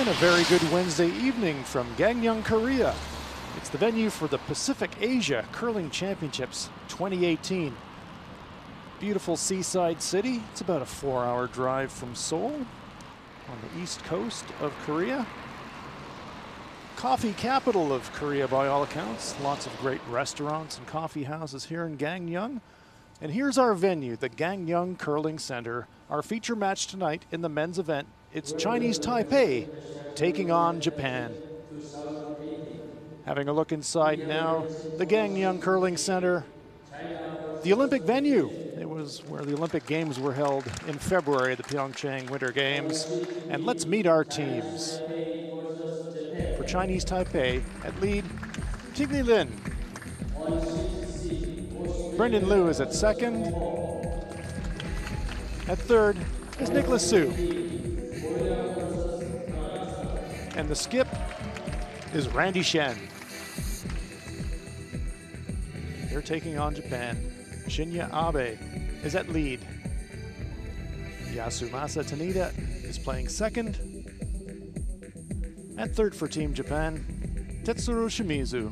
And a very good Wednesday evening from Gangneung, Korea. It's the venue for the Pacific Asia Curling Championships 2018. Beautiful seaside city. It's about a 4-hour drive from Seoul on the east coast of Korea. Coffee capital of Korea by all accounts. Lots of great restaurants and coffee houses here in Gangneung. And here's our venue, the Gangneung Curling Center. Our feature match tonight in the men's event, it's Chinese Taipei taking on Japan. Having a look inside now, the Gangneung Curling Center, the Olympic venue. It was where the Olympic Games were held in February, the Pyeongchang Winter Games. And let's meet our teams. For Chinese Taipei, at lead, Tigli Lin. Brendan Liu is at second. At third is Nicholas Su. And the skip is Randy Shen. They're taking on Japan. Shinya Abe is at lead. Yasumasa Tanida is playing second. At third for Team Japan, Tetsuro Shimizu.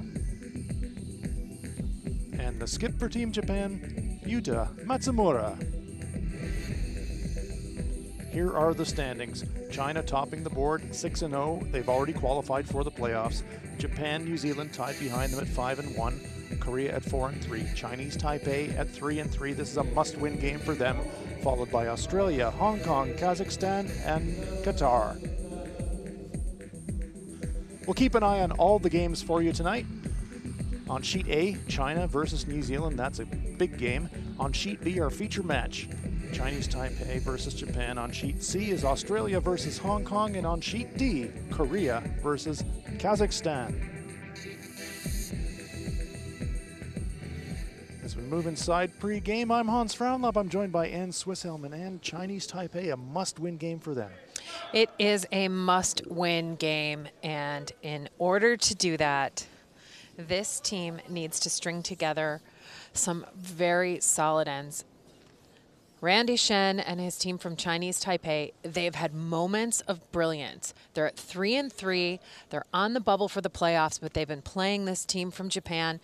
And the skip for Team Japan, Yuta Matsumura. Here are the standings. China topping the board, 6-0. They've already qualified for the playoffs. Japan, New Zealand tied behind them at 5-1. Korea at 4-3. Chinese Taipei at 3-3. This is a must-win game for them, followed by Australia, Hong Kong, Kazakhstan, and Qatar. We'll keep an eye on all the games for you tonight. On Sheet A, China versus New Zealand. That's a big game. On Sheet B, our feature match, Chinese Taipei versus Japan. On Sheet C is Australia versus Hong Kong. And on Sheet D, Korea versus Kazakhstan. As we move inside pre-game, I'm Hans Fraunlop. I'm joined by Ann Swisshelm. And Chinese Taipei, a must-win game for them. It is a must-win game, and in order to do that, this team needs to string together some very solid ends. Randy Shen and his team from Chinese Taipei, they've had moments of brilliance. They're at 3-3. They're on the bubble for the playoffs, but they've been playing this team from Japan,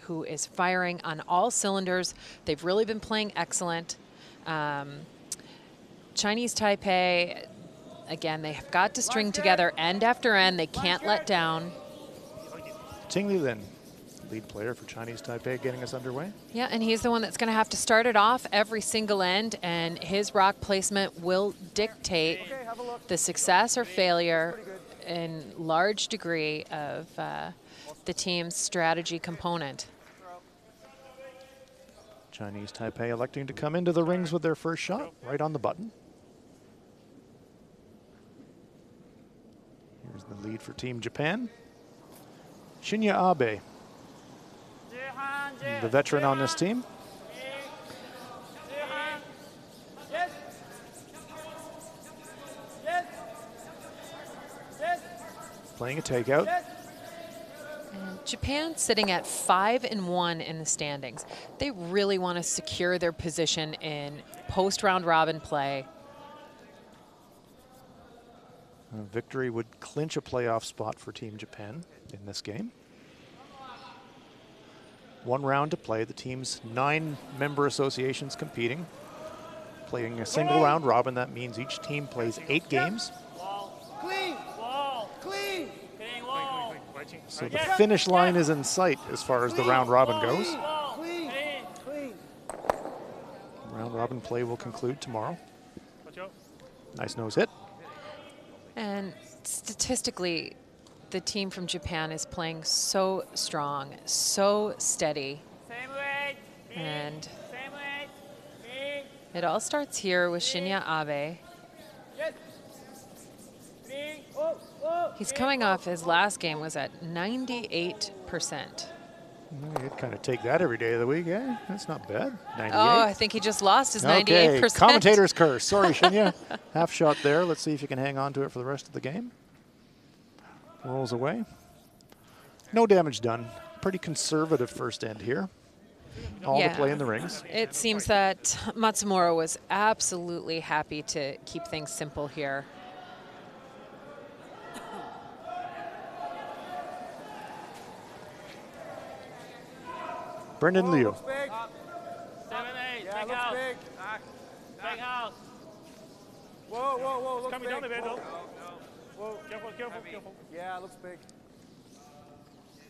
who is firing on all cylinders. They've really been playing excellent. Chinese Taipei, again, they have got to string together end after end. They can't let down. Tigli Lin, lead player for Chinese Taipei, getting us underway. Yeah, and he's the one that's going to have to start it off every single end, and his rock placement will dictate the success or failure in large degree of the team's strategy component. Chinese Taipei electing to come into the rings with their first shot, right on the button. Here's the lead for Team Japan. Shinya Abe, the veteran on this team. Playing a takeout. And Japan sitting at 5-1 in the standings. They really want to secure their position in post-round robin play. A victory would clinch a playoff spot for Team Japan in this game. 1 round to play. The team's 9 member associations competing. Playing a single round robin, that means each team plays 8 games. So the finish line is in sight as far as the round robin goes. Round robin play will conclude tomorrow. Nice nose hit. And statistically, the team from Japan is playing so strong, so steady. And it all starts here with Shinya Abe. He's coming off, his last game was at 98%. You'd kind of take that every day of the week, eh? That's not bad. 98. Oh, I think he just lost his 98%. Okay, commentator's curse. Sorry, Shinya. Half shot there. Let's see if you can hang on to it for the rest of the game. Rolls away. No damage done. Pretty conservative first end here. All the play in the rings. It seems that Matsumura was absolutely happy to keep things simple here. Brendan Liu. 7-8. Yeah, Big looks house. big. Big house. Whoa, whoa, whoa, looks Coming big. down the bed, Whoa. though. Whoa. Careful, careful, careful. Yeah, looks big.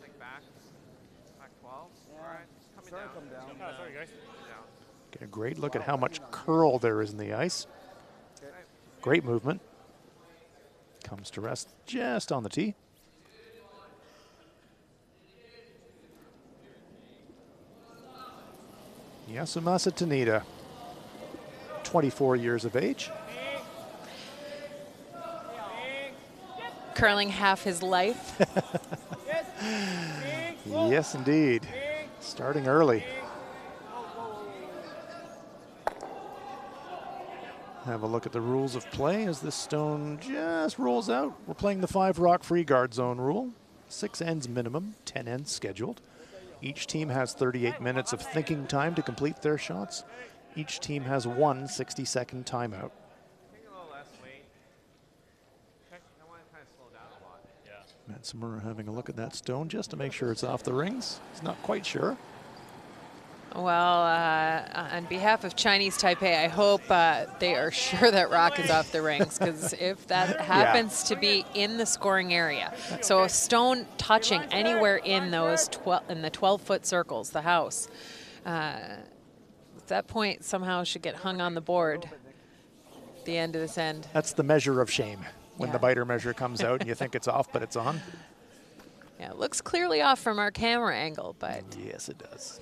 Like back 12. Yeah. All right. Coming Sorry, down. come down. Oh, sorry, guys. Down. Get a great look at how much curl there is in the ice. Great movement. Comes to rest just on the tee. Yasumasa Tanita, 24 years of age. Curling half his life. Yes, indeed. Starting early. Have a look at the rules of play as this stone just rolls out. We're playing the 5 rock free guard zone rule. 6 ends minimum, 10 ends scheduled. Each team has 38 minutes of thinking time to complete their shots. Each team has 1 60-second timeout. Take a little less weight. Okay. I want to kind of slow down a lot. Yeah. Matsumura having a look at that stone just to make sure it's off the rings. He's not quite sure. Well, on behalf of Chinese Taipei, I hope they are sure that rock is off the rings, because if that happens to be in the scoring area, so a stone touching anywhere in those in the 12-foot circles, the house, at that point somehow should get hung on the board at the end of this end. That's the measure of shame, when Yeah. the biter measure comes out and you think it's off, but it's on. Yeah, it looks clearly off from our camera angle, but Yes, it does.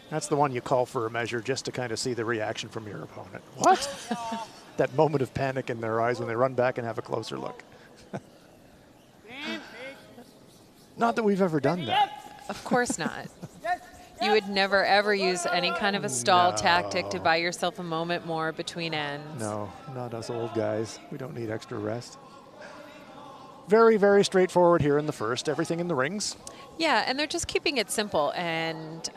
That's the one you call for a measure just to kind of see the reaction from your opponent. What? That moment of panic in their eyes when they run back and have a closer look. Not that we've ever done that. of course not. You would never, ever use any kind of a stall tactic to buy yourself a moment more between ends. No, not us old guys. We don't need extra rest. Very, very straightforward here in the first. Everything in the rings. Yeah, and they're just keeping it simple. And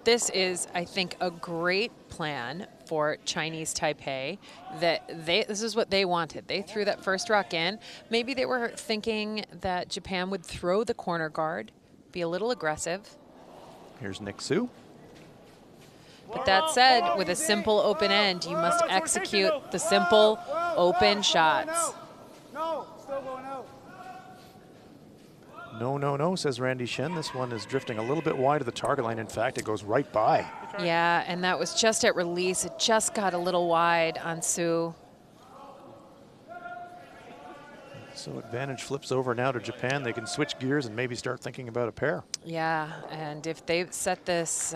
this is, I think, a great plan for Chinese Taipei. This is what they wanted. They threw that first rock in. Maybe they were thinking that Japan would throw the corner guard, be a little aggressive. Here's Nick Su. But that said, with a simple open end, you must execute the simple open shots. No, still going out. No, no, no, says Randy Shen. This one is drifting a little bit wide of the target line. In fact, it goes right by. Yeah, and that was just at release. It just got a little wide on Su. So advantage flips over now to Japan. They can switch gears and maybe start thinking about a pair. Yeah, and if they set this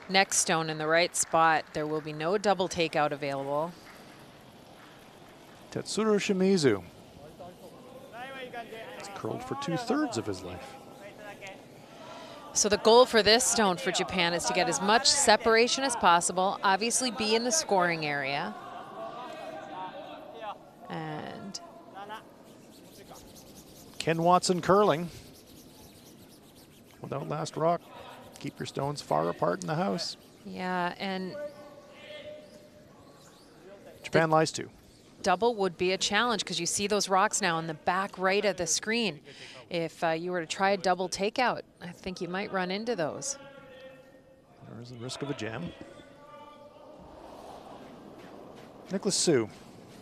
next stone in the right spot, there will be no double takeout available. Tetsuro Shimizu. It's curled for 2/3 of his life. So the goal for this stone for Japan is to get as much separation as possible, obviously be in the scoring area. And Ken Watson curling. Without last rock, keep your stones far apart in the house. yeah, and Japan lies 2. double would be a challenge because you see those rocks now in the back right of the screen. If you were to try a double takeout, I think you might run into those. There's the risk of a jam. Nicholas Su.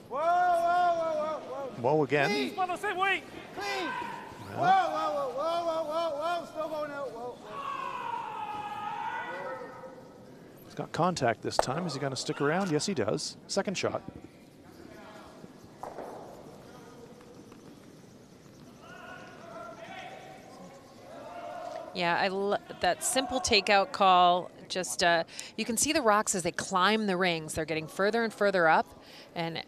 Whoa, whoa, whoa, whoa, Whoa again. Clean. Come on, same weight. Clean. Whoa, Well, whoa, whoa, whoa, whoa, whoa, whoa, still going out. Whoa, he's got contact this time. Is he going to stick around? Yes, he does. Second shot. Yeah, that simple takeout call. Just you can see the rocks as they climb the rings. They're getting further and further up, and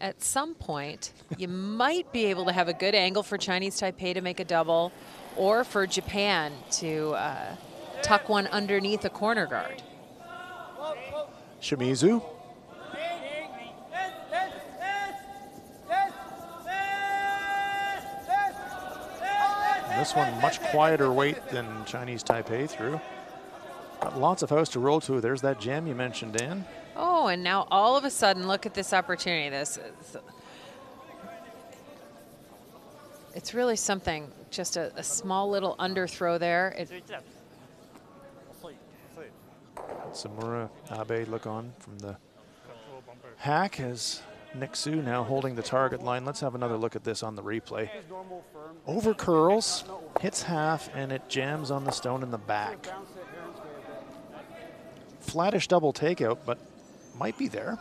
at some point, you might be able to have a good angle for Chinese Taipei to make a double, or for Japan to tuck one underneath a corner guard. Shimizu. This one much quieter weight than Chinese Taipei threw. Got lots of house to roll to. There's that jam you mentioned, Dan. Oh, and now all of a sudden, look at this opportunity. it's really something. Just a small little underthrow there. It, 11steps. 遅い。遅い。 Samura Abe look on from the Control bumper. hack as Nixu now holding the target line. Let's have another look at this on the replay. His normal firm. Over curls, hits half, and it jams on the stone in the back. Bounce it here and stay a bit. Flattish double takeout, but might be there.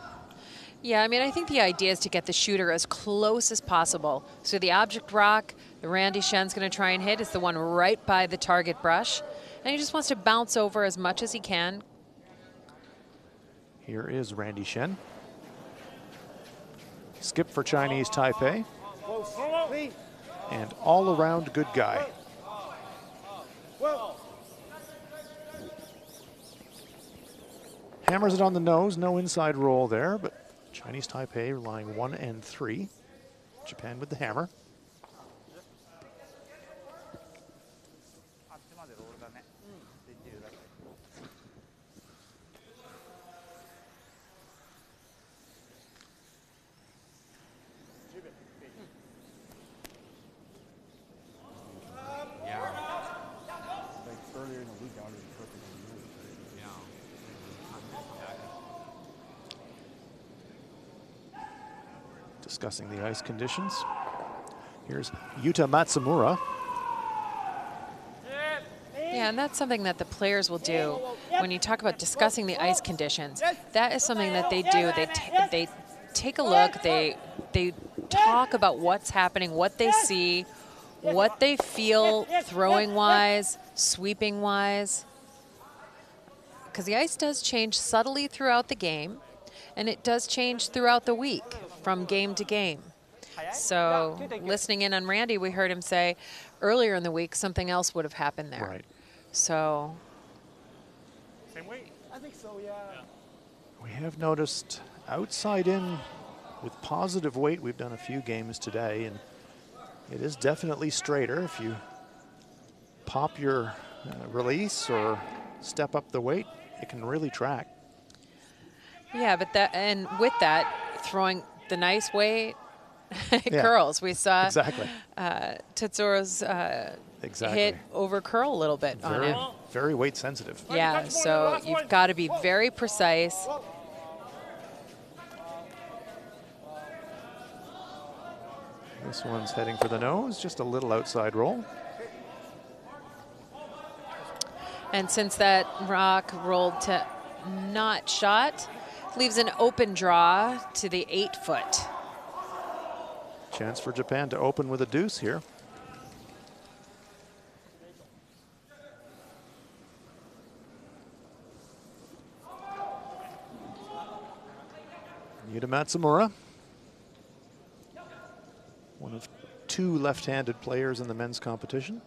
yeah, I mean, I think the idea is to get the shooter as close as possible. So the object rock that Randy Shen's going to try and hit is the one right by the target brush. And he just wants to bounce over as much as he can. Here is Randy Shen. Skip for Chinese Taipei. Close. Clean. And all-around good guy. Whoa. Hammers it on the nose, no inside roll there, but Chinese Taipei relying 1 and 3. Japan with the hammer. あっちまでロールだね。できるだけ。Like earlier in the week, I would have been perfect on the move. Discussing the ice conditions. Here's Yuta Matsumura. Yeah, and that's something that the players will do when you talk about discussing the ice conditions. That is something that they do. They take a look. They talk about what's happening, what they see, what they feel throwing wise, sweeping wise. Because the ice does change subtly throughout the game, and it does change throughout the week from game to game. So listening in on Randy, we heard him say earlier in the week something else would have happened there. Right. So Same weight. I think so, yeah. We have noticed outside in with positive weight. We've done a few games today, and it is definitely straighter. If you pop your release or step up the weight, it can really track. yeah, but that, and with that, throwing the nice weight, Yeah. curls. We saw Exactly. Tetsuro's Exactly. hit over curl a little bit on Very, it. very weight sensitive. Yeah, so you've got to be very precise. This one's heading for the nose, just a little outside roll. And since that rock rolled to not shot, leaves an open draw to the 8-foot. Chance for Japan to open with a deuce here. Yuta Matsumura, one of 2 left-handed players in the men's competition.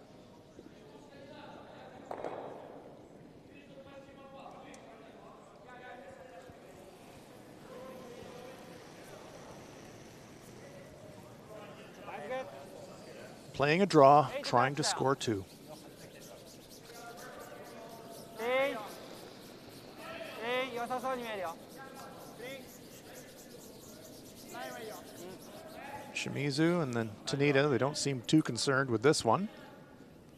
Playing a draw, trying to score 2. Shimizu and then Tanita, they don't seem too concerned with this one.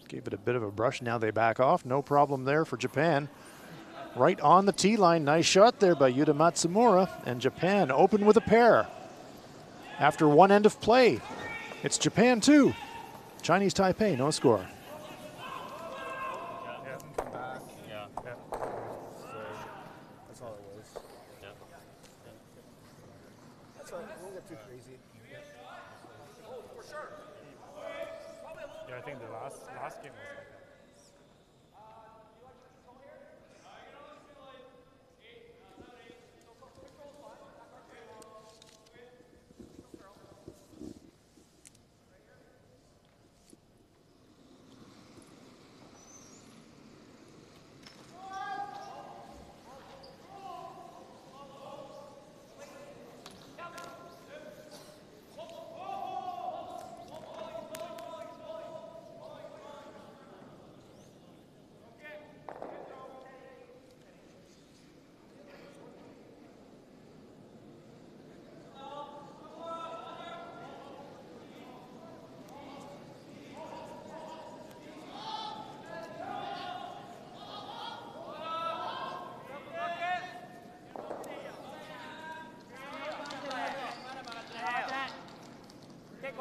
Gave it a bit of a brush, now they back off. No problem there for Japan. Right on the tee line, nice shot there by Yuta Matsumura, and Japan open with a pair. After one end of play, it's Japan 2. Chinese Taipei, no score. Yeah. That's all it was. That's why we won't get too crazy. Yeah, I think the last game was like that.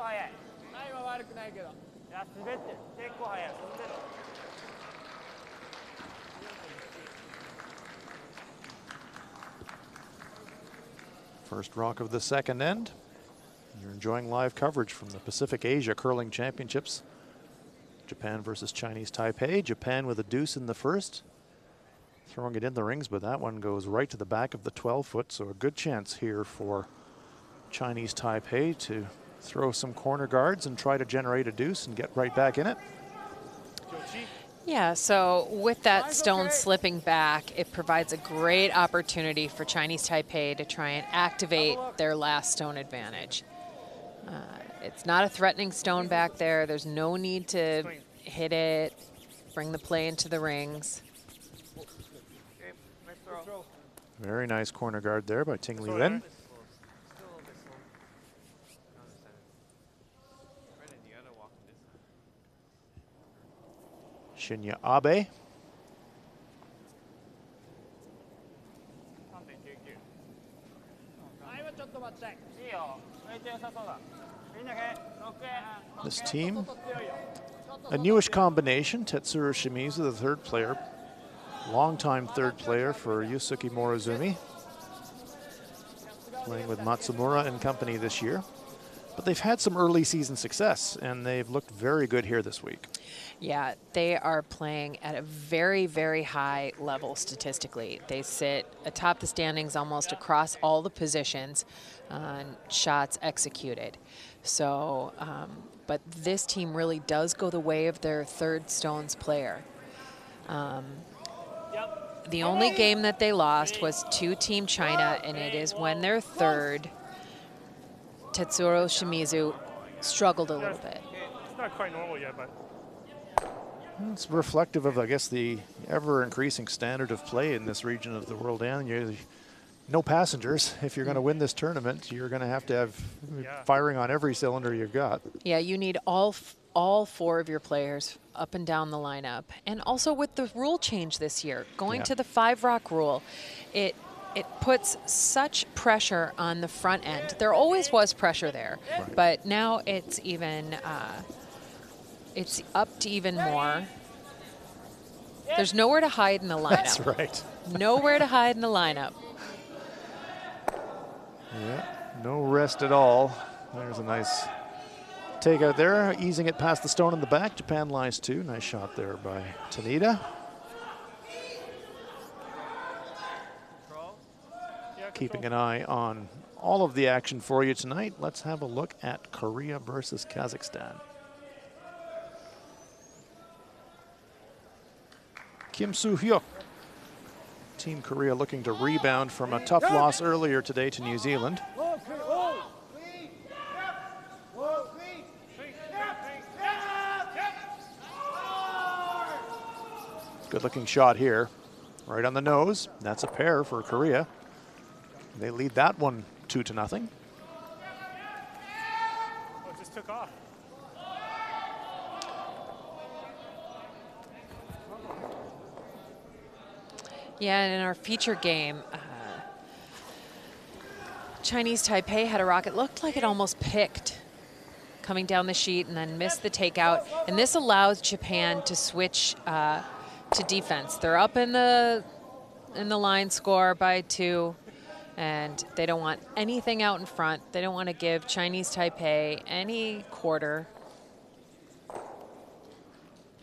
構速い。ラインは悪くないけど。いや、滑ってる。結構速い。飛んでる。First rock of the second end. You're enjoying live coverage from the Pacific Asia Curling Championships. Japan versus Chinese Taipei. Japan with a deuce in the first. Throwing it in the rings, but that one goes right to the back of the 12-foot, so a good chance here for Chinese Taipei to throw some corner guards and try to generate a deuce and get right back in it. Yeah, so with that stone slipping back, it provides a great opportunity for Chinese Taipei to try and activate their last stone advantage. It's not a threatening stone back there. There's no need to hit it, bring the play into the rings. Very nice corner guard there by Ting Li Lin. Shinya Abe. This team, a newish combination. Tetsuro Shimizu, the third player, longtime third player for Yusuke Morozumi, playing with Matsumura and company this year. But they've had some early season success, and they've looked very good here this week. Yeah, they are playing at a very, very high level statistically. They sit atop the standings almost across all the positions on shots executed. So, but this team really does go the way of their third stones player. The only game that they lost was to Team China, and it is when their third, Tetsuro Shimizu, struggled a little bit. It's not quite normal yet, but it's reflective of, I guess, the ever-increasing standard of play in this region of the world. And you're no passengers. If you're going to win this tournament, you're going to have firing on every cylinder you've got. Yeah, you need all four of your players up and down the lineup. And also with the rule change this year, going to the 5-rock rule, it puts such pressure on the front end. There always was pressure there, but now it's even, it's up to even more. There's nowhere to hide in the lineup. That's right. Nowhere to hide in the lineup. Yeah, no rest at all. There's a nice takeout there, easing it past the stone in the back. Japan lies 2. Nice shot there by Tanida. Keeping an eye on all of the action for you tonight. Let's have a look at Korea versus Kazakhstan. Kim Soo-hyuk. Team Korea looking to rebound from a tough loss earlier today to New Zealand. Good looking shot here. Right on the nose. That's a pair for Korea. They lead that one 2-0. oh, it just took off. Yeah, and in our feature game, Chinese Taipei had a rocket, looked like it almost picked coming down the sheet and then missed the takeout. And this allows Japan to switch to defense. They're up in the line score by 2, and they don't want anything out in front. They don't want to give Chinese Taipei any quarter.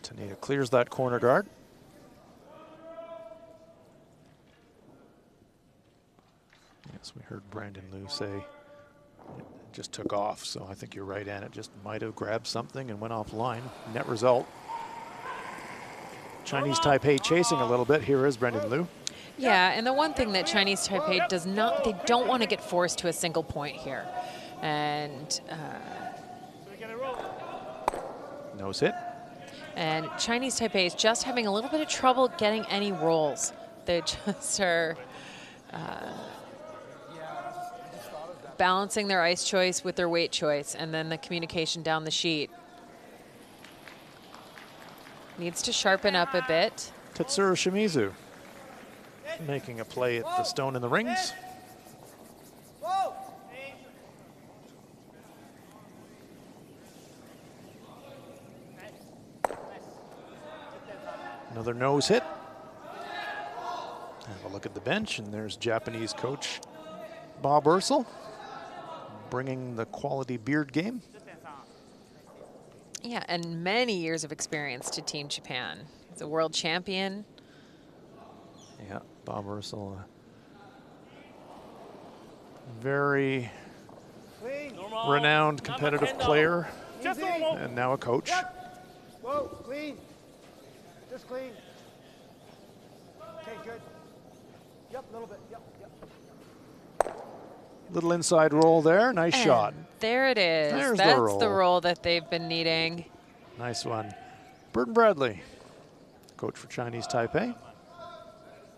Tanida clears that corner guard. Yes, we heard Brandon Liu say it just took off, so I think you're right, Ann. It just might have grabbed something and went offline. Net result, Chinese Taipei chasing a little bit. Here is Brandon Liu. Yeah, and the one thing that Chinese Taipei does not, they don't want to get forced to a single point here. And nose hit. And Chinese Taipei is just having a little bit of trouble getting any rolls. They just are balancing their ice choice with their weight choice, and then the communication down the sheet. Needs to sharpen up a bit. Tetsuro Shimizu making a play at the stone in the rings. Another nose hit. Have a look at the bench, and there's Japanese coach Bob Ursel bringing the quality beard game. Yeah, and many years of experience to Team Japan. He's a world champion. Yeah, Bob Ursel, very renowned competitive player, and now a coach. Whoa, clean. Just clean. Okay, good. Yep, a little bit. Yep, yep. Little inside roll there. Nice And shot. there it is. There's the That's roll. the roll that they've been needing. Nice one. Burton Bradley, coach for Chinese Taipei.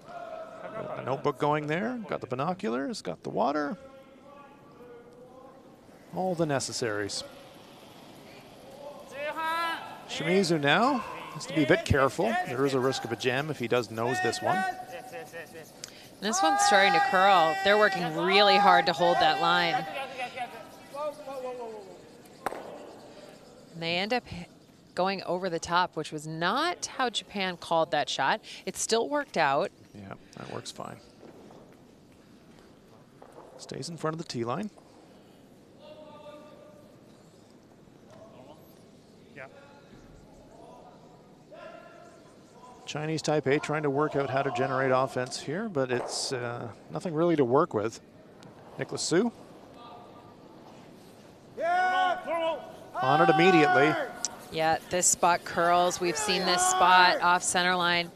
Got the notebook going there. Got the binoculars. Got the water. All the necessaries. Shimizu now has to be a bit careful. There is a risk of a jam if he does nose this one. And this one's starting to curl. They're working really hard to hold that line. And they end up going over the top, which was not how Japan called that shot. It still worked out. Yeah, that works fine. Stays in front of the tee line. Chinese Taipei trying to work out how to generate offense here, but it's nothing really to work with. Nicholas Su. On it immediately. Yeah, this spot curls. We've seen this spot off center line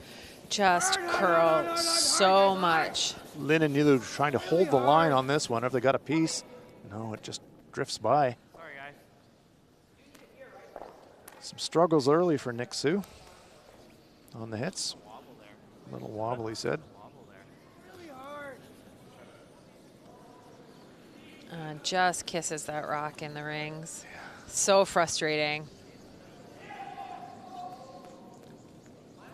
just curl so much. Lin and Nilu trying to hold the line on this one. If they got a piece, no, it just drifts by. Sorry, guys. Some struggles early for Nick Su on the hits. A little wobble, he said. Just kisses that rock in the rings. So frustrating.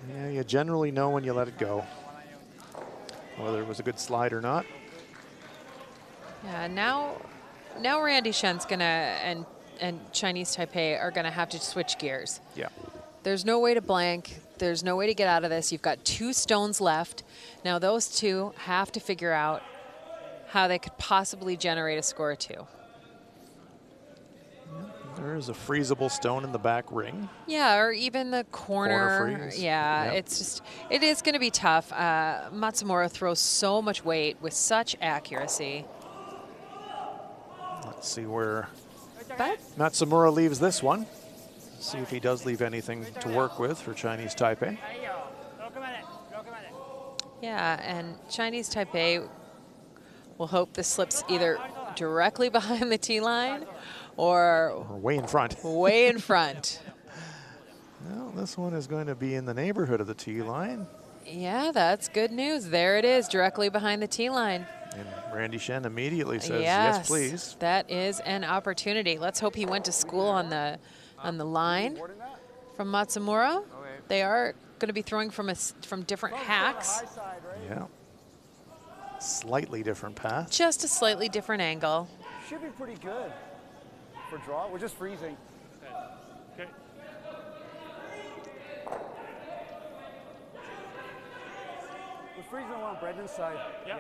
Yeah, you generally know when you let it go, whether it was a good slide or not. Yeah, now Randy Shen's gonna and Chinese Taipei are gonna have to switch gears. Yeah. There's no way to blank. There's no way to get out of this. You've got 2 stones left. Now those 2 have to figure out how they could possibly generate a score 2. There is a freezable stone in the back ring. Yeah, or even the corner. freeze. Yeah, Yep. it's just, it is going to be tough. Matsumura throws so much weight with such accuracy. Let's see where But Matsumura leaves this one. See if he does leave anything to work with for Chinese Taipei. yeah, and Chinese Taipei will hope this slips either directly behind the tee line or Or way in front. way in front. Well, this one is going to be in the neighborhood of the tee line. Yeah, that's good news. There it is, directly behind the tee line. And Randy Shen immediately says, yes, please. That is an opportunity. Let's hope he went to school on the line from Matsumura. Okay. They are going to be throwing from different hacks. Yeah. Slightly different path. Just a slightly different angle. Should be pretty good for draw. We're just freezing. Okay. We're freezing along Brendan's side. Yeah.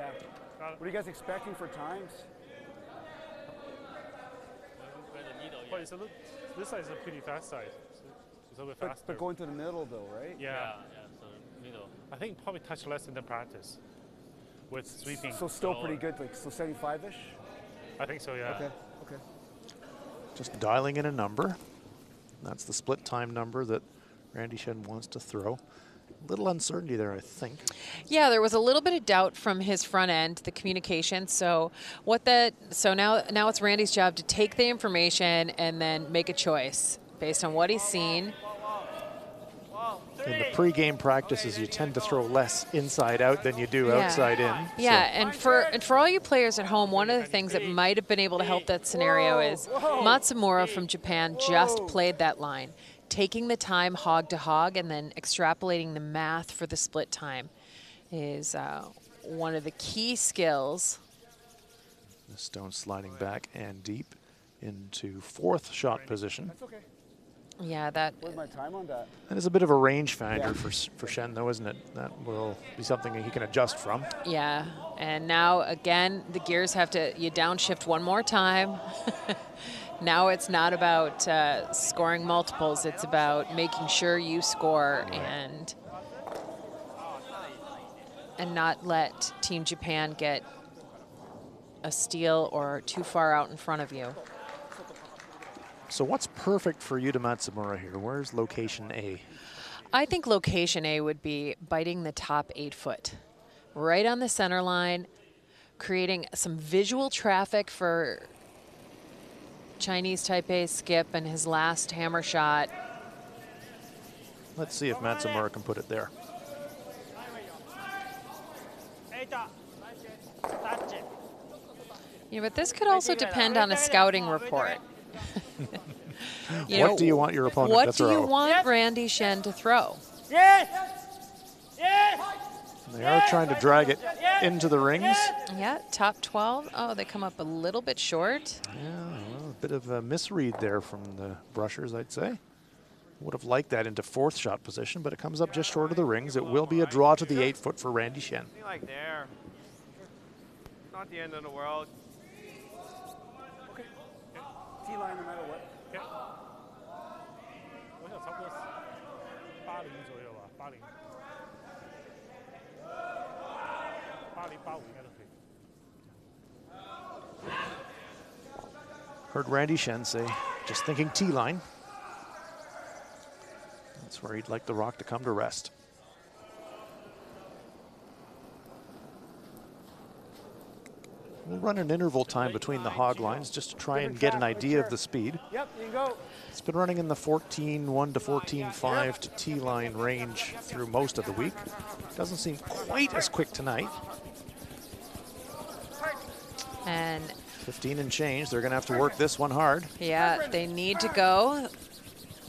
Got it. What are you guys expecting for times? Well, this side is a pretty fast side. It's a little bit faster. But going to the middle though, right? Yeah. So middle. I think probably touch less in the practice with sweeping. So still pretty good, like so 75-ish? I think so, yeah. Okay, okay. Just dialing in a number. That's the split time number that Randy Shen wants to throw. Little uncertainty there, I think. Yeah, there was a little bit of doubt from his front end, the communication. So now it's Randy's job to take the information and then make a choice based on what he's seen. In the pre-game practices, you tend to throw less inside out than you do outside in. Yeah, So and for all you players at home, one of the things that might have been able to help that scenario is Matsumura from Japan just played that line. Taking the time hog to hog and then extrapolating the math for the split time is one of the key skills. the stone sliding back and deep into 4th shot position. That's okay. Yeah, that Where's my time on that? That is a bit of a range finder Yeah. for Shen, though, isn't it? That will be something that he can adjust from. yeah. And now again, the gears have to you downshift one more time. Now it's not about scoring multiples; it's about making sure you score and not let Team Japan get a steal or too far out in front of you. So what's perfect for Yuta Matsumura here? Where's location A? I think location A would be biting the top 8 foot, right on the center line, creating some visual traffic for Chinese Taipei skip and his last hammer shot. Let's see if Matsumura can put it there. Yeah, but this could also depend on a scouting report. What do you want your opponent to What throw? do you want Randy Shen to throw? They are trying to drag it into the rings. Yeah, top 12. Oh, they come up a little bit short. Yeah, well, a bit of a misread there from the brushers, I'd say. Would have liked that into 4th shot position, but it comes up just short of the rings. It will be a draw to the 8 foot for Randy Shen. Like there. Not the end of the world. Okay. T-line no matter what. 我想差不多80左右吧，80，80、85应该都可以。 Heard Randy Shen say, just thinking T-line. That's where he'd like the rock to come to rest. We'll run an interval time between the hog lines just to try and get an idea of the speed. Yep, you can go. It's been running in the 14.1 to 14.5 to T-line range through most of the week. Doesn't seem quite as quick tonight. And 15 and change. They're going to have to work this one hard. yeah, they need to go.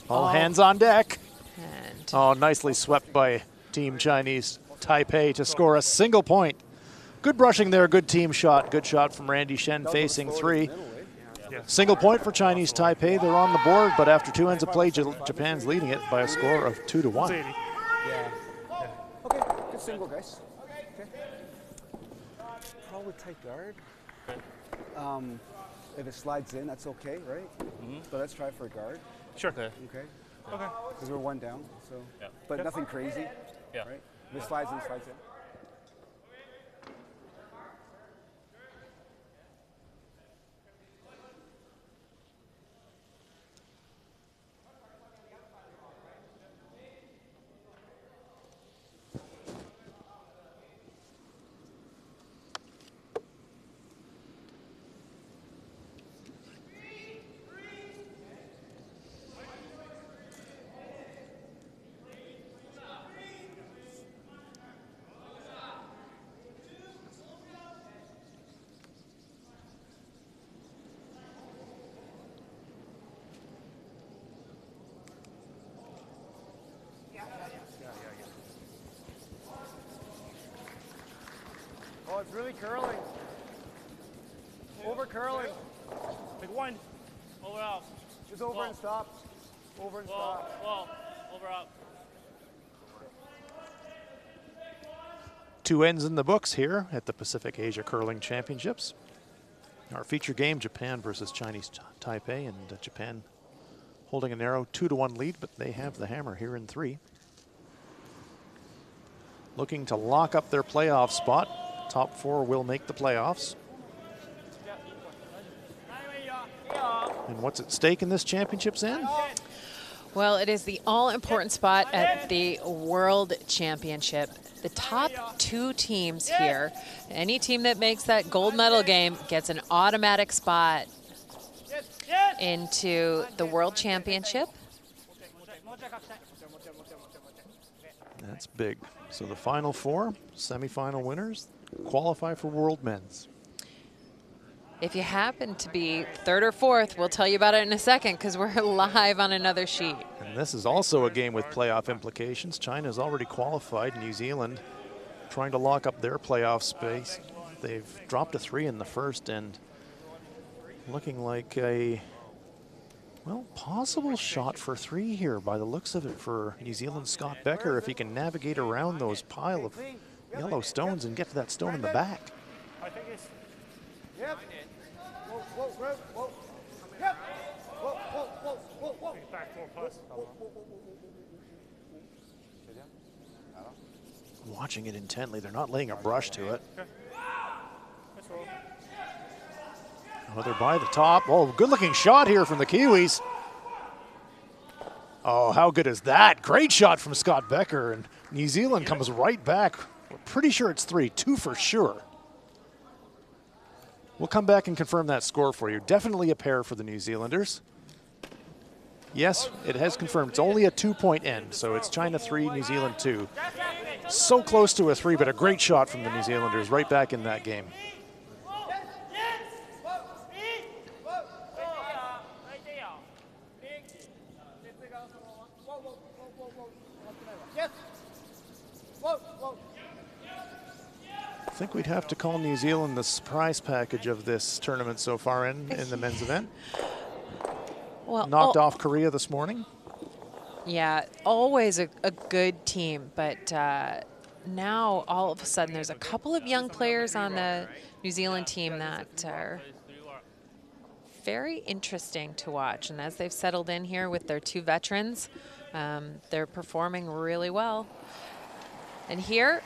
All hands on deck. And Oh, nicely swept by Team Chinese Taipei to score a single point. Good brushing there, good team shot. Good shot from Randy Shen facing 3. Single point for Chinese Taipei. They're on the board, but after 2 ends of play, Japan's leading it by a score of 2-1. Yeah. Okay, good single, guys. Okay. Probably tight guard. If it slides in, that's okay, right? So let's try for a guard. Sure. Okay. Okay. Because we're 1 down, so. Yeah. But Okay. nothing crazy. Yeah. Right? If it slides in, slides in. Oh, it's really curling. Over curling. Take 1. Over out. Just over and stop. Over and stop. Whoa. Over out. 2 ends in the books here at the Pacific Asia Curling Championships. Our feature game, Japan versus Chinese Taipei, and Japan holding a narrow 2-1 lead, but they have the hammer here in 3. Looking to lock up their playoff spot. Top 4 will make the playoffs. And what's at stake in this championships, Ann? well, it is the all-important spot at the World Championship. The top 2 teams here, any team that makes that gold medal game gets an automatic spot into the World Championship. That's big. So the final 4 semifinal winners qualify for World Men's. If you happen to be 3rd or 4th, we'll tell you about it in a second because we're live on another sheet. And this is also a game with playoff implications. China's already qualified. New Zealand trying to lock up their playoff space. They've dropped a 3 in the first and looking like a Well, possible shot for 3 here by the looks of it for New Zealand's Scott Becker if he can navigate around those pile of yellow stones and get to that stone in the back. I think it's. Yep. Whoa, whoa, whoa, whoa. Yep. Whoa, whoa, whoa, whoa, whoa. Back 4 plus. Watching it intently, they're not laying a brush to it. Okay. Let's roll. Oh, they're by the top. Oh, good-looking shot here from the Kiwis. Oh, how good is that? Great shot from Scott Becker, and New Zealand comes right back. We're pretty sure it's 3, 2 for sure. We'll come back and confirm that score for you. Definitely a pair for the New Zealanders. Yes, it has confirmed. It's only a 2-point end, so it's China 3, New Zealand 2. So close to a 3, but a great shot from the New Zealanders right back in that game. I think we'd have to call New Zealand the surprise package of this tournament so far in the men's event. Well, knocked off Korea this morning. Yeah, always a good team, but now all of a sudden there's a couple of young players on the New Zealand team that are very interesting to watch. And as they've settled in here with their 2 veterans, they're performing really well. And here,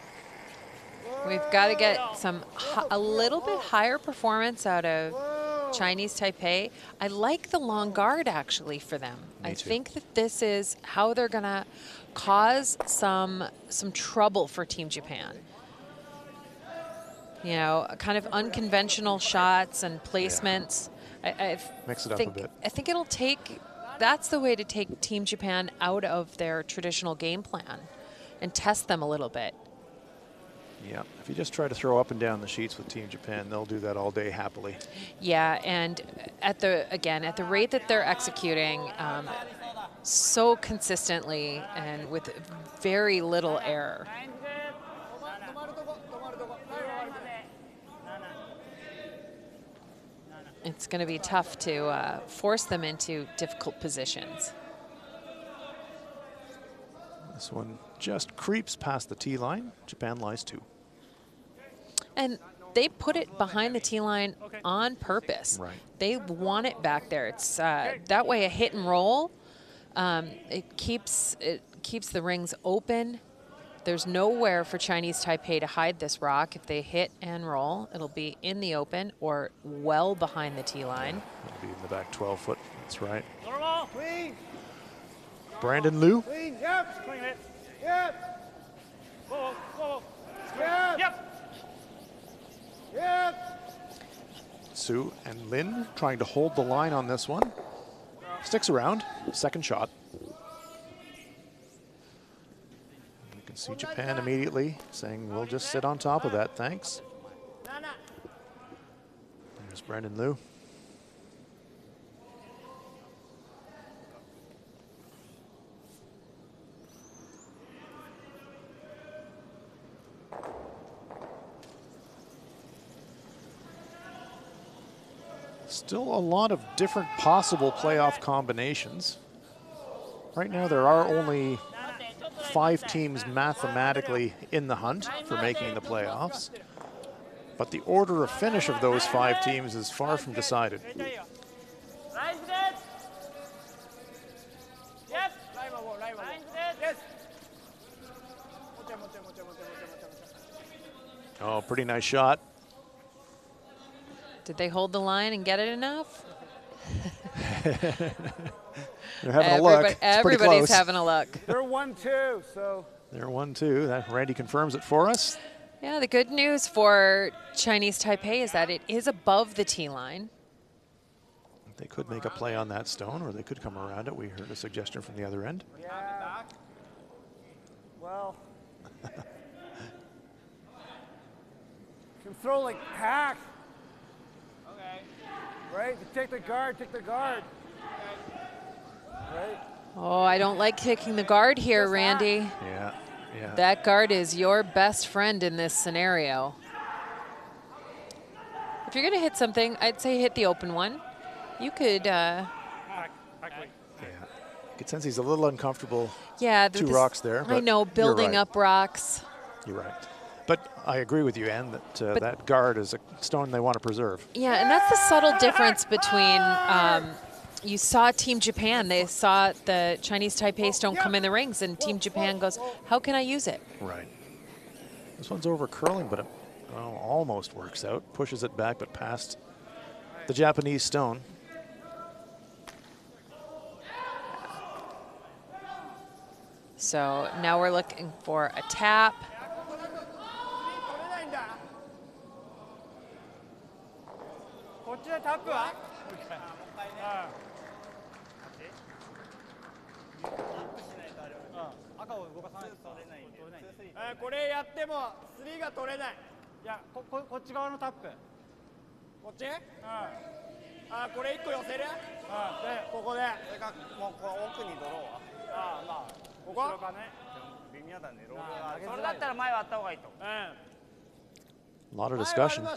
we've got to get a little bit higher performance out of Chinese Taipei. I like the long guard actually for them. I think that this is how they're going to cause some trouble for Team Japan. You know, kind of unconventional shots and placements. Yeah. Mix it up a bit. I think it'll take, that's the way to take Team Japan out of their traditional game plan and test them a little bit. Yeah, if you just try to throw up and down the sheets with Team Japan, they'll do that all day happily. Yeah, and at the rate that they're executing, so consistently and with very little error. It's going to be tough to force them into difficult positions. This one just creeps past the tee line. Japan lies 2. And they put it behind the tee line on purpose. Right. They want it back there. It's that way a hit and roll. It keeps the rings open. There's nowhere for Chinese Taipei to hide this rock. If they hit and roll, it'll be in the open or well behind the tee line. It'll be in the back 12 foot. That's right. Normal. Clean. Brandon Liu. Clean. Yep. Clean it. Yep. Whoa, whoa, whoa. Yep. Yep. Yep. Su and Lin trying to hold the line on this one. Sticks around. Second shot. You can see Japan immediately saying, we'll just sit on top of that, thanks. There's Brandon Liu. Still a lot of different possible playoff combinations. Right now there are only 5 teams mathematically in the hunt for making the playoffs. But the order of finish of those 5 teams is far from decided. Oh, pretty nice shot. Did they hold the line and get it enough? They're having a look. It's everybody's having a look. They're 1-2, so. They're 1-2. That Randy confirms it for us. Yeah, the good news for Chinese Taipei is that it is above the tee line. They could make a play on that stone, or they could come around it. We heard a suggestion from the other end. Yeah. Well. Can throw like hack. Okay. Right? Take the guard, take the guard. Right? Oh, I don't like kicking the guard here, Randy. Yeah, yeah. That guard is your best friend in this scenario. If you're going to hit something, I'd say hit the open one. You could, I Exactly. Yeah. You can sense he's a little uncomfortable. Yeah, Two rocks there. I but know, you're building right. up rocks. You're right. But I agree with you, Ann, that that guard is a stone they want to preserve. Yeah, and that's the subtle difference between, you saw Team Japan. They saw the Chinese Taipei stone come in the rings, and Team Japan goes, how can I use it? Right. This one's over curling, but it almost works out. Pushes it back, but past the Japanese stone. So now we're looking for a tap. A lot of discussion. I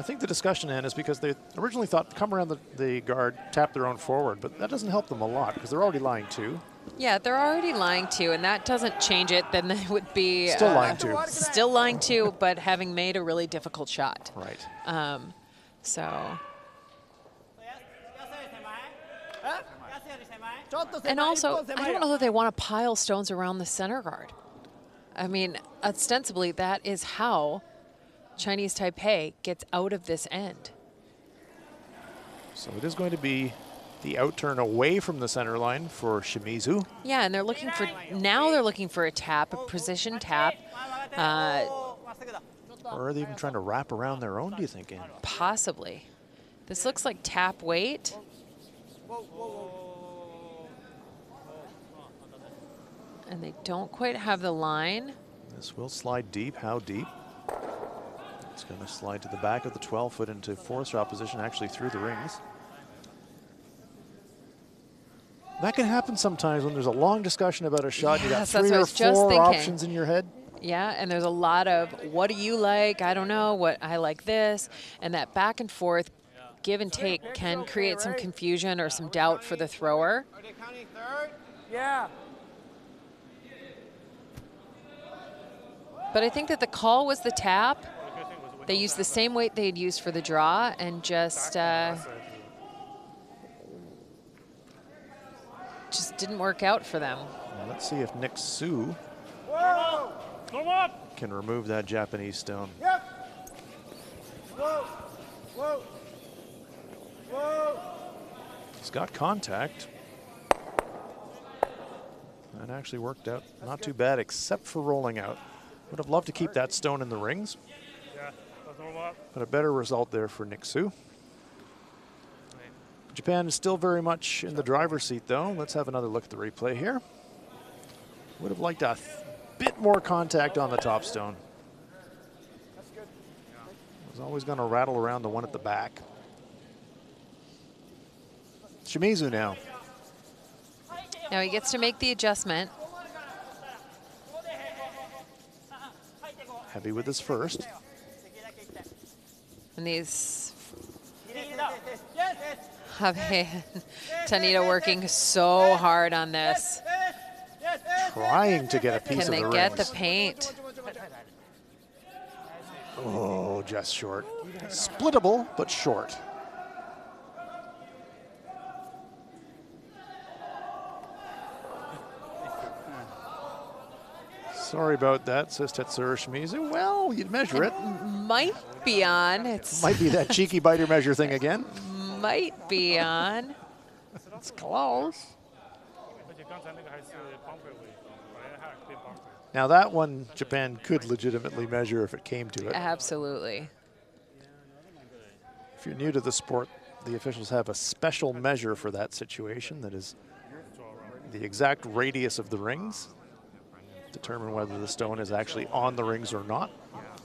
think the discussion, Ann, is because they originally thought come around the guard, tap their own forward, but that doesn't help them a lot because they're already lying two. Yeah, they're already lying two, and that doesn't change it. Then they would be Still lying two. Still lying two, but having made a really difficult shot. Right. So. And also, I don't know that they want to pile stones around the center guard. I mean, ostensibly, that is how Chinese Taipei gets out of this end. So it is going to be the outturn away from the center line for Shimizu. Yeah, and they're looking for, now they're looking for a tap, a precision tap. Or are they even trying to wrap around their own, do you think, Ann? Possibly. This looks like tap weight. And they don't quite have the line. This will slide deep. How deep? It's going to slide to the back of the 12-foot into fourth shot position, actually through the rings. That can happen sometimes when there's a long discussion about a shot. Yes, You got that's three what I or was just four thinking. options in your head. Yeah, and there's a lot of, what do you like? I don't know, what I like this. And that back and forth, give and take can create some confusion or some doubt for the thrower. Are they counting third? Yeah. But I think that the call was the tap. They used the same weight they had used for the draw and just didn't work out for them. Well, let's see if Nick Su can remove that Japanese stone. Yep. Whoa. Whoa. Whoa. He's got contact. That actually worked out not too bad, except for rolling out. Would have loved to keep that stone in the rings. Yeah, let's warm up. But a better result there for Nick Su. Japan is still very much in the driver's seat, though. Let's have another look at the replay here. Would have liked a bit more contact on the top stone. Was always going to rattle around the one at the back. Shimizu now. Now he gets to make the adjustment. Heavy with his first. And these Tanito working so hard on this. Trying to get a piece Can of they the get rings. the paint? Oh, just short. Splittable, but short. Sorry about that, says Tetsuro Shimizu. Well, you'd measure it. Might be on. It's Might be that cheeky biter measure thing again. might be on. It's close. 而且刚才那个还是 bumper weight，本来还可以 bumper。 Now that one, Japan could legitimately measure if it came to it. Absolutely. If you're new to the sport, the officials have a special measure for that situation that is the exact radius of the rings. Determine whether the stone is actually on the rings or not.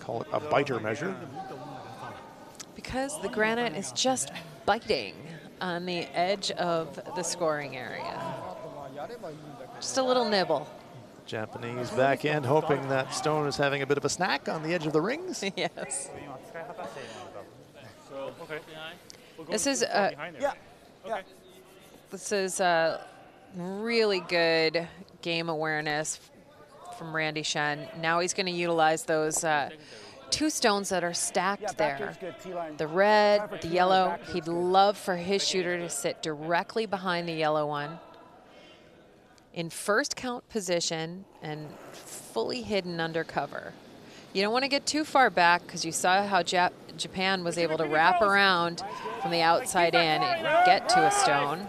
Call it a biter measure. Because the granite is just biting on the edge of the scoring area. Just a little nibble. Japanese backhand hoping that stone is having a bit of a snack on the edge of the rings. Yes. Okay. This is Behind there. Okay. this is really good game awareness from Randy Shen. Now he's going to utilize those 2 stones that are stacked there. The red, the yellow. He'd love for his shooter to sit directly behind the yellow one in first count position and fully hidden under cover. You don't want to get too far back because you saw how Japan was able to wrap around from the outside in and get to a stone.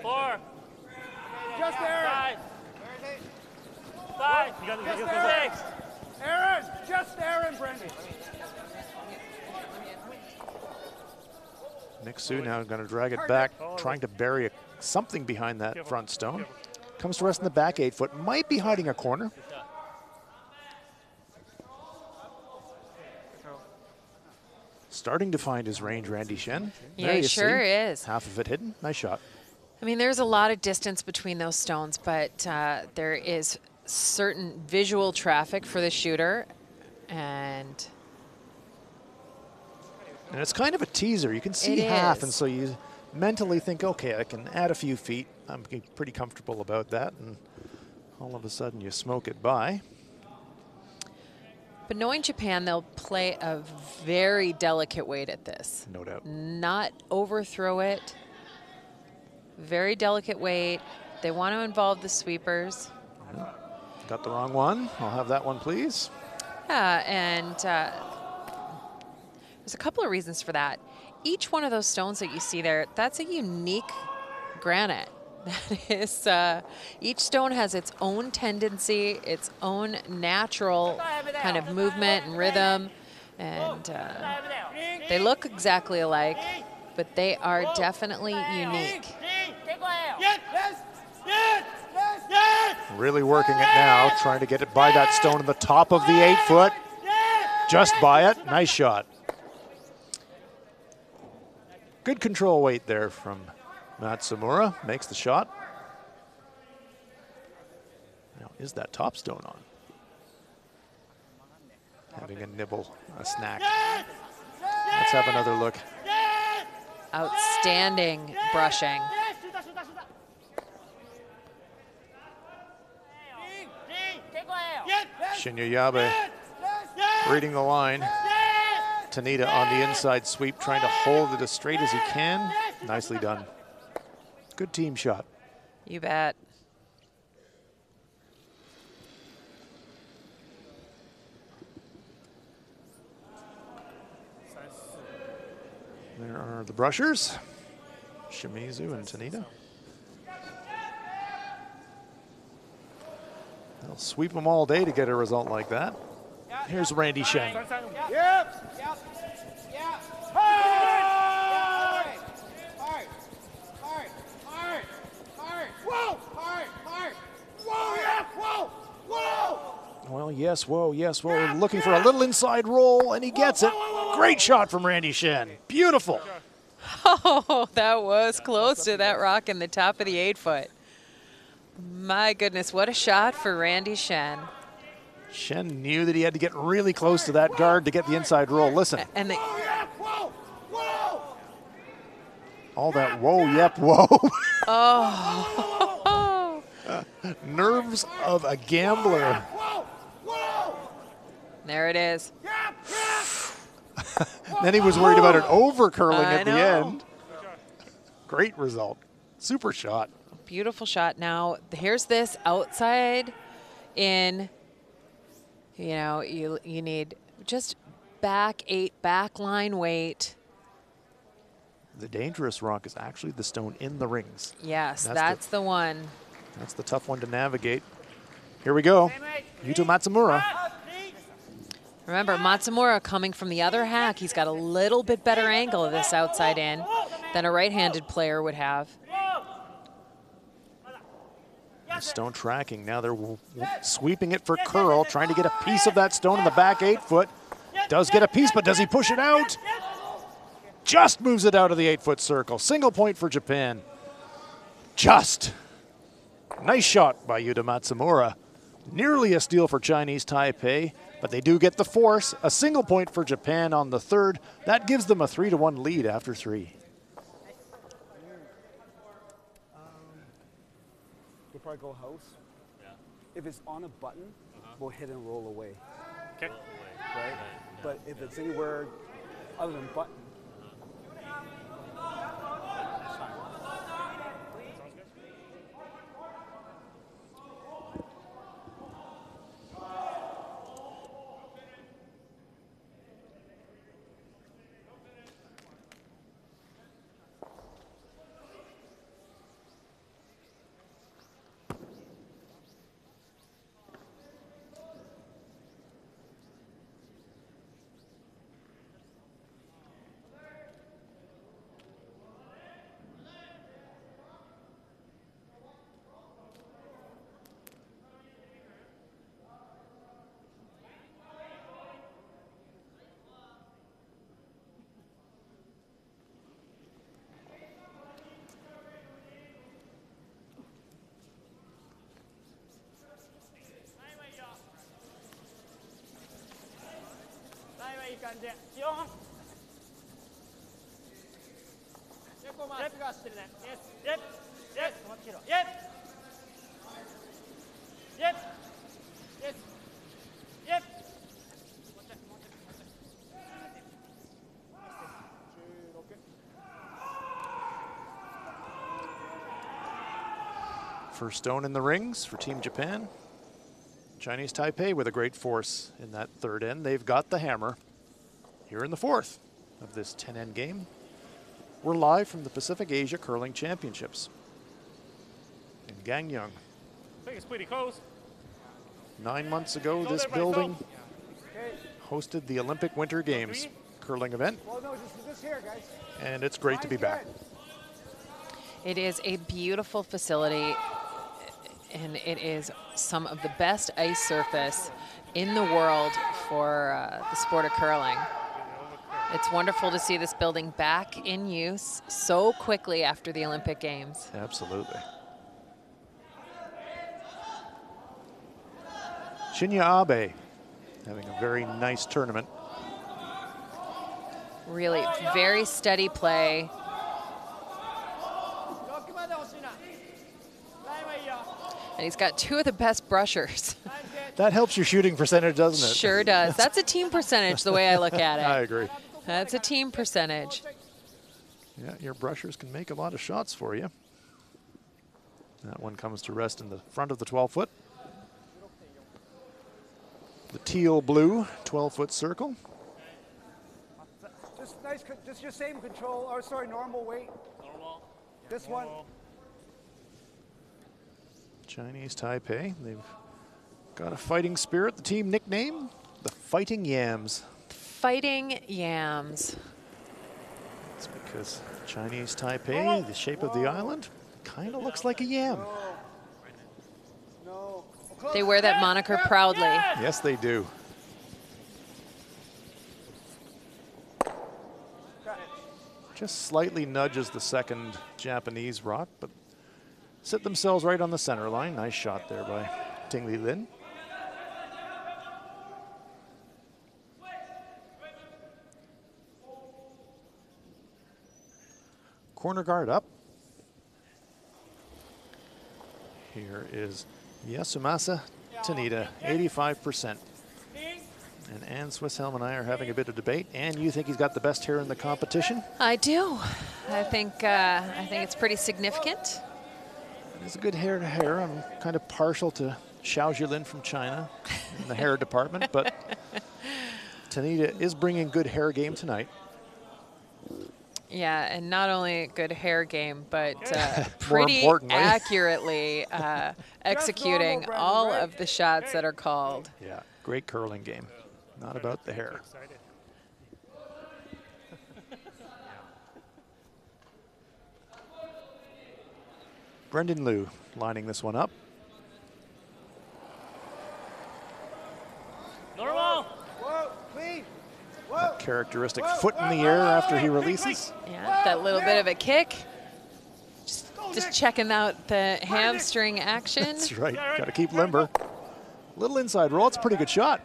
4. Just Aaron. 5. 5. You got Just the Aaron. 6. Aaron. Just Aaron, Brendan. Nick Su now going to drag it back, trying to bury something behind that front stone. Comes to rest in the back 8 foot, might be hiding a corner. Starting to find his range, Randy Shen. Yeah, There he you sure see. is. Half of it hidden. Nice shot. I mean, there's a lot of distance between those stones, but there is certain visual traffic for the shooter, and it's kind of a teaser. You can see It half, is. and so you mentally think, okay, I can add a few feet. I'm pretty comfortable about that, and all of a sudden you smoke it by. but knowing Japan, they'll play a very delicate weight at this. No doubt. Not overthrow it. Very delicate weight. They want to involve the sweepers. Got the wrong one. I'll have that one, please. And there's a couple of reasons for that. Each one of those stones that you see there, that's a unique granite. That is, each stone has its own tendency, its own natural kind of movement and rhythm, and they look exactly alike, but they are definitely unique. Really working it now, trying to get it by that stone in the top of the 8 foot. Just by it. Nice shot. Good control weight there from Matsumura. Makes the shot. Now, is that top stone on? Having a nibble, a snack. Let's have another look. Outstanding brushing. Shinya Yabe reading the line. Tanita on the inside sweep, trying to hold it as straight as he can. Nicely done. Good team shot. You bet. There are the brushers, Shimizu and Tanita. They'll sweep them all day to get a result like that. Here's Randy Shen. Yep. Yep. Hard. Hard. Hard. Hard. Hard. Whoa. Hard. Hard. Whoa. Yeah. Whoa. Whoa. Well, yes, whoa, yes, whoa. Looking for a little inside roll, and he gets it. Great shot from Randy Shen. Beautiful. Oh, that was close to that rock in the top of the 8 foot. My goodness, what a shot for Randy Shen. Shen knew that he had to get really close to that guard to get the inside roll. Listen. And the, All that whoa, yep, whoa. oh. Nerves of a gambler. There it is. Then he was worried about it over curling I at the know. end. Great result. Super shot. Beautiful shot. Now, here's this outside in. You know, you need just back 8, back line weight. The dangerous rock is actually the stone in the rings. Yes, that's the one. That's the tough one to navigate. Here we go. Yuto Matsumura. Remember, Matsumura coming from the other hack, he's got a little bit better angle of this outside in than a right-handed player would have. Stone tracking. Now they're sweeping it for curl, trying to get a piece of that stone in the back 8 foot. Does get a piece, but does he push it out? just moves it out of the 8-foot circle. Single point for Japan. Just. Nice shot by Yuta Matsumura. Nearly a steal for Chinese Taipei, but they do get the force. A single point for Japan on the third. That gives them a 3-1 lead after 3. We'll probably go house. Yeah. If it's on a button, we'll hit and roll away. Okay. Right? But if it's anywhere other than button, First stone in the rings for Team Japan. Chinese Taipei with a great force in that third end. They've got the hammer here in the fourth of this 10-end game. We're live from the Pacific Asia Curling Championships in Gangneung. I think it's pretty close. 9 months ago, this building hosted the Olympic Winter Games curling event. Well, no, just here, guys. And it's great to be back. It is a beautiful facility, and it is some of the best ice surface in the world for the sport of curling. It's wonderful to see this building back in use so quickly after the Olympic Games. Absolutely. Shinya Abe having a very nice tournament. Really very steady play. And he's got two of the best brushers. That helps your shooting percentage, doesn't it? Sure does. That's a team percentage, the way I look at it. I agree. That's a team percentage. Yeah, your brushers can make a lot of shots for you. That one comes to rest in the front of the 12-foot. The teal blue 12-foot circle. Just nice, just your same control, or sorry, normal weight. Normal. This one. Chinese Taipei, they've got a fighting spirit. The team nickname, the Fighting Yams. Fighting Yams. It's because Chinese Taipei, the shape of the island, kind of looks like a yam. No. They wear that moniker proudly. Yes, they do. Just slightly nudges the second Japanese rock, but sit themselves right on the center line. Nice shot there by Ting Li Lin. Corner guard up. Here is Yasumasa Tanita, 85%. And Ann Swisshelm and I are having a bit of debate. Ann, you think he's got the best hair in the competition? I do. I think it's pretty significant. It's a good hair to hair. I'm kind of partial to Xiao Jilin from China in the hair department, but Tanita is bringing good hair game tonight. Yeah, and not only good hair game, but More pretty importantly. accurately executing all of the shots that are called. Yeah, great curling game. Not about the hair. Brendan Liu lining this one up. Normal. Whoa, clean. Whoa. characteristic foot in the air after he releases. Yeah, that little bit of a kick. Just checking out the hamstring action. That's right. Got to keep limber. Little inside roll. It's a pretty good shot.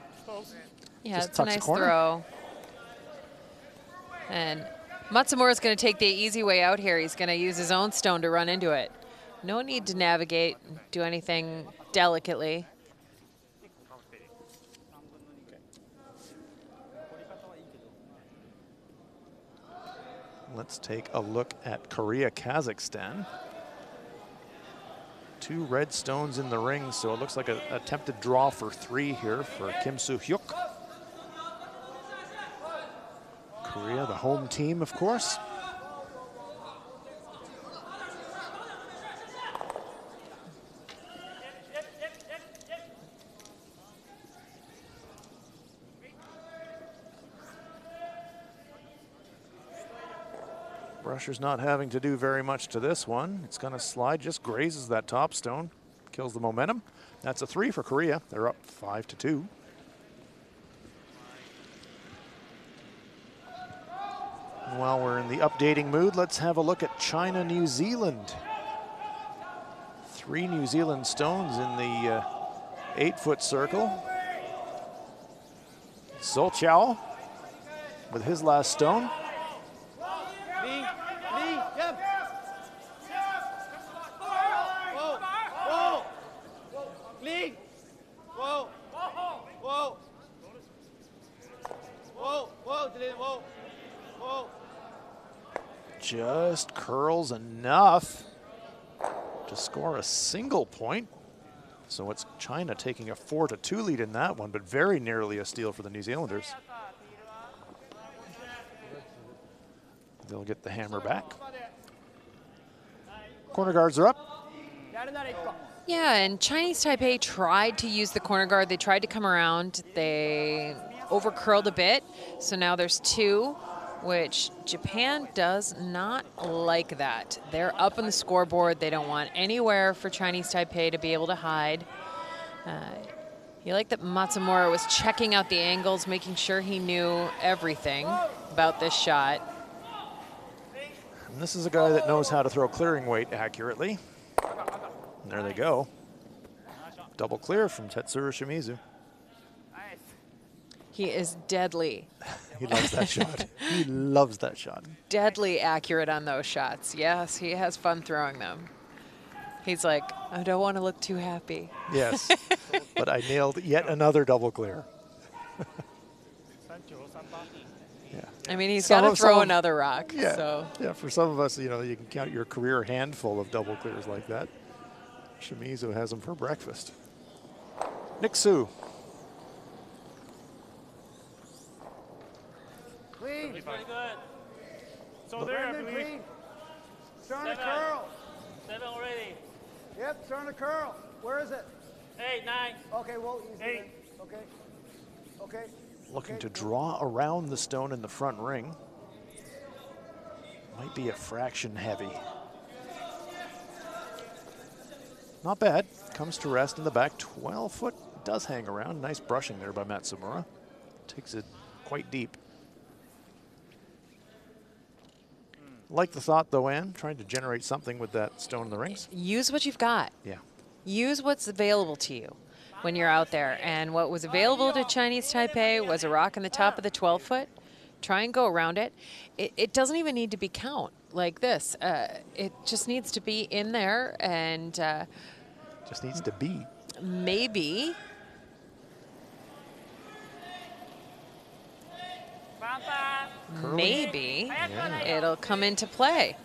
Yeah, Just it's a tucks the nice corner. throw. And Matsumura is going to take the easy way out here. He's going to use his own stone to run into it. No need to navigate, do anything delicately. Let's take a look at Korea, Kazakhstan. 2 red stones in the ring, so it looks like an attempted draw for 3 here for Kim Soo-hyuk. Korea, the home team, of course. Brusher's not having to do very much to this one. It's going to slide, just grazes that top stone, kills the momentum. That's a 3 for Korea. They're up 5-2. While we're in the updating mood, let's have a look at China, New Zealand. 3 New Zealand stones in the 8-foot circle. Zhou with his last stone. Just curls enough to score a single point. So it's China taking a 4-2 lead in that one, but very nearly a steal for the New Zealanders. They'll get the hammer back. Corner guards are up. Yeah, and Chinese Taipei tried to use the corner guard. They tried to come around. They over-curled a bit. So now there's 2, which Japan does not like that. They're up on the scoreboard. They don't want anywhere for Chinese Taipei to be able to hide. You like that Matsumura was checking out the angles, making sure he knew everything about this shot. And this is a guy that knows how to throw clearing weight accurately. And there they go. Double clear from Tetsuro Shimizu. He is deadly. He loves that shot. He loves that shot. Deadly accurate on those shots. Yes, he has fun throwing them. He's like, I don't want to look too happy. Yes, but I nailed yet another double clear. Yeah. I mean, he's got to throw another rock. Yeah, So. yeah, for some of us, you know, you can count your career handful of double clears like that. Shimizu has them for breakfast. Nick Su. Clean. Very good. So there, I Brandon, believe. clean. Starting to curl. 7 already. Yep, starting to curl. Where is it? 8, 9. Okay, well, easy. 8. Then. Okay. Okay. Looking Okay. to draw around the stone in the front ring. Might be a fraction heavy. Not bad. Comes to rest in the back. 12 foot. Does hang around. Nice brushing there by Matsumura. Takes it quite deep. Like the thought, though, Ann, trying to generate something with that stone in the rings. Use what you've got. Yeah. Use what's available to you when you're out there. And what was available to Chinese Taipei was a rock in the top of the 12-foot. Try and go around it. It doesn't even need to be count like this. It just needs to be in there and Just needs to be. maybe maybe it'll come into play.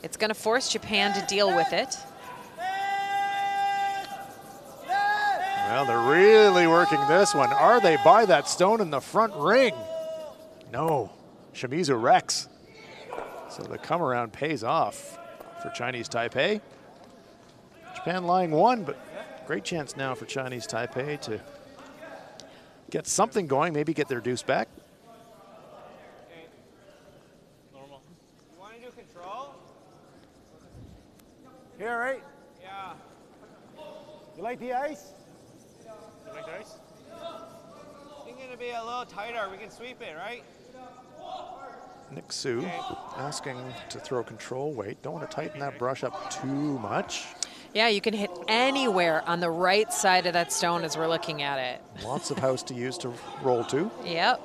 It's going to force Japan to deal with it. Well, they're really working this one. Are they by that stone in the front ring? No. Shimizu wrecks. So the come around pays off for Chinese Taipei. Japan lying 1, but great chance now for Chinese Taipei to get something going, maybe get their deuce back. Normal. You want to do control? Here, right? Yeah. You like the ice? You like the ice? It's going to be a little tighter. We can sweep it, right? Nick Su asking to throw control weight. Don't want to tighten that brush up too much. Yeah, you can hit anywhere on the right side of that stone as we're looking at it. Lots of house to use to roll to. Yep.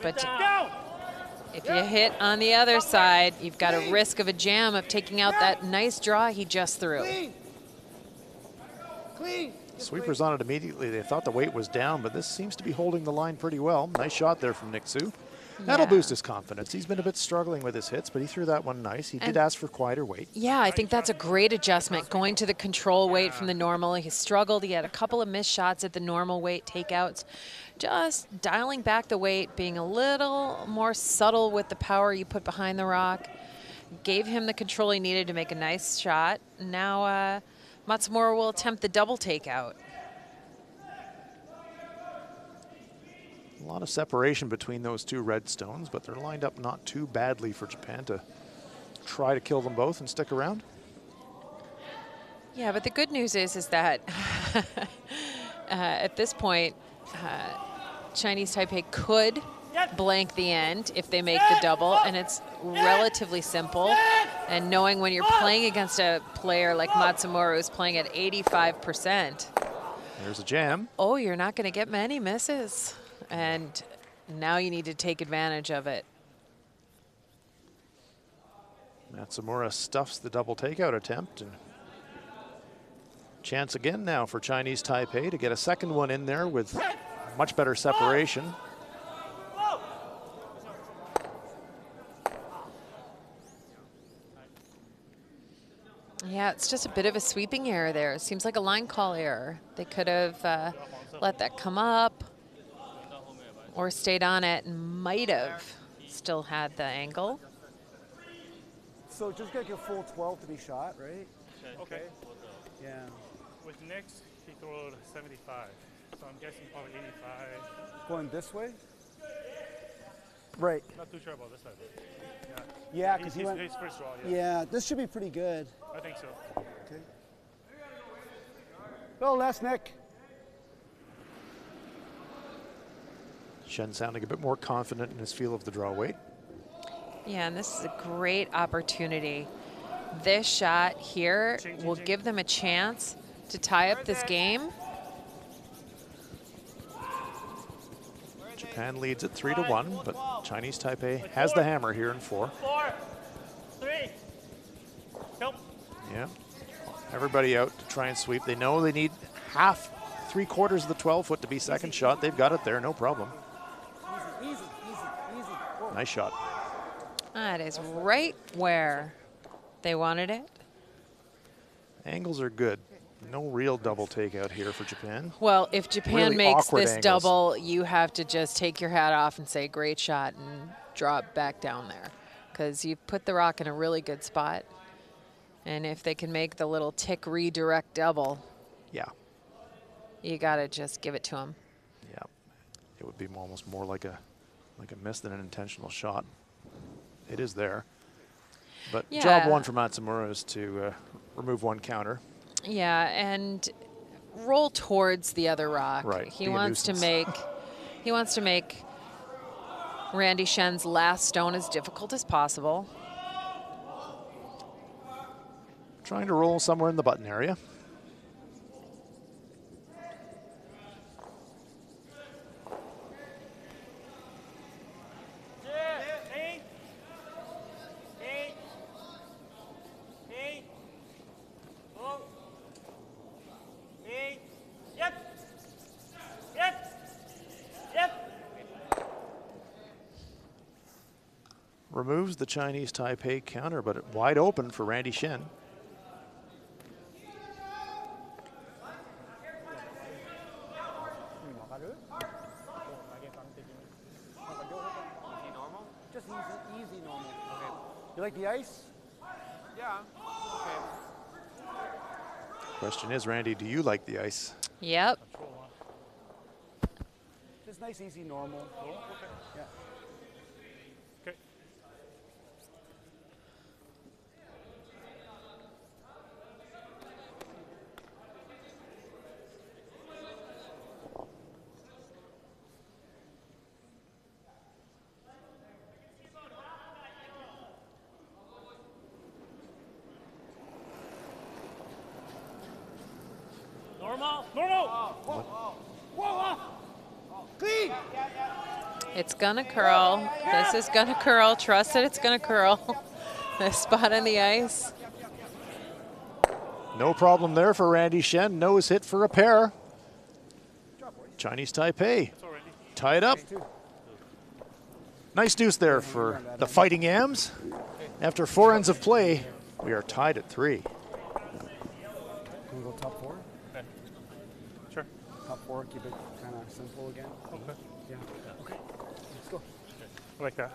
But if you hit on the other side, you've got a risk of a jam of taking out that nice draw he just threw. Clean. Sweepers on it immediately. They thought the weight was down, but this seems to be holding the line pretty well. Nice shot there from Nick Su. That'll boost his confidence. He's been a bit struggling with his hits, but he threw that one nice. He did ask for quieter weight. Yeah, I think that's a great adjustment, going to the control weight from the normal. He struggled. He had a couple of missed shots at the normal weight takeouts. Just dialing back the weight, being a little more subtle with the power you put behind the rock. Gave him the control he needed to make a nice shot. Now Matsumura will attempt the double takeout. A lot of separation between those two red stones, but they're lined up not too badly for Japan to try to kill them both and stick around. Yeah, but the good news is that at this point, Chinese Taipei could blank the end if they make the double, and it's relatively simple. And knowing when you're playing against a player like Matsumura who's playing at 85%. There's a jam. Oh, you're not going to get many misses. And now you need to take advantage of it. Matsumura stuffs the double takeout attempt. And chance again now for Chinese Taipei to get a second one in there with much better separation. Yeah, it's just a bit of a sweeping error there. It seems like a line call error. They could have let that come up or stayed on it and might have still had the angle. So just get your full 12 to be shot, right? Okay. Yeah. With next, he threw 75. So I'm guessing probably 85. Going this way? Right. Not too sure about this side. Yeah, because he went. His first draw, Yeah, this should be pretty good. I think so. Okay. Go, last Nick. Shen sounding a bit more confident in his feel of the draw weight. Yeah, and this is a great opportunity. This shot here will give them a chance to tie up this game. Japan leads at 3-1, but Chinese Taipei has the hammer here in 4. 4, 3. Nope. Yeah. Everybody out to try and sweep. They know they need half, 3/4 of the 12-foot to be second shot. They've got it there, no problem. Easy. Whoa. Nice shot. That is right where they wanted it. Angles are good. No real double takeout here for Japan. Well, if Japan Really makes awkward this angles. double, you have to just take your hat off and say, great shot, and drop back down there. Because you've put the rock in a really good spot. And if they can make the little tick redirect double, Yeah. you got to just give it to them. Yeah. It would be almost more like a miss than an intentional shot. It is there. But Yeah. job one for Matsumura is to remove one counter. Yeah, and roll towards the other rock. Right, He be a wants to nuisance. make Randy Shen's last stone as difficult as possible. Trying to roll somewhere in the button area. Removes the Chinese Taipei counter, but wide open for Randy Shen. Just easy normal. Okay. You like the ice? Yeah. Okay. Question is, Randy, do you like the ice? Yep. Just nice, easy, normal. Yeah. Okay. Normal. Normal. Clean. It's gonna curl. This is gonna curl. Trust that it's gonna curl. The spot on the ice. No problem there for Randy Shen. Nose hit for a pair. Chinese Taipei tied up. Nice deuce there for the Fighting Yams. After 4 ends of play, we are tied at 3. Can we go top 4? Okay. Sure. Top 4, keep it kind of simple again. Okay. Yeah. Okay. Let's go. I like that.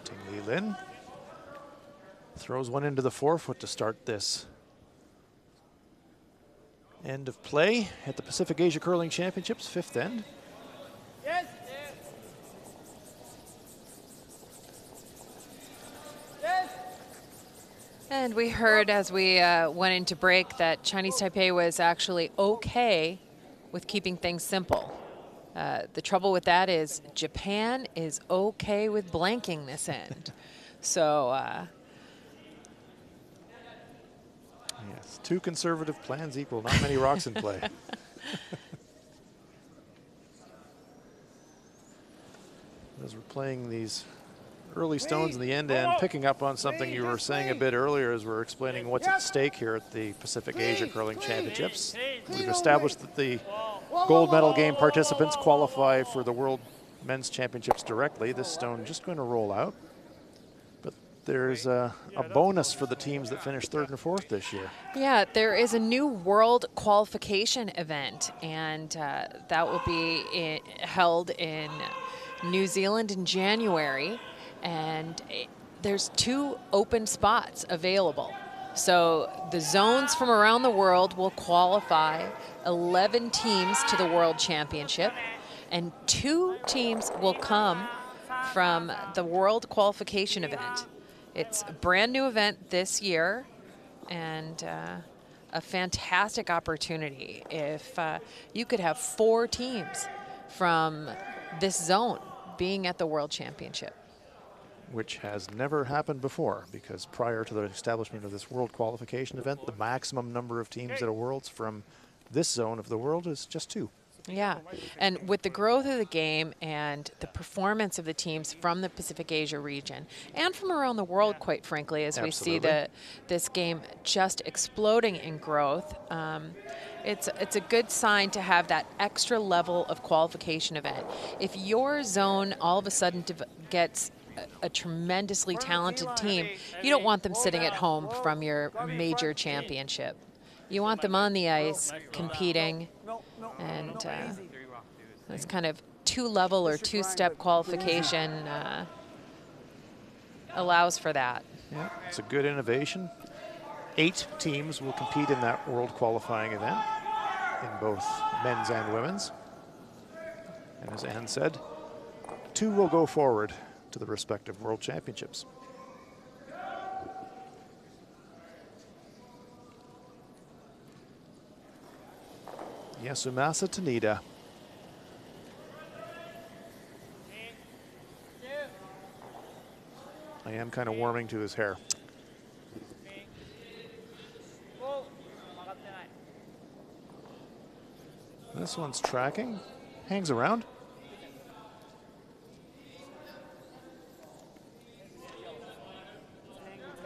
Ting Li Lin throws one into the forefoot to start this end of play at the Pacific Asia Curling Championships, 5th end. Yes. Yes. And we heard as we went into break that Chinese Taipei was actually okay with keeping things simple. The trouble with that is Japan is okay with blanking this end. So, yes, 2 conservative plans equal not many rocks in play. As we're playing these early stones in the end, picking up on something you were saying a bit earlier as we're explaining what's at stake here at the Pacific Asia Curling Championships. We've established that the gold medal game participants qualify for the World Men's Championships directly. This stone just going to roll out. But there's a bonus for the teams that finished 3rd and 4th this year. yeah, there is a new world qualification event, and that will be held in New Zealand in January. And there's 2 open spots available. So the zones from around the world will qualify 11 teams to the World Championship, and 2 teams will come from the World Qualification event. It's a brand new event this year, and a fantastic opportunity if you could have 4 teams from this zone being at the World Championship. Which has never happened before, because prior to the establishment of this World Qualification event, the maximum number of teams at a Worlds from this zone of the world is just 2. Yeah, and with the growth of the game and the performance of the teams from the Pacific Asia region and from around the world, quite frankly, as we see this game just exploding in growth, it's a good sign to have that extra level of qualification event. If your zone all of a sudden gets a tremendously talented team, you don't want them sitting at home from your major championship. You want them on the ice competing, and this kind of 2-level or 2-step qualification allows for that. Yeah, it's a good innovation. 8 teams will compete in that world qualifying event in both men's and women's. And as Ann said, 2 will go forward to the respective world championships. Yasumasa Tanida. I am kind of warming to his hair. This one's tracking, hangs around.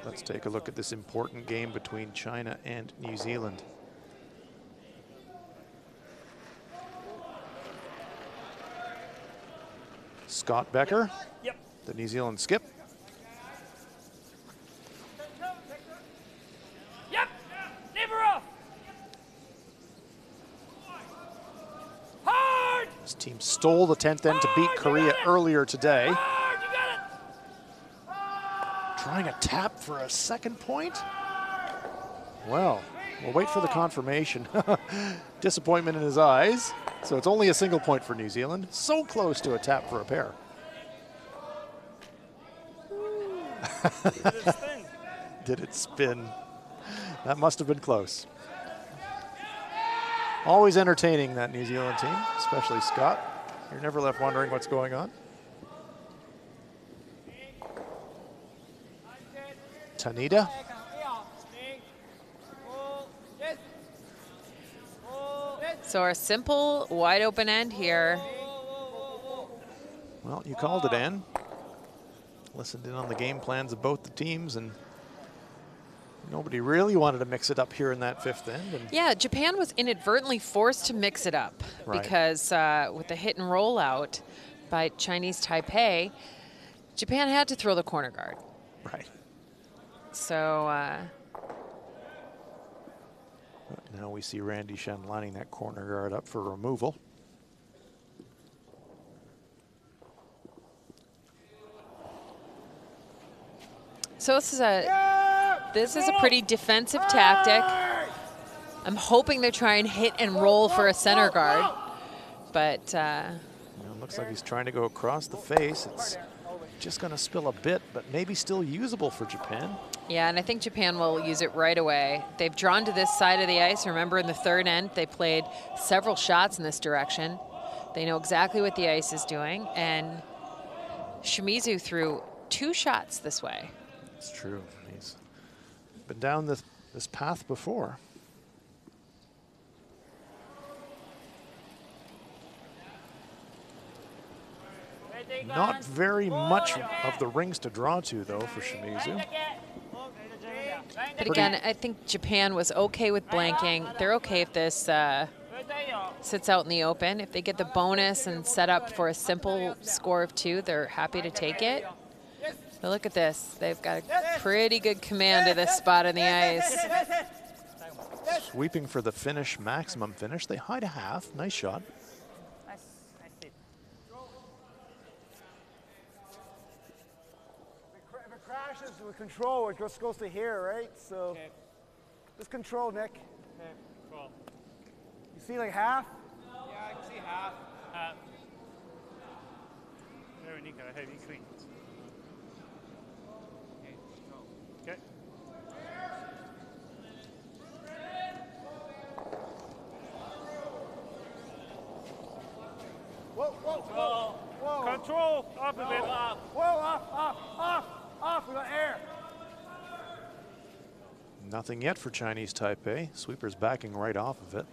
Let's take a look at this important game between China and New Zealand. Scott Becker, Yep. the New Zealand skip. Yep. Never off. Hard. This team stole the 10th end to beat Korea earlier today. Hard. You got it. Trying a tap for a second point? Well, we'll wait for the confirmation. Disappointment in his eyes. So it's only a single point for New Zealand. So close to a tap for a pair. Did it spin? Did it spin? That must have been close. Always entertaining, that New Zealand team, especially Scott. You're never left wondering what's going on. Tanita. So our simple wide open end here. Well, you called it, Ann. Listened in on the game plans of both the teams, and nobody really wanted to mix it up here in that 5th end. And Yeah, Japan was inadvertently forced to mix it up Right. because with the hit and roll out by Chinese Taipei, Japan had to throw the corner guard. right. So Now we see Randy Shen lining that corner guard up for removal. So this is a pretty defensive tactic. I'm hoping they try and hit and roll for a center guard, but It looks like he's trying to go across the face. It's just going to spill a bit, but maybe still usable for Japan. yeah, and I think Japan will use it right away. They've drawn to this side of the ice. Remember, in the 3rd end, they played several shots in this direction. They know exactly what the ice is doing, and Shimizu threw 2 shots this way. It's true. He's been down this path before. Not very much of the rings to draw to, though, for Shimizu. But again, I think Japan was okay with blanking. They're okay if this sits out in the open. If they get the bonus and set up for a simple score of 2, they're happy to take it. But look at this. They've got a pretty good command of this spot on the ice. Sweeping for the finish, maximum finish. They hide a half. Nice shot. If it crashes with control, it just goes to here, right? So just control, Nick. Okay, cool. You see like half? Yeah, I can see half. Very neat, heavy clean. Okay. Whoa, whoa, whoa, whoa. Control, off of it. Whoa, off, we got air. Nothing yet for Chinese Taipei. Sweeper's backing right off of it.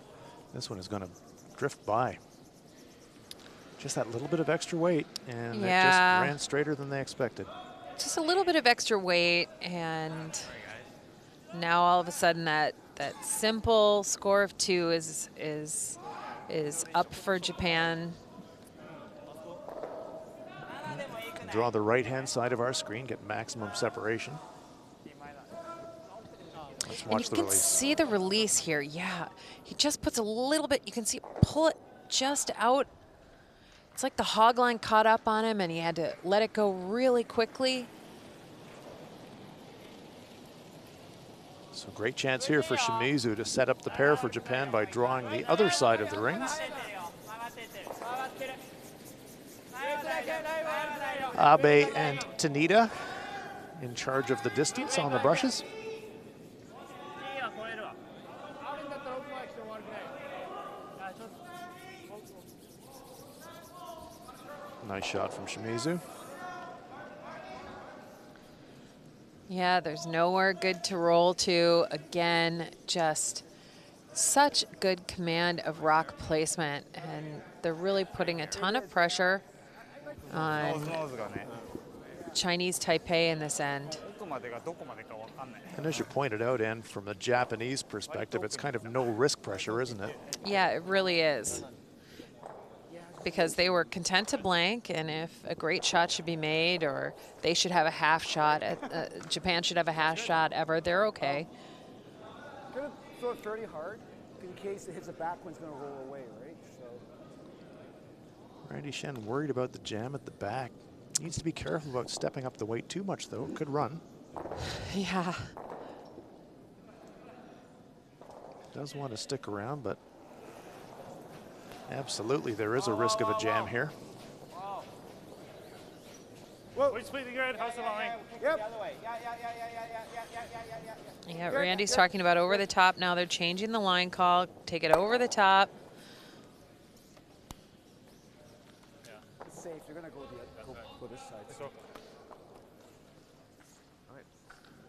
This one is going to drift by. Just that little bit of extra weight, and it just Yeah. ran straighter than they expected. Just a little bit of extra weight, and now all of a sudden that simple score of 2 is up for Japan. Can draw the right-hand side of our screen, get maximum separation. Let's And watch you the can release. see the release here. Yeah, he just puts a little bit. You can see pull it just out. It's like the hog line caught up on him, and he had to let it go really quickly. So great chance here for Shimizu to set up the pair for Japan by drawing the other side of the rings. Abe and Tanita in charge of the distance on the brushes. Nice shot from Shimizu. Yeah, there's nowhere good to roll to. Again, just such good command of rock placement, and they're really putting a ton of pressure on Chinese Taipei in this end. And as you pointed out, Ann, from a Japanese perspective, it's kind of no risk pressure, isn't it? Yeah, it really is. Because they were content to blank, and if a great shot should be made or they should have a half shot, Japan should have a half shot ever, they're okay. Gonna throw it fairly hard in case it hits the back one's gonna roll away, right? So. Randy Shen worried about the jam at the back. Needs to be careful about stepping up the weight too much, though. Could run. Yeah. Does want to stick around, but absolutely there is a risk of a jam here. Which speed good? How's the line? Yep. Yeah, Randy's talking about over the top. Now they're changing the line call. Take it over the top. It's safe. They're gonna go this side. Let's go.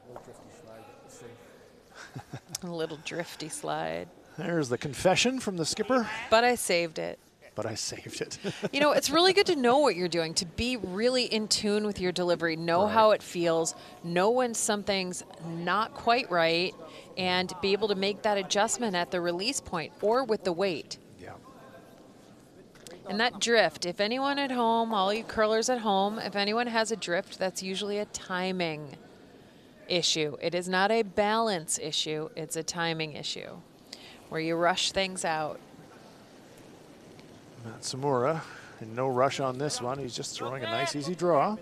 Little drifty slide. It's safe. A little drifty slide. There's the confession from the skipper. But I saved it. But I saved it. You know, it's really good to know what you're doing, to be really in tune with your delivery, know how it feels, know when something's not quite right, and be able to make that adjustment at the release point or with the weight. Yeah. And that drift, if anyone at home, all you curlers at home, if anyone has a drift, that's usually a timing issue. It is not a balance issue, it's a timing issue where you rush things out. Matsumura, and no rush on this one. He's just throwing a nice, easy draw.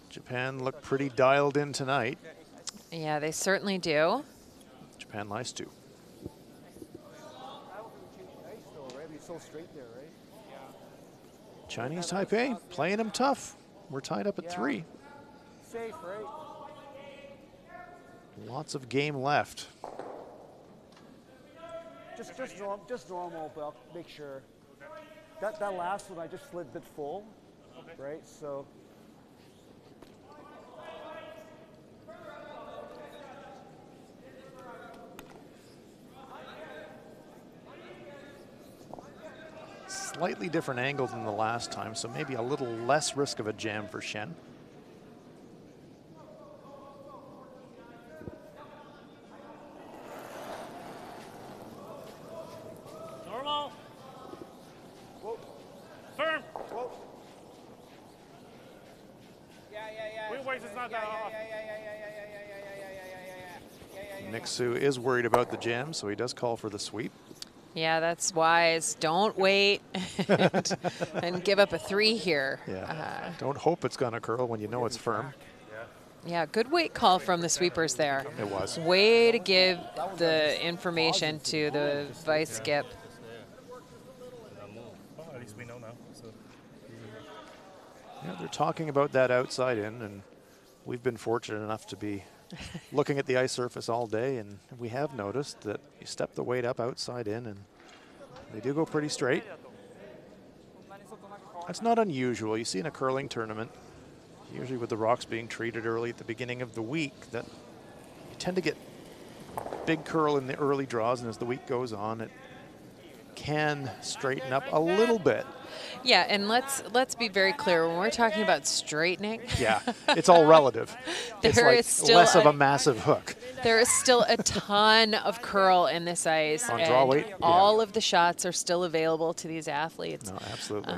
Japan look pretty dialed in tonight. Yeah, they certainly do. Japan lies 2. So straight there, right? Chinese Taipei playing them tough. We're tied up at 3. Safe, right? Lots of game left. Just normal, but I'll make sure. That last one I just slid a bit full, right? So. Slightly different angle than the last time, so maybe a little less risk of a jam for Shen. Normal. Whoa. Firm. Whoa. Wheel weight is not that off. Nixu is worried about the jam, so he does call for the sweep. Yeah, that's wise. Don't wait and give up a 3 here. Yeah. Don't hope it's going to curl when you know it's firm. Yeah, good weight call from the sweepers there. It was. Way to give the information to the vice skip. Well, at least we know now. So. Yeah, they're talking about that outside in, and we've been fortunate enough to be looking at the ice surface all day, and we have noticed that you step the weight up outside in, and they do go pretty straight. That's not unusual. You see in a curling tournament, usually with the rocks being treated early at the beginning of the week, that you tend to get big curl in the early draws, and as the week goes on, it can straighten up a little bit. Yeah, and let's be very clear when we're talking about straightening. Yeah, it's all relative. It's There like is still less of a massive hook. There is still a ton of curl in this ice, On and draw weight? all of the shots are still available to these athletes. No, absolutely.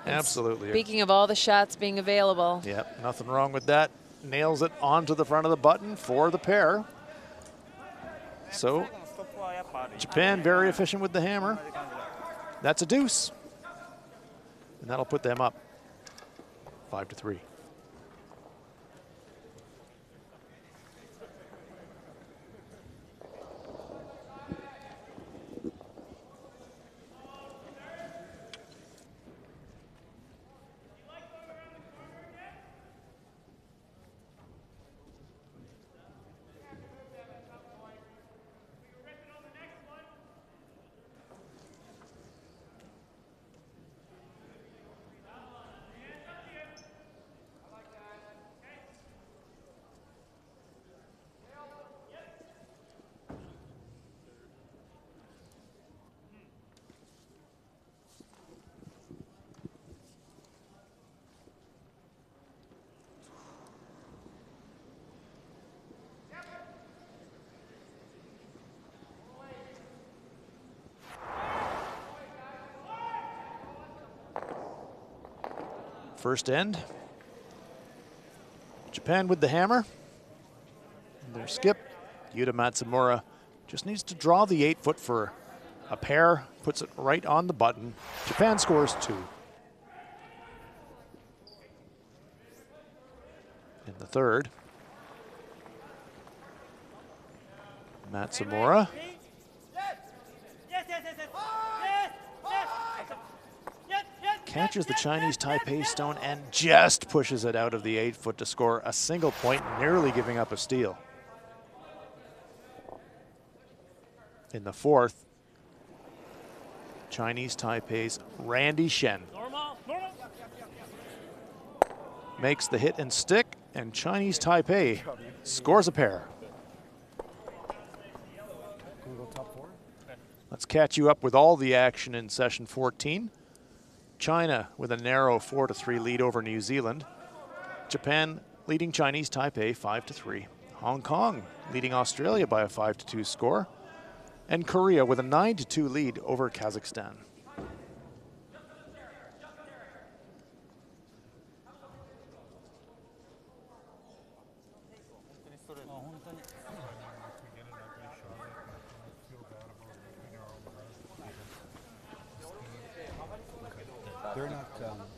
Absolutely. Speaking of all the shots being available. Yep, nothing wrong with that. Nails it onto the front of the button for the pair. So Japan very efficient with the hammer. That's a deuce. And that'll put them up 5-3. first end. Japan with the hammer. Their skip, Yuta Matsumura, just needs to draw the 8-foot for a pair, puts it right on the button. Japan scores 2. In the third, Matsumura. Catches the Chinese Taipei stone and just pushes it out of the 8-foot to score a single point, nearly giving up a steal. In the fourth, Chinese Taipei's Randy Shen makes the hit and stick, and Chinese Taipei scores a pair. Can we go top 4? Let's catch you up with all the action in session 14. China with a narrow 4-3 lead over New Zealand. Japan leading Chinese Taipei 5-3. Hong Kong leading Australia by a 5-2 score. And Korea with a 9-2 lead over Kazakhstan.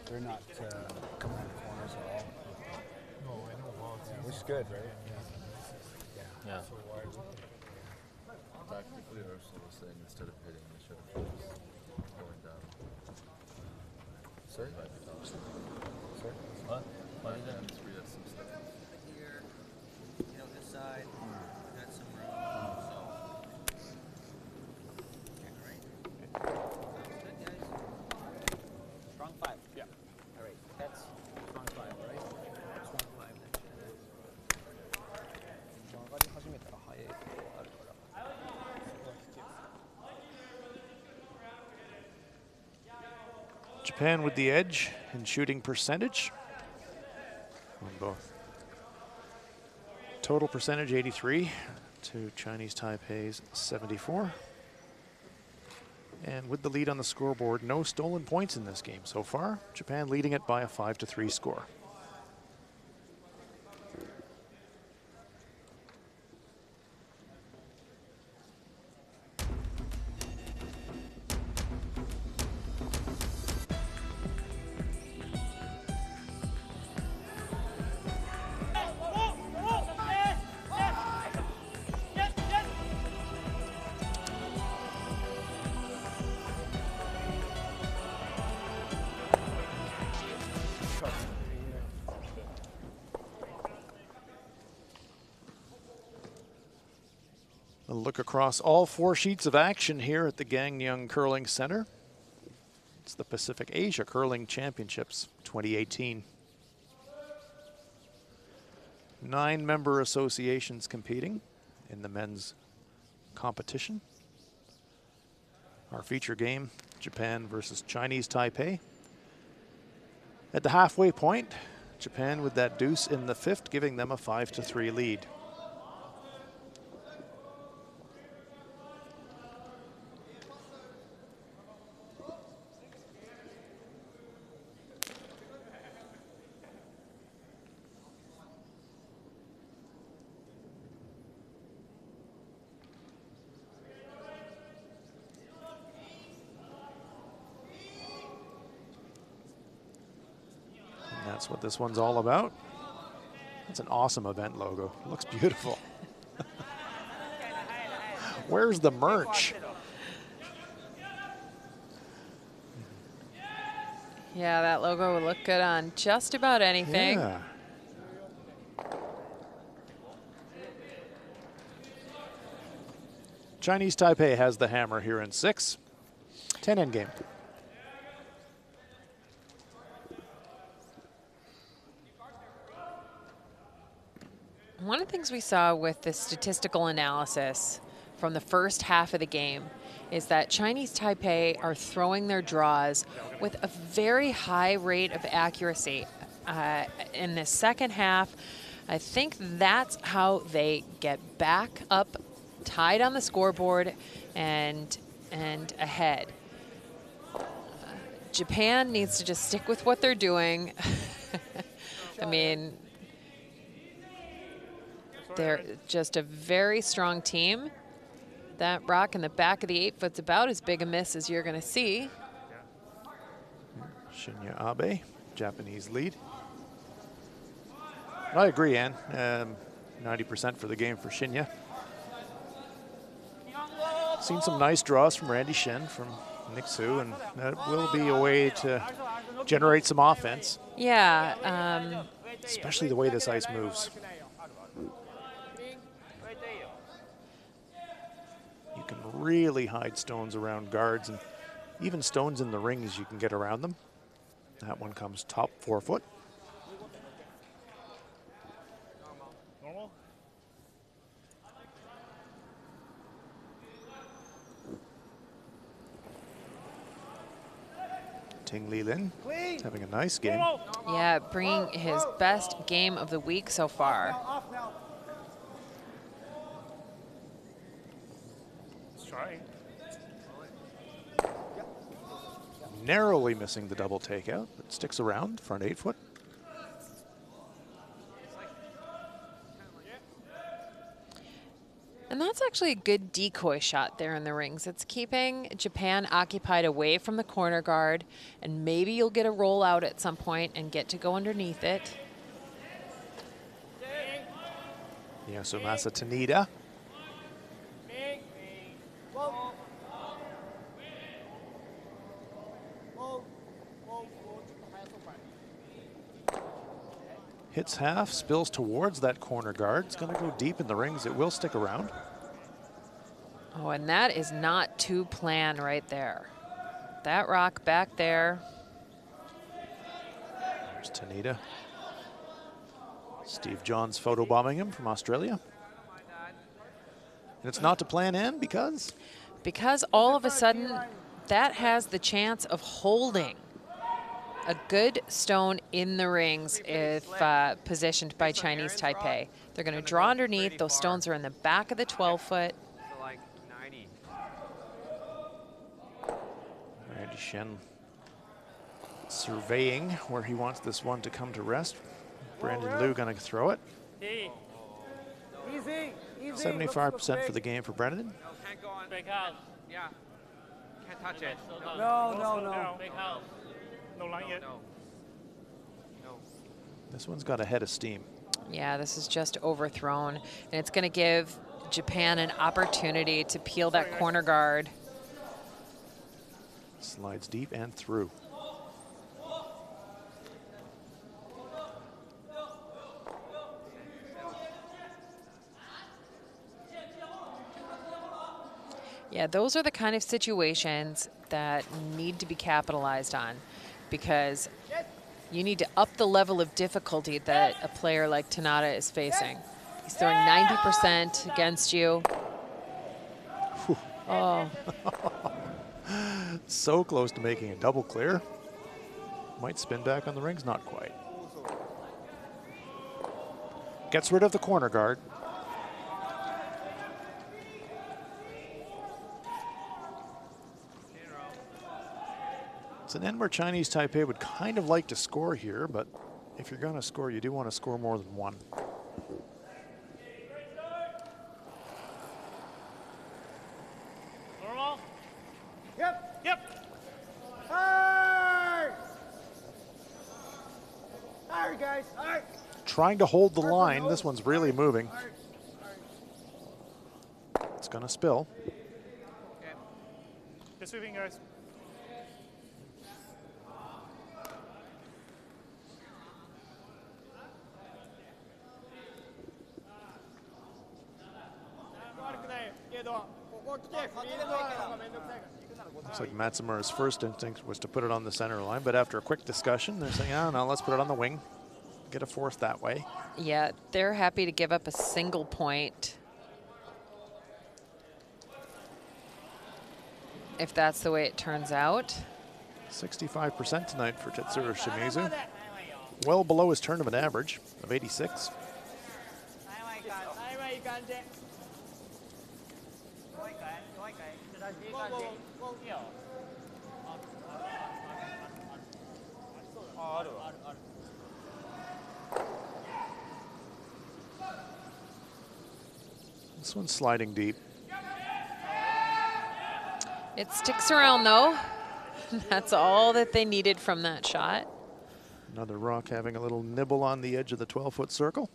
They're not coming in the corners at all. No, I know. Which is good, right? Yeah. Tactically, Ursula was saying instead of hitting, they should have focused going down. Sorry? Sorry? What? Why did that? We had some stuff. Here, you know, this side, got some room, so. Okay, all right. Good, guys. Strong 5. Yeah. All right, that's strong 5, all right? Strong 5. Japan with the edge in shooting percentage on both. Total percentage 83 to Chinese Taipei's 74. And with the lead on the scoreboard, no stolen points in this game so far. Japan leading it by a 5-3 score. A look across all 4 sheets of action here at the Gangneung Curling Center. It's the Pacific Asia Curling Championships 2018. 9 member associations competing in the men's competition. Our feature game, Japan versus Chinese Taipei. At the halfway point, Japan with that deuce in the 5th, giving them a 5-3 lead. That's what this one's all about. It's an awesome event logo. It looks beautiful. Where's the merch? Yeah, that logo would look good on just about anything. Yeah. Chinese Taipei has the hammer here in 6. 10 end game. One of the things we saw with the statistical analysis from the first half of the game is that Chinese Taipei are throwing their draws with a very high rate of accuracy. In the second half, I think that's how they get back up, tied on the scoreboard, and ahead. Japan needs to just stick with what they're doing. I mean, they're just a very strong team. That rock in the back of the 8-foot's about as big a miss as you're going to see. Shinya Abe, Japanese lead. I agree, Ann. 90% for the game for Shinya. Seen some nice draws from Randy Shen, from Nick Su, and that will be a way to generate some offense. Yeah. Especially the way this ice moves. You can really hide stones around guards, and even stones in the rings you can get around them. That one comes top 4 foot. Normal? Ting Li Lin having a nice game. Yeah, bringing his best game of the week so far. Off now. Let's try. Narrowly missing the double takeout, but sticks around, front 8 foot. And that's actually a good decoy shot there in the rings. It's keeping Japan occupied away from the corner guard, and maybe you'll get a roll out at some point and get to go underneath it. Yasumasa Tanida. Hits half, spills towards that corner guard. It's going to go deep in the rings. It will stick around. Oh, and that is not to plan right there. That rock back there. There's Tanida. Steve Johns photobombing him from Australia. And it's not to plan in because? Because all of a sudden, that has the chance of holding a good stone in the rings if positioned by Chinese Taipei. They're going to draw underneath. Those stones are in the back of the 12-foot. Like 90. Randy Shen surveying where he wants this one to come to rest. Brandon Liu going to throw it. Easy, easy. 75% for the game for Brendan. No, can't go on. Big house. Yeah. Can't touch it. No. Big house. No line yet. No. No. This one's got a head of steam. Yeah, this is just overthrown. And it's going to give Japan an opportunity to peel that corner guard. Slides deep and through. Yeah, those are the kind of situations that need to be capitalized on, because you need to up the level of difficulty that a player like Tanada is facing. He's throwing 90% against you. Oh. So close to making a double clear. Might spin back on the rings, not quite. Gets rid of the corner guard. It's an end where Chinese Taipei would kind of like to score here, but if you're going to score, you do want to score more than one. Normal? Yep. Yep. Hard. Hard, guys. Hard. Trying to hold the line. This one's really moving. It's going to spill. Okay. Just sweeping, guys. Looks like Matsumura's first instinct was to put it on the center line, but after a quick discussion, they're saying, oh, no, let's put it on the wing. Get a fourth that way. Yeah, they're happy to give up a single point if that's the way it turns out. 65% tonight for Tetsuro Shimizu. Well below his tournament average of 86. This one's sliding deep. It sticks around though. That's all that they needed from that shot. Another rock having a little nibble on the edge of the 12-foot circle.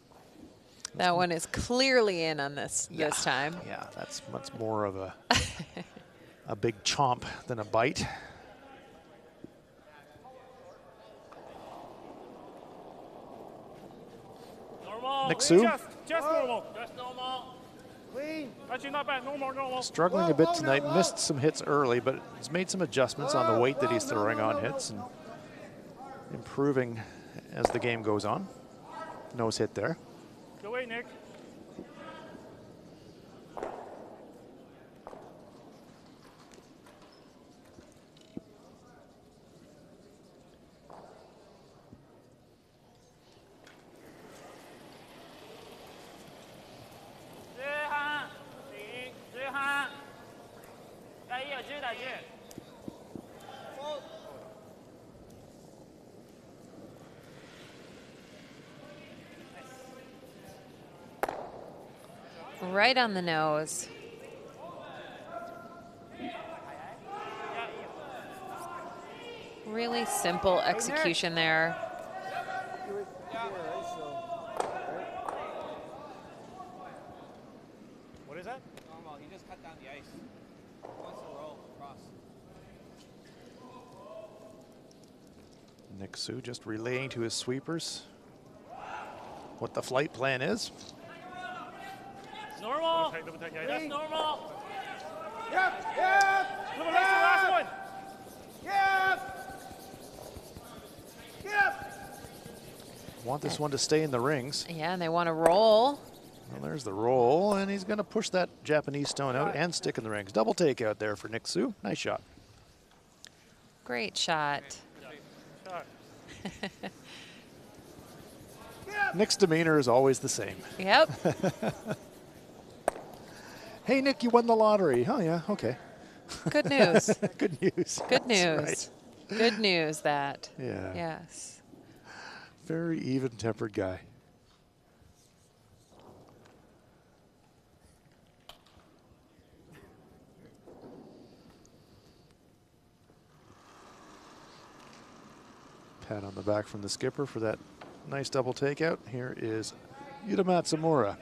That one is clearly in on this time. Yeah, that's much more of a a big chomp than a bite. Normal. Nick Su. Just normal. Just normal. Clean. Actually, not bad. Normal, normal. Struggling a bit tonight, missed some hits early, but he's made some adjustments on the weight that he's throwing on hits and improving as the game goes on. Nose hit there. Good way, Nick. Right on the nose. Really simple execution there. What is that? Normal. He just cut down the ice. He wants to roll across. Nick Su just relaying to his sweepers what the flight plan is. Normal. Double take, yeah, that's normal. Yep. Come on, that's the last one. Yep. Want this one to stay in the rings. Yeah, and they want to roll. Well, there's the roll, and he's going to push that Japanese stone out and stick in the rings. Double take out there for Nick Su. Nice shot. Great shot. Shot. Nick's demeanor is always the same. Yep. Hey, Nick, you won the lottery. Oh, yeah, okay. Good news. Good news. Good That's news. right. Good news that. Yeah. Yes. Very even-tempered guy. Pat on the back from the skipper for that nice double takeout. Here is Yuta Matsumura.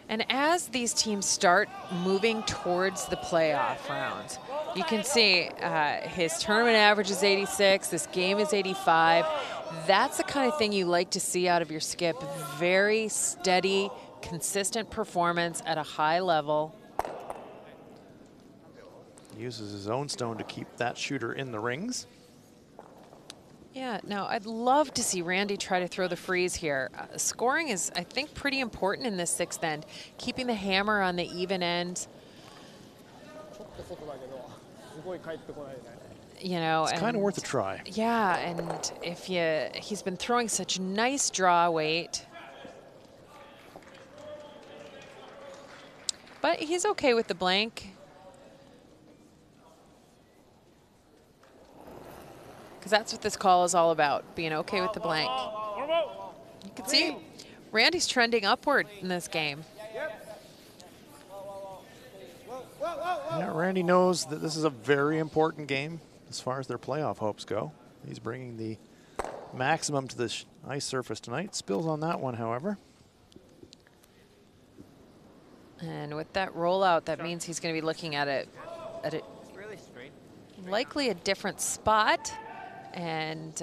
And as these teams start moving towards the playoff rounds, you can see his tournament average is 86, this game is 85. That's the kind of thing you like to see out of your skip. Very steady, consistent performance at a high level. Uses his own stone to keep that shooter in the rings. Yeah, now I'd love to see Randy try to throw the freeze here. Scoring is, I think, pretty important in this sixth end. Keeping the hammer on the even end. You know, It's kind of worth a try. Yeah, and if he's been throwing such nice draw weight. But he's okay with the blank. Because that's what this call is all about, being okay with the blank. You can see Randy's trending upward in this game. Yeah, Randy knows that this is a very important game as far as their playoff hopes go. He's bringing the maximum to the ice surface tonight. Spills on that one, however. And with that rollout, that means he's going to be looking at it likely a different spot. And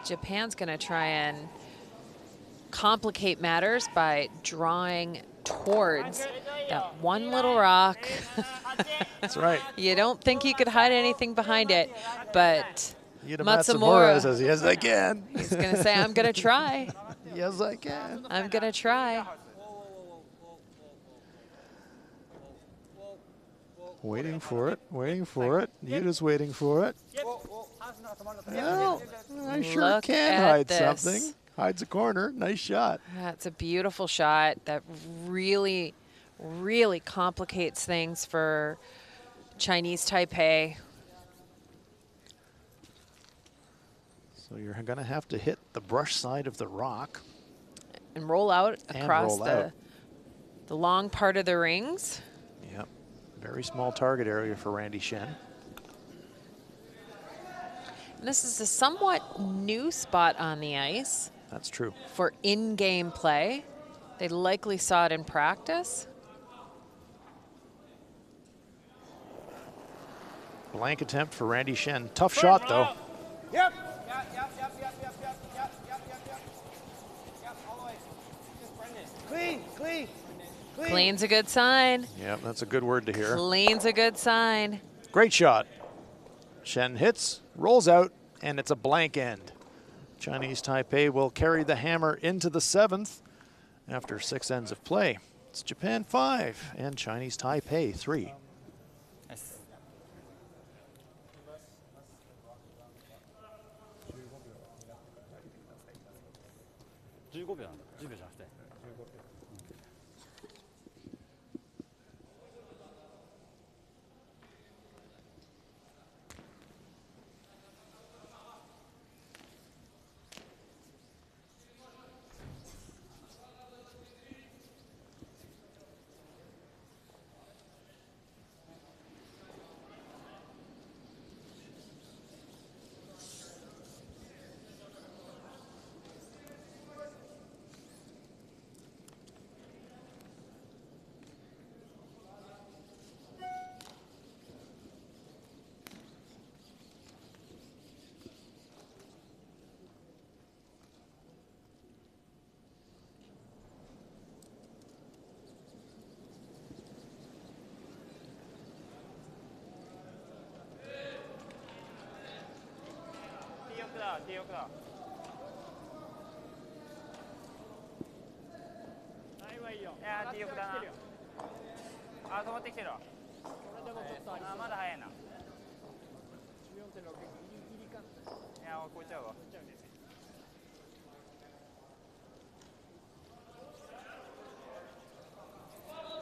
Japan's going to try and complicate matters by drawing towards that one little rock. That's right. You don't think you could hide anything behind it, but Yuta Matsumura says, yes, I can. He's going to say, I'm going to try. Yes, I can. I'm going to try. Waiting for it, waiting for it. Yuta's waiting for it. Well, I sure Look can at hide this. something. Hides a corner. Nice shot. That's a beautiful shot that really, really complicates things for Chinese Taipei. So you're going to have to hit the brush side of the rock. And roll out across roll out. the long part of the rings. Yep. Very small target area for Randy Shen. And this is a somewhat new spot on the ice. That's true. For in-game play. They likely saw it in practice. Blank attempt for Randy Shen. Tough shot, though. Yep. Clean, clean, clean. Clean's a good sign. Yep, that's a good word to hear. Clean's a good sign. Great shot. Shen hits, rolls out, and it's a blank end. Chinese Taipei will carry the hammer into the 7th after 6 ends of play. It's Japan 5 and Chinese Taipei 3. Nice.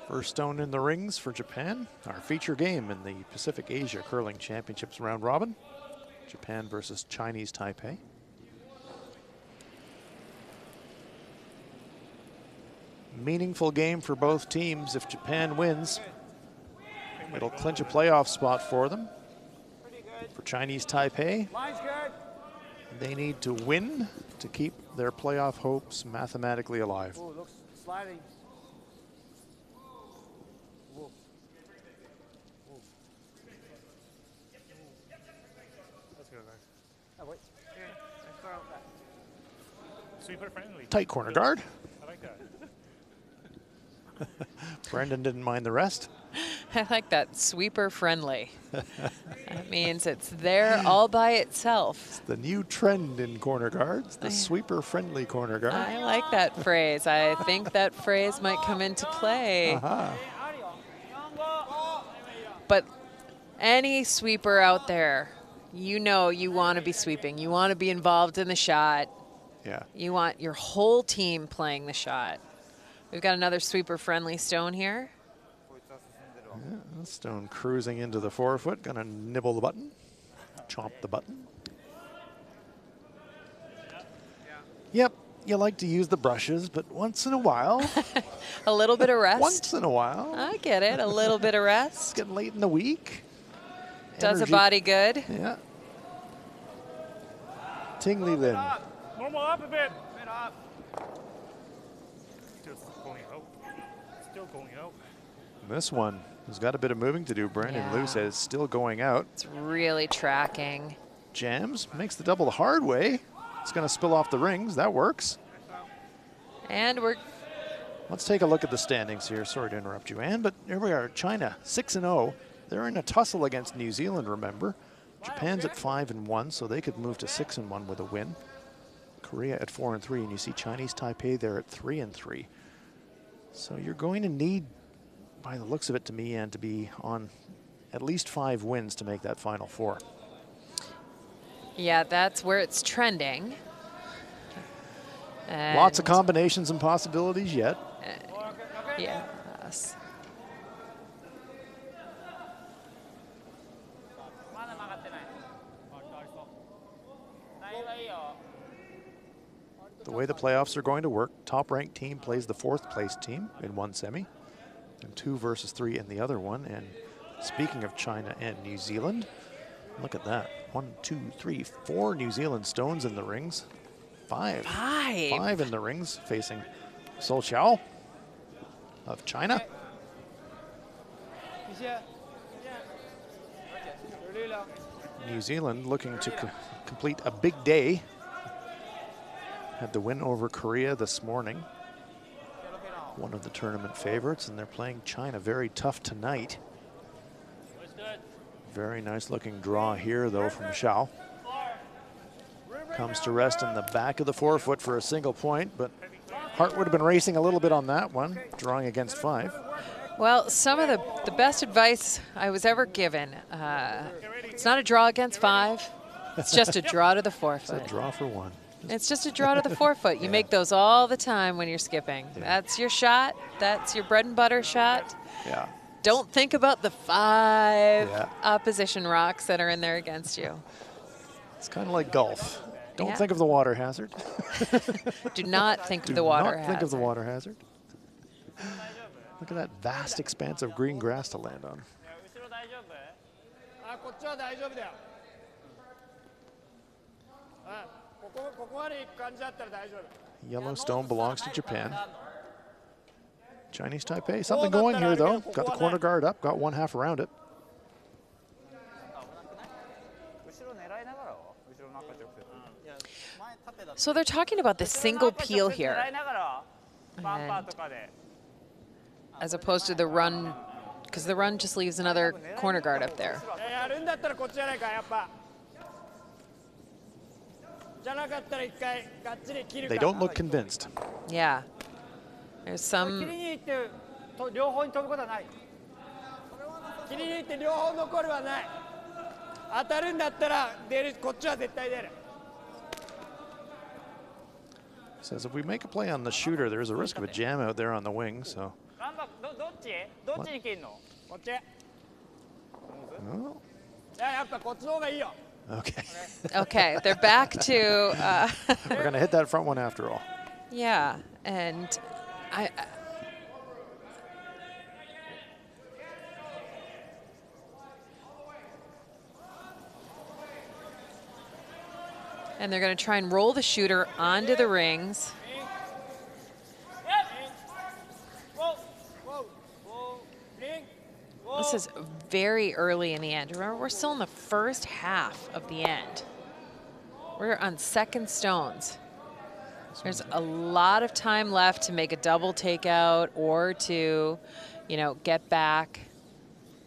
First stone in the rings for Japan, our feature game in the Pacific Asia Curling Championships round robin. Japan versus Chinese Taipei. Meaningful game for both teams. If Japan wins, it'll clinch a playoff spot for them. For Chinese Taipei, they need to win to keep their playoff hopes mathematically alive. Oh, looks sliding. Sweeper friendly. Tight corner guard. I like that. Brendan didn't mind the rest. I like that, sweeper friendly. That means it's there all by itself. The new trend in corner guards, the sweeper friendly corner guard. I like that phrase. I think that phrase might come into play. But any sweeper out there, you know you want to be sweeping. You want to be involved in the shot. Yeah. You want your whole team playing the shot. We've got another sweeper-friendly stone here. Yeah, stone cruising into the forefoot, gonna nibble the button, chomp the button. Yep, you like to use the brushes, but once in a while. A little bit of rest. Once in a while. I get it, a little bit of rest. It's getting late in the week. Does Energy. a body good. Yeah. Tingly Lin. Normal up a bit. Still going out. Still going out. This one has got a bit of moving to do. Brandon Liu says still going out. It's really tracking. Jams, makes the double the hard way. It's going to spill off the rings. That works. And we're... Let's take a look at the standings here. Sorry to interrupt you, Ann, but here we are. China 6-0. They're in a tussle against New Zealand, remember. Japan's at 5-1, so they could move to 6-1 with a win. Korea at 4-3, and you see Chinese Taipei there at 3-3. So you're going to need, by the looks of it to me, Ann, to be on at least 5 wins to make that Final Four. Yeah, that's where it's trending. And lots of combinations and possibilities yet. Yes. the way the playoffs are going to work, top-ranked team plays the 4th-place team in one semi, and 2 versus 3 in the other one. And speaking of China and New Zealand, look at that. 1, 2, 3, 4 New Zealand stones in the rings. 5. 5 in the rings facing Sol Xiao of China. New Zealand looking to complete a big day. Had the win over Korea this morning. One of the tournament favorites, and they're playing China very tough tonight. Very nice looking draw here though from Xiao. Comes to rest in the back of the forefoot for a single point, but Hart would have been racing a little bit on that one, drawing against 5. Well, some of the best advice I was ever given, it's not a draw against 5, it's just a draw to the forefoot. It's a draw for 1. It's just a draw to the forefoot. You make those all the time when you're skipping. Yeah. That's your shot. That's your bread and butter shot. Yeah. Don't think about the 5 Yeah. opposition rocks that are in there against you. It's kind of like golf. Don't Yeah. think of the water hazard. Do not think Do of the water not think of the hazard. water hazard. Look at that vast expanse of green grass to land on. Yellowstone belongs to Japan. Chinese Taipei, something going here though. Got the corner guard up, got 1/2 around it. So they're talking about the single peel here, and as opposed to the run, because the run just leaves another corner guard up there. They don't look convinced. Yeah. There's some. Says if we make a play on the shooter, there's a risk of a jam out there on the wing, so. Oh. Okay. Okay, they're back to. We're going to hit that front one after all. Yeah, and and they're going to try and roll the shooter onto the rings. This is very early in the end. Remember, we're still in the first half of the end. We're on second stones. There's a lot of time left to make a double takeout or to, you know, get back.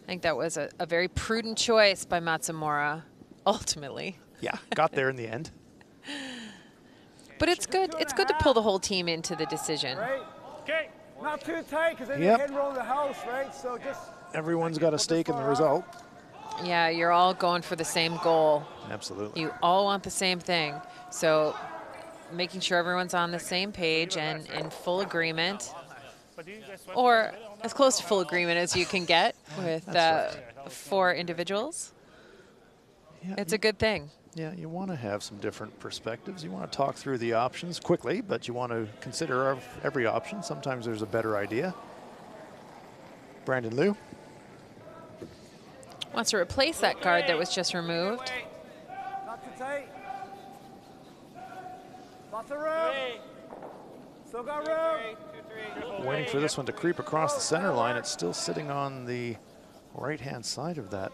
I think that was a very prudent choice by Matsumura, ultimately. Yeah, got there in the end. But it's good. It's good to pull the whole team into the decision. Right? Okay. Not too tight, because then Yep. you're head rolling the house, right? So just Everyone's got a stake in the result. Yeah, you're all going for the same goal. Absolutely. You all want the same thing. So making sure everyone's on the same page and in full agreement, or as close to full agreement as you can get with 4 individuals. Yeah, It's a good thing. Yeah, you want to have some different perspectives. You want to talk through the options quickly, but you want to consider every option. Sometimes there's a better idea. Brandon Liu. Wants to replace that guard that was just removed. not too tight. Lots of room. Still got room. Waiting for this one to creep across the center line. It's still sitting on the right-hand side of that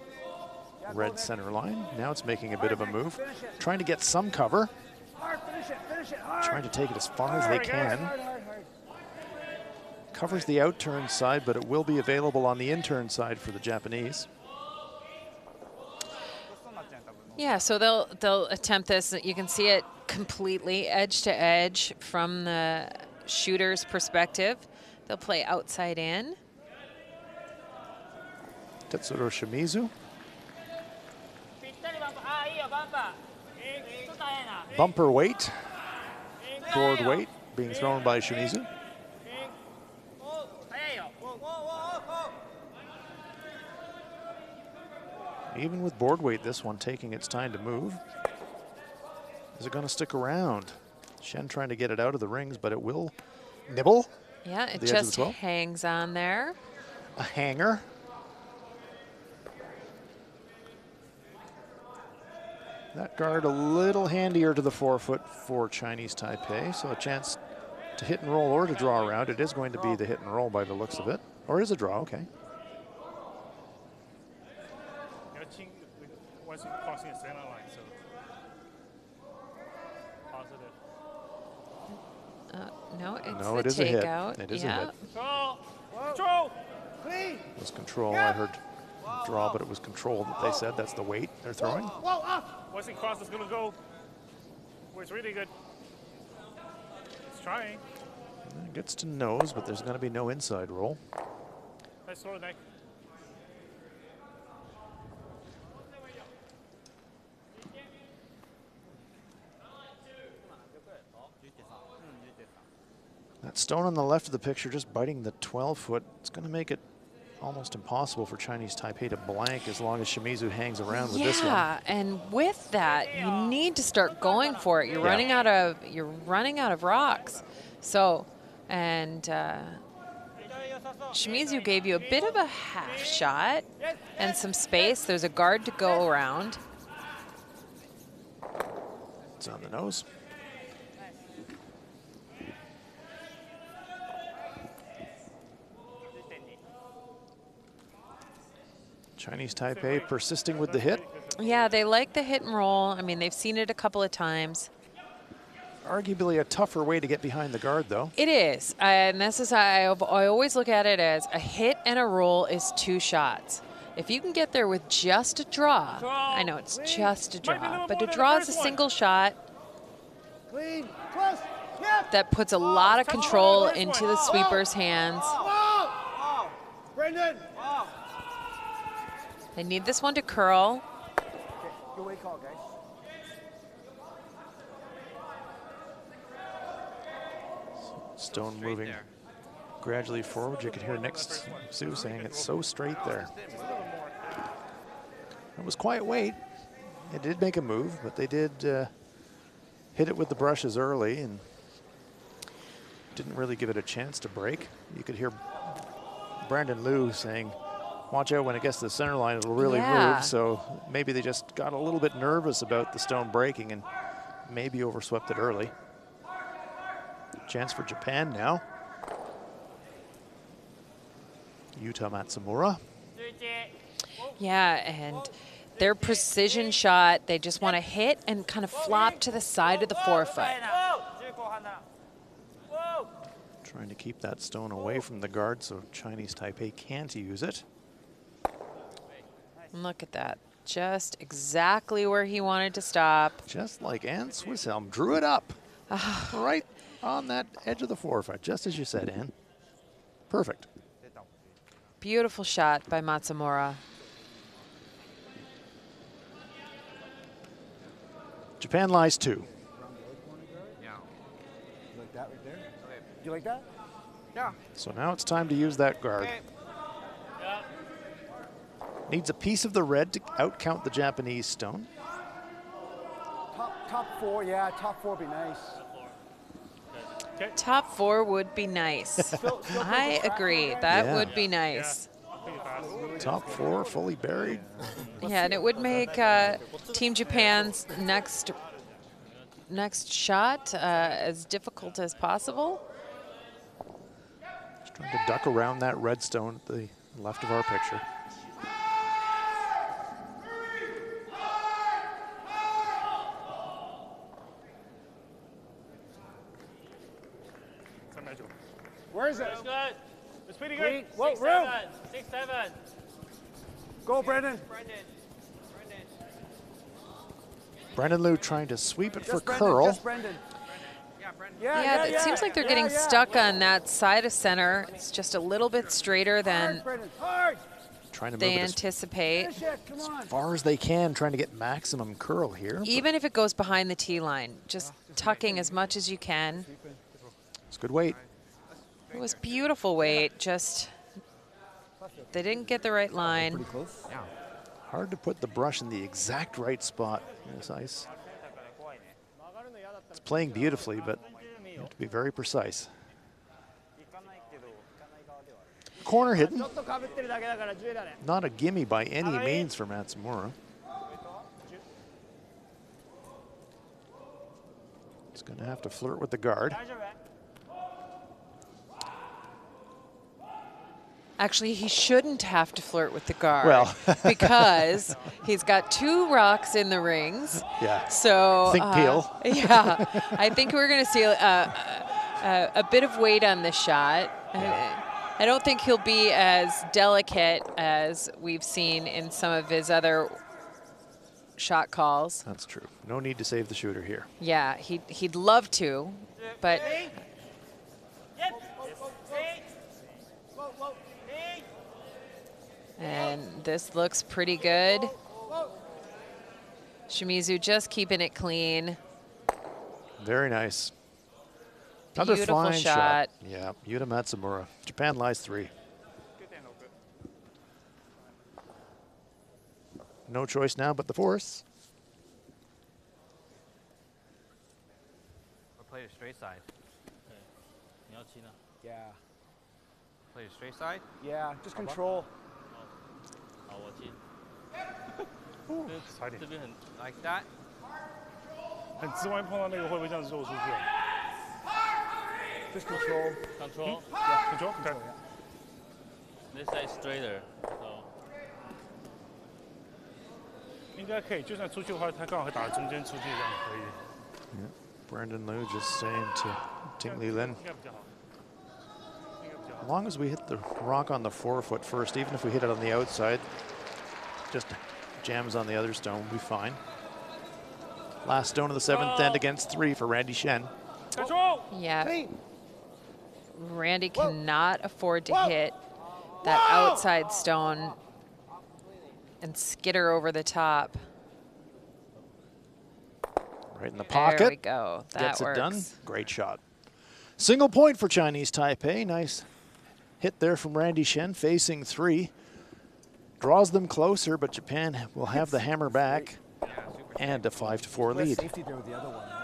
red center line. Now it's making a bit of a move. Trying to get some cover. Hard, finish it, hard. Trying to take it as far as they can. Hard. Covers the out-turn side, but it will be available on the in-turn side for the Japanese. Yeah, so they'll attempt this. You can see it completely edge to edge from the shooter's perspective. They'll play outside in. Tetsuro Shimizu. Bumper weight, board weight being thrown by Shimizu. Even with board weight, this one taking its time to move. Is it going to stick around? Shen trying to get it out of the rings, but it will nibble. Yeah, it the edge of the just 12. hangs on there. A hanger. That guard a little handier to the forefoot for Chinese Taipei, so a chance to hit and roll or to draw around. It is going to be the hit and roll by the looks of it. Or is a draw, okay. Qing wasn't crossing the center line, so positive. No, it's No, the it is a hit. takeout. It is a yeah. hit. Control! Control! Clean. It was control. I heard draw, but it was control that they said. That's the weight they're throwing. Whoa, up. Once he crosses, it's gonna go. Oh, it's really good. It's trying. It gets to nose, but there's going to be no inside roll. Nice throw, Nick. That stone on the left of the picture just biting the 12-foot. It's going to make it almost impossible for Chinese Taipei to blank as long as Shimizu hangs around with this one. Yeah, and with that, you need to start going for it. You're running out of rocks. So, and Shimizu gave you a bit of a half shot and some space. There's a guard to go around. It's on the nose. Chinese Taipei persisting with the hit. Yeah, they like the hit and roll. I mean, they've seen it a couple of times. Arguably a tougher way to get behind the guard, though. It is, and this is how I always look at it as a hit and a roll is 2 shots. If you can get there with just a draw, I know it's just a draw, but a draw is a single shot Clean. Close. Yep. that puts a lot of control into the sweeper's hands. Whoa. Brendan. They need this one to curl. Okay, good way call, guys. Stone moving gradually forward. You can hear Nick Sue saying it's so straight there. It was quiet weight. It did make a move, but they did hit it with the brushes early and didn't really give it a chance to break. You could hear Brandon Liu saying, watch out when it gets to the center line, it'll really move. So maybe they just got a little bit nervous about the stone breaking and maybe overswept it early. Chance for Japan now. Yuta Matsumura. Yeah, and their precision shot, they just want to hit and kind of flop to the side of the forefoot. Trying to keep that stone away from the guard so Chinese Taipei can't use it. Look at that. Just exactly where he wanted to stop. Just like Anne Swisshelm drew it up. Right on that edge of the forefoot, just as you said, Anne. Perfect. Beautiful shot by Matsumura. Japan lies 2. Yeah. You like that right there? Okay. Do you like that? Yeah. So now it's time to use that guard. Needs a piece of the red to outcount the Japanese stone. Top 4, yeah, top 4 would be nice. Top 4 would be nice. I agree. That would be nice. Top 4 fully buried. Yeah, and it would make Team Japan's next shot as difficult as possible. Just trying to duck around that red stone at the left of our picture. Where is it? That's good. It's pretty Green. good. Whoa, 6-7. room. 6-7. Go, Brendan. Brandon Liu trying to sweep it for Just Brendan, curl. just Brendan. Yeah, Brendan. Yeah, it seems like they're getting stuck on that side of center. It's just a little bit straighter than Hard, Brendan, hard. Trying to move they it anticipate. Finish it, come on. as far as they can, trying to get maximum curl here. Even if it goes behind the tee line, just tucking as much as you can. It's good weight. It was beautiful weight, just they didn't get the right line. Pretty close. Yeah. Hard to put the brush in the exact right spot in this ice. It's playing beautifully, but you have to be very precise. Corner hidden. Not a gimme by any means for Matsumura. He's going to have to flirt with the guard. Actually, he shouldn't have to flirt with the guard. Well. Because he's got 2 rocks in the rings. Yeah. So Think peel. Yeah, I think we're going to see a bit of weight on this shot. Yeah. I don't think he'll be as delicate as we've seen in some of his other shot calls. That's true. No need to save the shooter here. Yeah, he'd love to, but and this looks pretty good. Shimizu just keeping it clean. Very nice. Another Beautiful fine shot. Yeah, Yuta Matsumura. Japan lies 3. No choice now but the force. Or play the straight side. Yeah. Play the straight side. Yeah, just control. Like that. 很直弯碰到那个会不会这样子肉出去 Just control. Control. Yeah, control. Okay. This side straighter. So 应该可以，就算出去的话，他刚好会打中间出去，这样可以。 Brandon Liu just saying to Ting Li Lin, 应该比较好。应该比较好。 as long as we hit the rock on the forefoot first, even if we hit it on the outside, just jams on the other stone, we'll be fine. Last stone of the 7th end against 3 for Randy Shen. Control. Yeah. Randy cannot afford to hit that outside stone and skitter over the top. Right in the pocket. There we go. That Gets works. it done. Great shot. Single point for Chinese Taipei. Nice hit there from Randy Shen, facing 3. Draws them closer, but Japan will have the hammer back and a 5-4 lead. Safety there with the other one, right?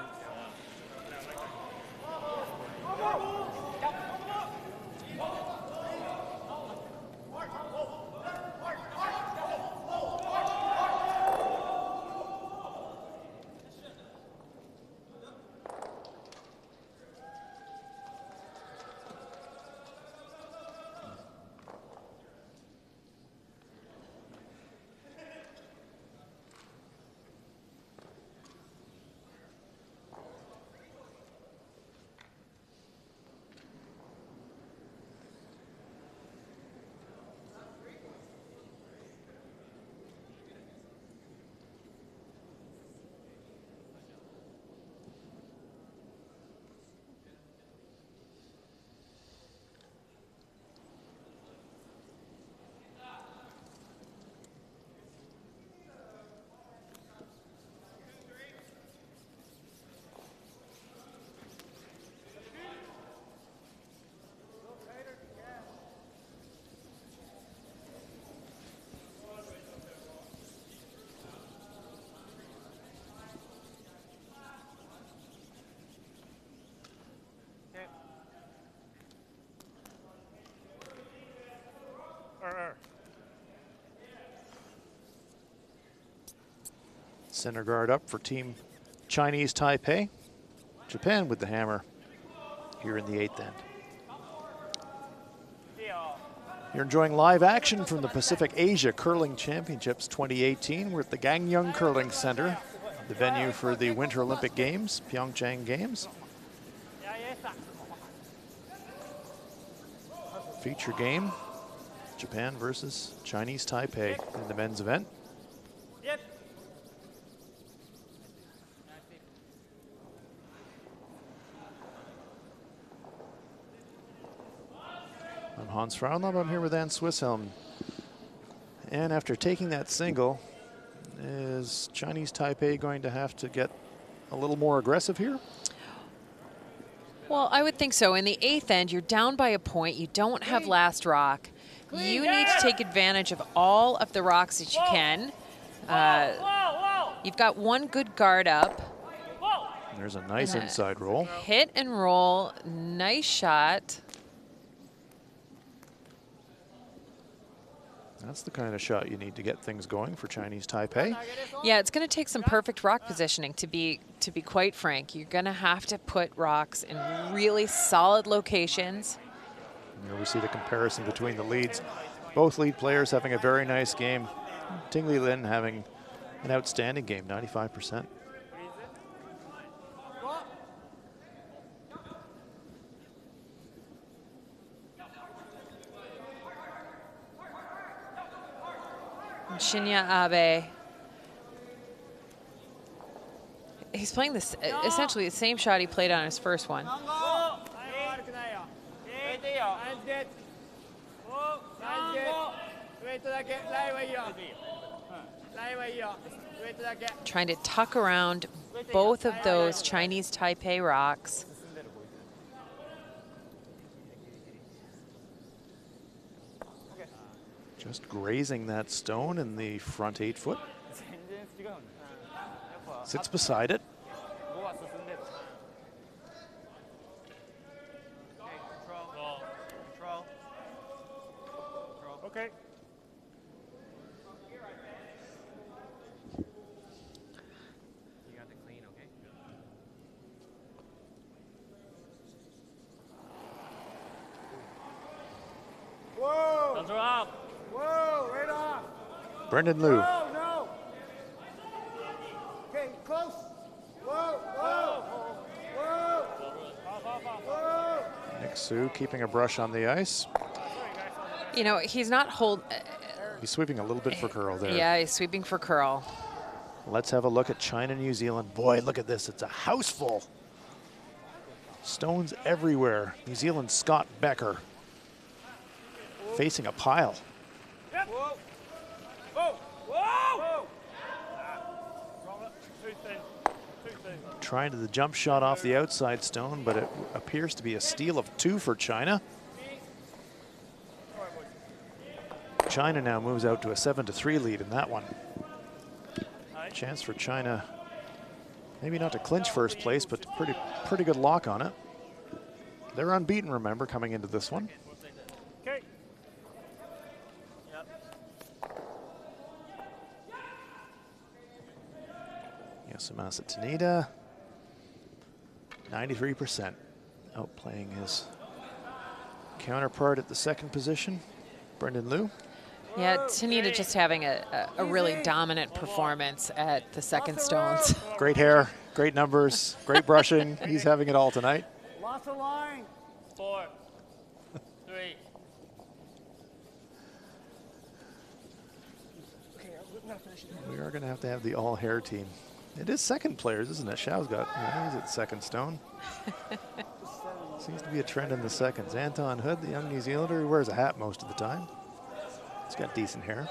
Center guard up for Team Chinese Taipei. Japan with the hammer here in the 8th end. You're enjoying live action from the Pacific Asia Curling Championships 2018. We're at the Gangneung Curling Center, the venue for the Winter Olympic Games, Pyeongchang Games. Feature game, Japan versus Chinese Taipei in the men's event. I'm Hans Frauenlaub. I'm here with Ann Swisshelm. And after taking that single, is Chinese Taipei going to have to get a little more aggressive here? Well, I would think so. In the 8th end, you're down by a point. You don't have last rock. You need to take advantage of all of the rocks that you can. You've got one good guard up. There's a nice inside roll. Hit and roll, nice shot. That's the kind of shot you need to get things going for Chinese Taipei. Yeah, it's going to take some perfect rock positioning, to be quite frank. You're going to have to put rocks in really solid locations. Here we see the comparison between the leads. Both lead players having a very nice game. Tingli Lin having an outstanding game, 95%. Shinya Abe. He's playing this essentially the same shot he played on his first one. Trying to tuck around both of those Chinese Taipei rocks. Just grazing that stone in the front 8 foot. Sits beside it. Okay. You got the clean, okay? Whoa! Control up. Whoa! Right off! Brendan Liu. Oh, no! Okay, close! Whoa! Whoa! Whoa! Whoa! Nick Su keeping a brush on the ice. You know, he's not He's sweeping a little bit for curl there. Yeah, he's sweeping for curl. Let's have a look at China, New Zealand. Boy, look at this. It's a house full. Stones everywhere. New Zealand's Scott Becker facing a pile. Whoa! Whoa! Whoa! Trying to the jump shot off the outside stone, but it appears to be a steal of 2 for China. China now moves out to a 7-3 lead in that one. Chance for China, maybe not to clinch first place, but pretty good lock on it. They're unbeaten, remember, coming into this one. Okay. Yasumasa Tanida, 93%, outplaying his counterpart at the second position, Brendan Liu. Yeah, Tanita just having a really dominant performance at the second stones. Great hair, great numbers, great brushing. He's having it all tonight. Lots of line. 4, 3. We are going to have the all-hair team. It is second players, isn't it? Xiao's got, he's at second stone. Seems to be a trend in the seconds. Anton Hood, the young New Zealander, who wears a hat most of the time. He's got decent hair.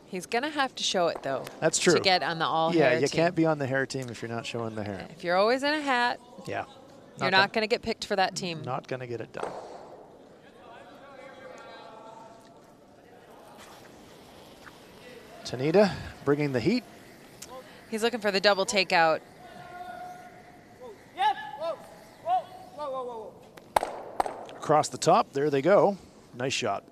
He's going to have to show it, though. That's true. To get on the all-hair team. Yeah, you can't be on the hair team if you're not showing the hair. If you're always in a hat, Yeah. you're not going to get picked for that team. Not going to get it done. Tanita bringing the heat. He's looking for the double takeout. Yep! Whoa! Whoa! Whoa! Whoa! Whoa! Across the top, there they go. Nice shot.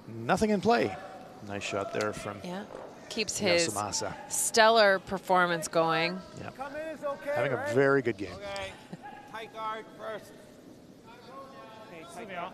Nothing in play. Nice shot there from Keeps his Yasumasa. stellar performance going. Yep. Come in is okay, Having a right? very good game. Okay. Tight guard first. Okay, tight guard.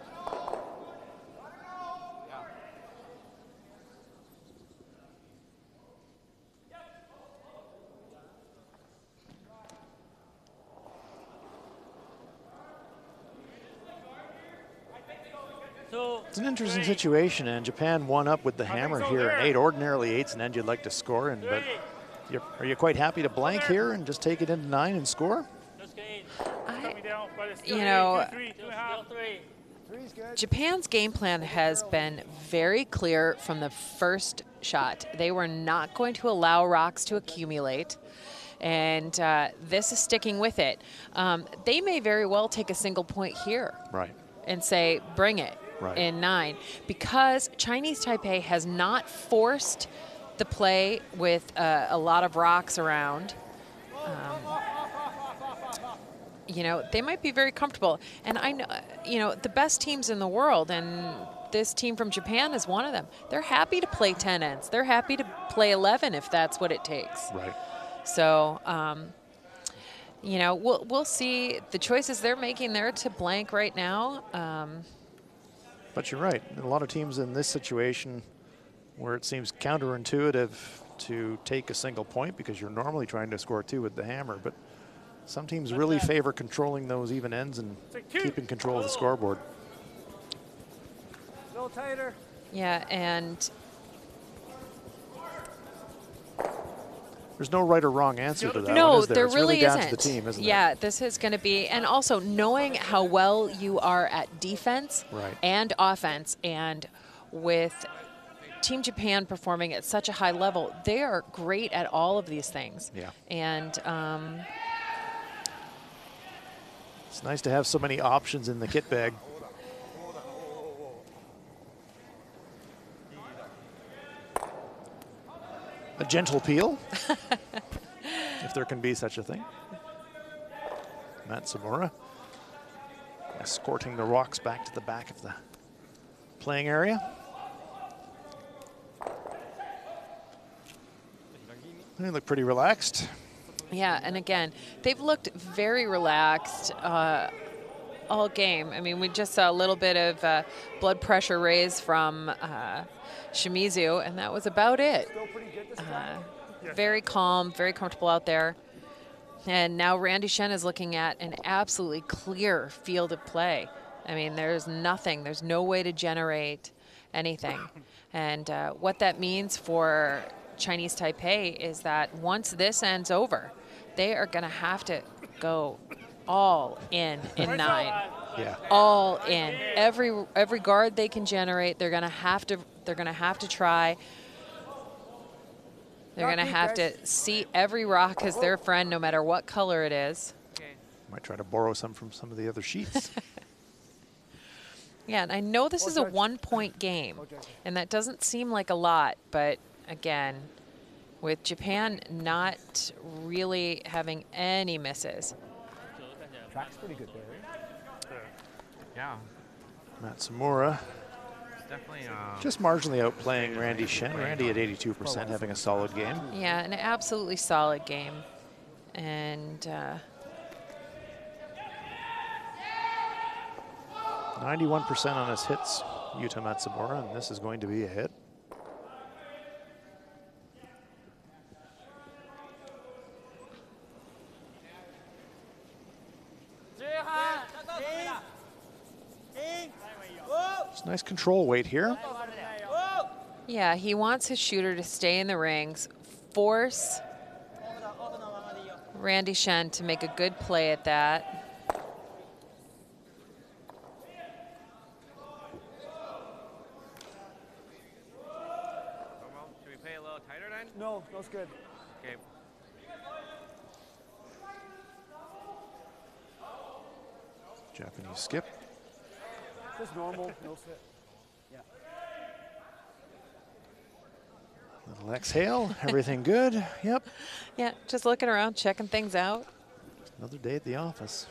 It's an interesting situation, and Japan won up with the hammer here in 8. Ordinarily 8's an end you'd like to score in, but are you quite happy to blank here and just take it into 9 and score? You know, Japan's game plan has been very clear from the first shot. They were not going to allow rocks to accumulate, and this is sticking with it. They may very well take a single point here. Right. And say, bring it. Right. in 9 because Chinese Taipei has not forced the play with a lot of rocks around. You know, they might be very comfortable. And I know, you know, the best teams in the world, and this team from Japan is one of them, they're happy to play 10 ends. They're happy to play 11 if that's what it takes. Right. So, you know, we'll see. The choices they're making there to blank right now. But you're right. A lot of teams in this situation where it seems counterintuitive to take a single point because you're normally trying to score 2 with the hammer, but some teams really favor controlling those even ends and keeping control of the scoreboard. A little tighter. Yeah, and There's no right or wrong answer to that. no, one, is there? there It's really down isn't. to the team, isn't yeah, it? this is going to be, and also knowing how well you are at defense Right. and offense, and with Team Japan performing at such a high level, they are great at all of these things. Yeah. And It's nice to have so many options in the kit bag. A gentle peel, if there can be such a thing. Matsumura escorting the rocks back to the back of the playing area. They look pretty relaxed. yeah, and again, they've looked very relaxed all game. I mean, we just saw a little bit of blood pressure raise from Shimizu, and that was about it. Still pretty good this time. Very calm, very comfortable out there. And now Randy Shen is looking at an absolutely clear field of play. I mean, there's nothing, there's no way to generate anything. And what that means for Chinese Taipei is that once this ends over, they are going to have to go all in 9. Yeah. All in. Every guard they can generate, they're going to have to try. They're going to have to see every rock as their friend, no matter what color it is. Might try to borrow some from some of the other sheets. Yeah, and I know this is a 1-point game, and that doesn't seem like a lot, but again, with Japan not really having any misses. Track's pretty good there. Yeah. Matsumura Definitely. just marginally outplaying Randy Shen. Randy at 82%, having a solid game. Yeah, an absolutely solid game. And 91% on his hits, Yuta Matsumura, and this is going to be a hit. It's nice control weight here. yeah, he wants his shooter to stay in the rings, force Randy Shen to make a good play at that. Should we play a little tighter then? No, that's good. Okay. Japanese skip. Just normal, no sit. Yeah. Little exhale, everything good. Yep, Yeah, just looking around, checking things out. another day at the office.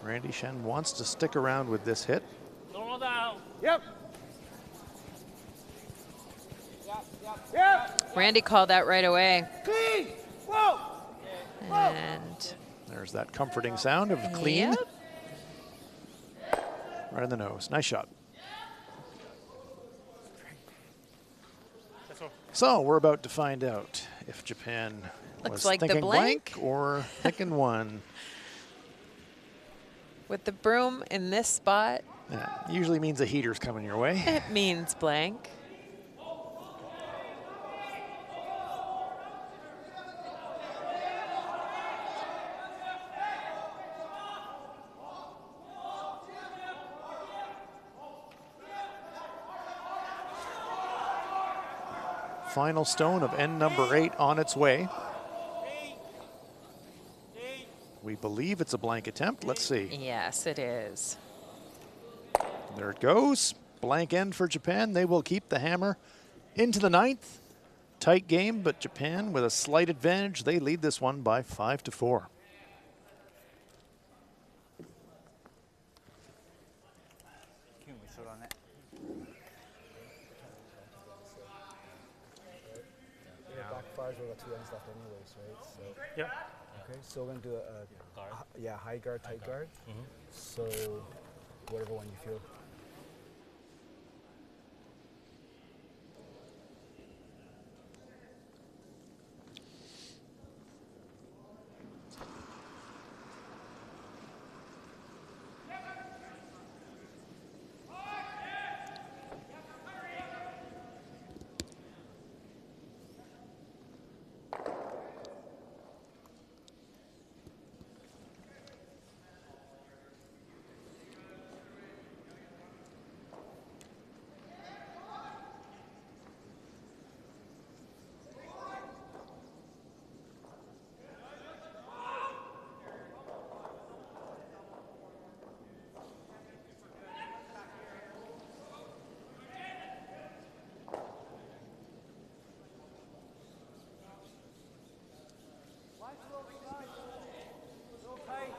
Randy Shen wants to stick around with this hit. Normal down. Yep. Yep. Randy called that right away. Clean. Whoa. And There's that comforting sound of clean. Yep. Right in the nose. Nice shot. So we're about to find out if Japan Looks was like the thinking blank. or thinking one. with the broom in this spot, Yeah, usually means a heater's coming your way. it means blank. final stone of end number 8 on its way. We believe it's a blank attempt. Let's see. Yes, it is. There it goes. Blank end for Japan. They will keep the hammer into the 9th. Tight game, but Japan with a slight advantage. They lead this one by 5-4. Backfires, we got 2 ends left anyways, right? So, Yeah. okay, so we're gonna do a high guard, tight guard. So whatever one you feel.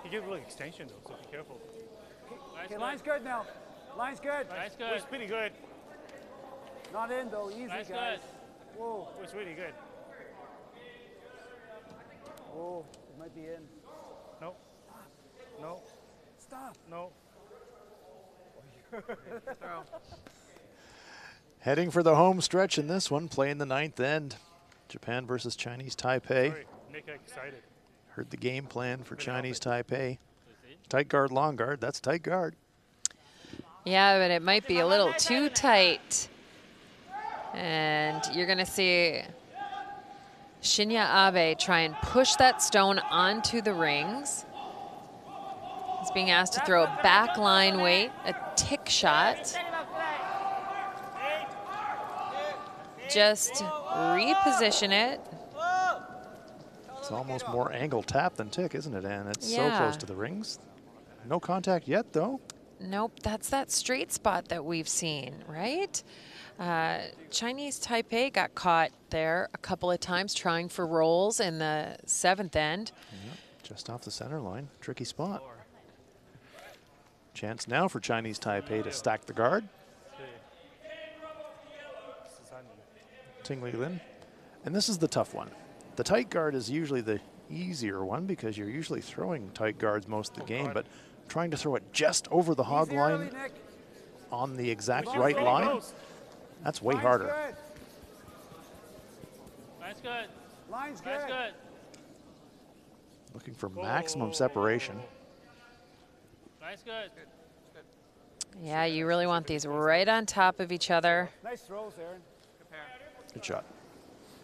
You give a little extension though, so be careful. Okay, line's good now. Line's good. Nice, Oh, it's good. pretty good. Not in though, easy Nice, guys. good. Whoa, Oh, it's really good. whoa, it might be in. No. No. Stop. No. Heading for the home stretch in this one, playing the 9th end. Japan versus Chinese Taipei. Sorry, make it excited. Heard the game plan for Chinese Taipei. Tight guard, long guard. That's tight guard. Yeah, but it might be a little too tight. And you're going to see Shinya Abe try and push that stone onto the rings. He's being asked to throw a back line weight, a tick shot. Just reposition it. It's almost more angle tap than tick, isn't it, Ann? It's so Yeah. close to the rings. No contact yet, though. Nope, that's that straight spot that we've seen, right? Chinese Taipei got caught there a couple of times trying for rolls in the 7th end. Yep, just off the center line. Tricky spot. Chance now for Chinese Taipei to stack the guard. Tingli Lin. And this is the tough one. The tight guard is usually the easier one because you're usually throwing tight guards most of the game, but trying to throw it just over the hog Easy early, line Nick. on the exact right line, that's way Line's harder. good. Nice, good. Line's Nice, good. good. Looking for maximum separation. Nice, good. Yeah, you really want these right on top of each other. Nice throws, Aaron. Good shot.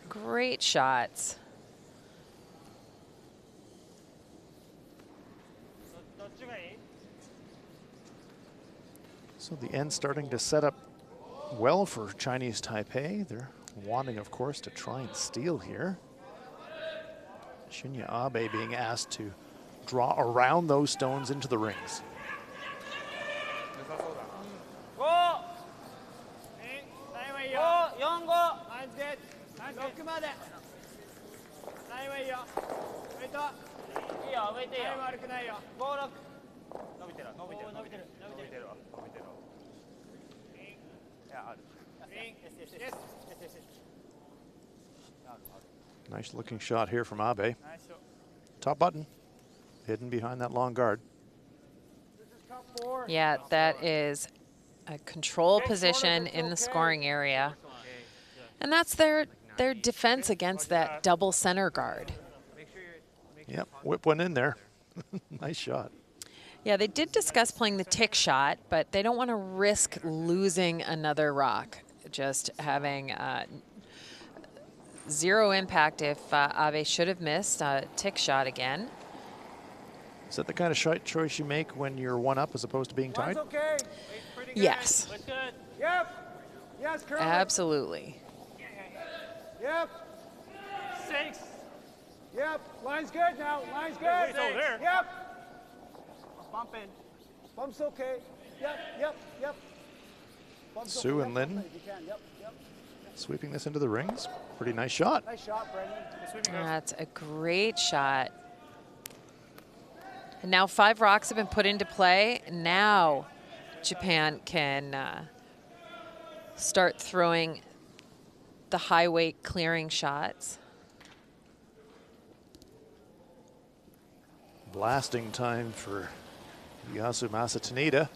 Great shots. So the end starting to set up well for Chinese Taipei. They're wanting, of course, to try and steal here. Shinya Abe being asked to draw around those stones into the rings. Nice looking shot here from Abe. Top button, hidden behind that long guard. Yeah, that is a control position in the scoring area. And that's their defense against that double center guard. Yep, whip one in there. Nice shot. Yeah, they did discuss playing the tick shot, but they don't want to risk losing another rock. Just having zero impact if Abe should have missed a tick shot again. Is that the kind of shot choice you make when you're one up as opposed to being tied? Line's okay. Yes, Looks good. Yep. Yes, Curly. absolutely. Yep. 6. Yep. Line's good now. Line's good. It's over there. Yep. Bump in. Bump's okay. Yep. Yep. Yep. Bump's Sue okay. and Yep, Lynn. if you can. Yep. Yep. Sweeping this into the rings. Pretty nice shot. Nice shot, Brendan. That's a great shot. And now 5 rocks have been put into play. Now Japan can start throwing the high weight clearing shots. Blasting time for Yasumasa Tanida.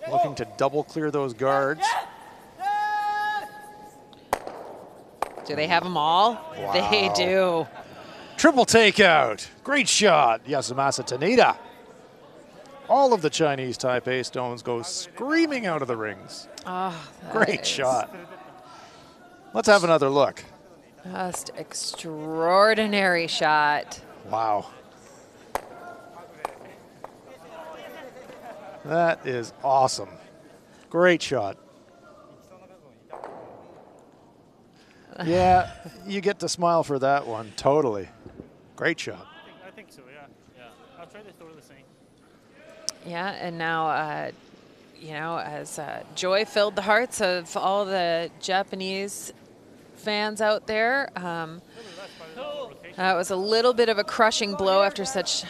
Looking to double clear those guards. Do they have them all? Wow. They do. Triple takeout. Great shot, Yasumasa Tanida. All of the Chinese Taipei stones go screaming out of the rings. Oh, Great shot. Let's have another look. Just extraordinary shot. Wow. That is awesome. Great shot. Yeah, you get to smile for that one. Totally. Great shot. I think so, yeah. Yeah. I'll try to throw the same. Yeah, and now, you know, as joy filled the hearts of all the Japanese fans out there, it was a little bit of a crushing blow after such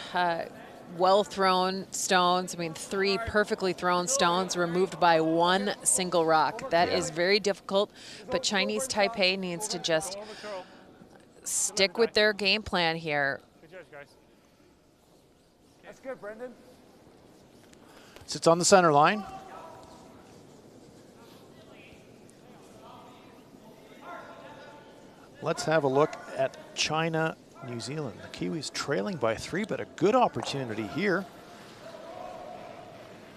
well-thrown stones. I mean, 3 perfectly thrown stones removed by 1 single rock. That is very difficult, but Chinese Taipei needs to just stick with their game plan here. Good judge, guys. That's good, Brendan. Sits on the center line. Let's have a look at China, New Zealand. The Kiwis trailing by 3, but a good opportunity here.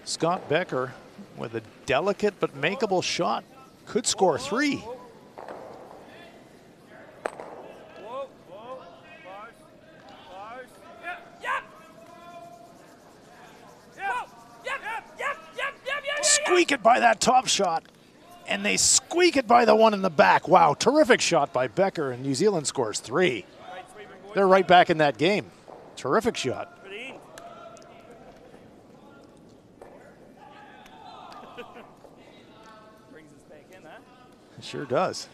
Scott Becker with a delicate but makeable shot could score 3. Squeak it by that top shot. And they squeak it by the one in the back. Wow, terrific shot by Becker, and New Zealand scores 3. They're right back in that game. Terrific shot. It sure does.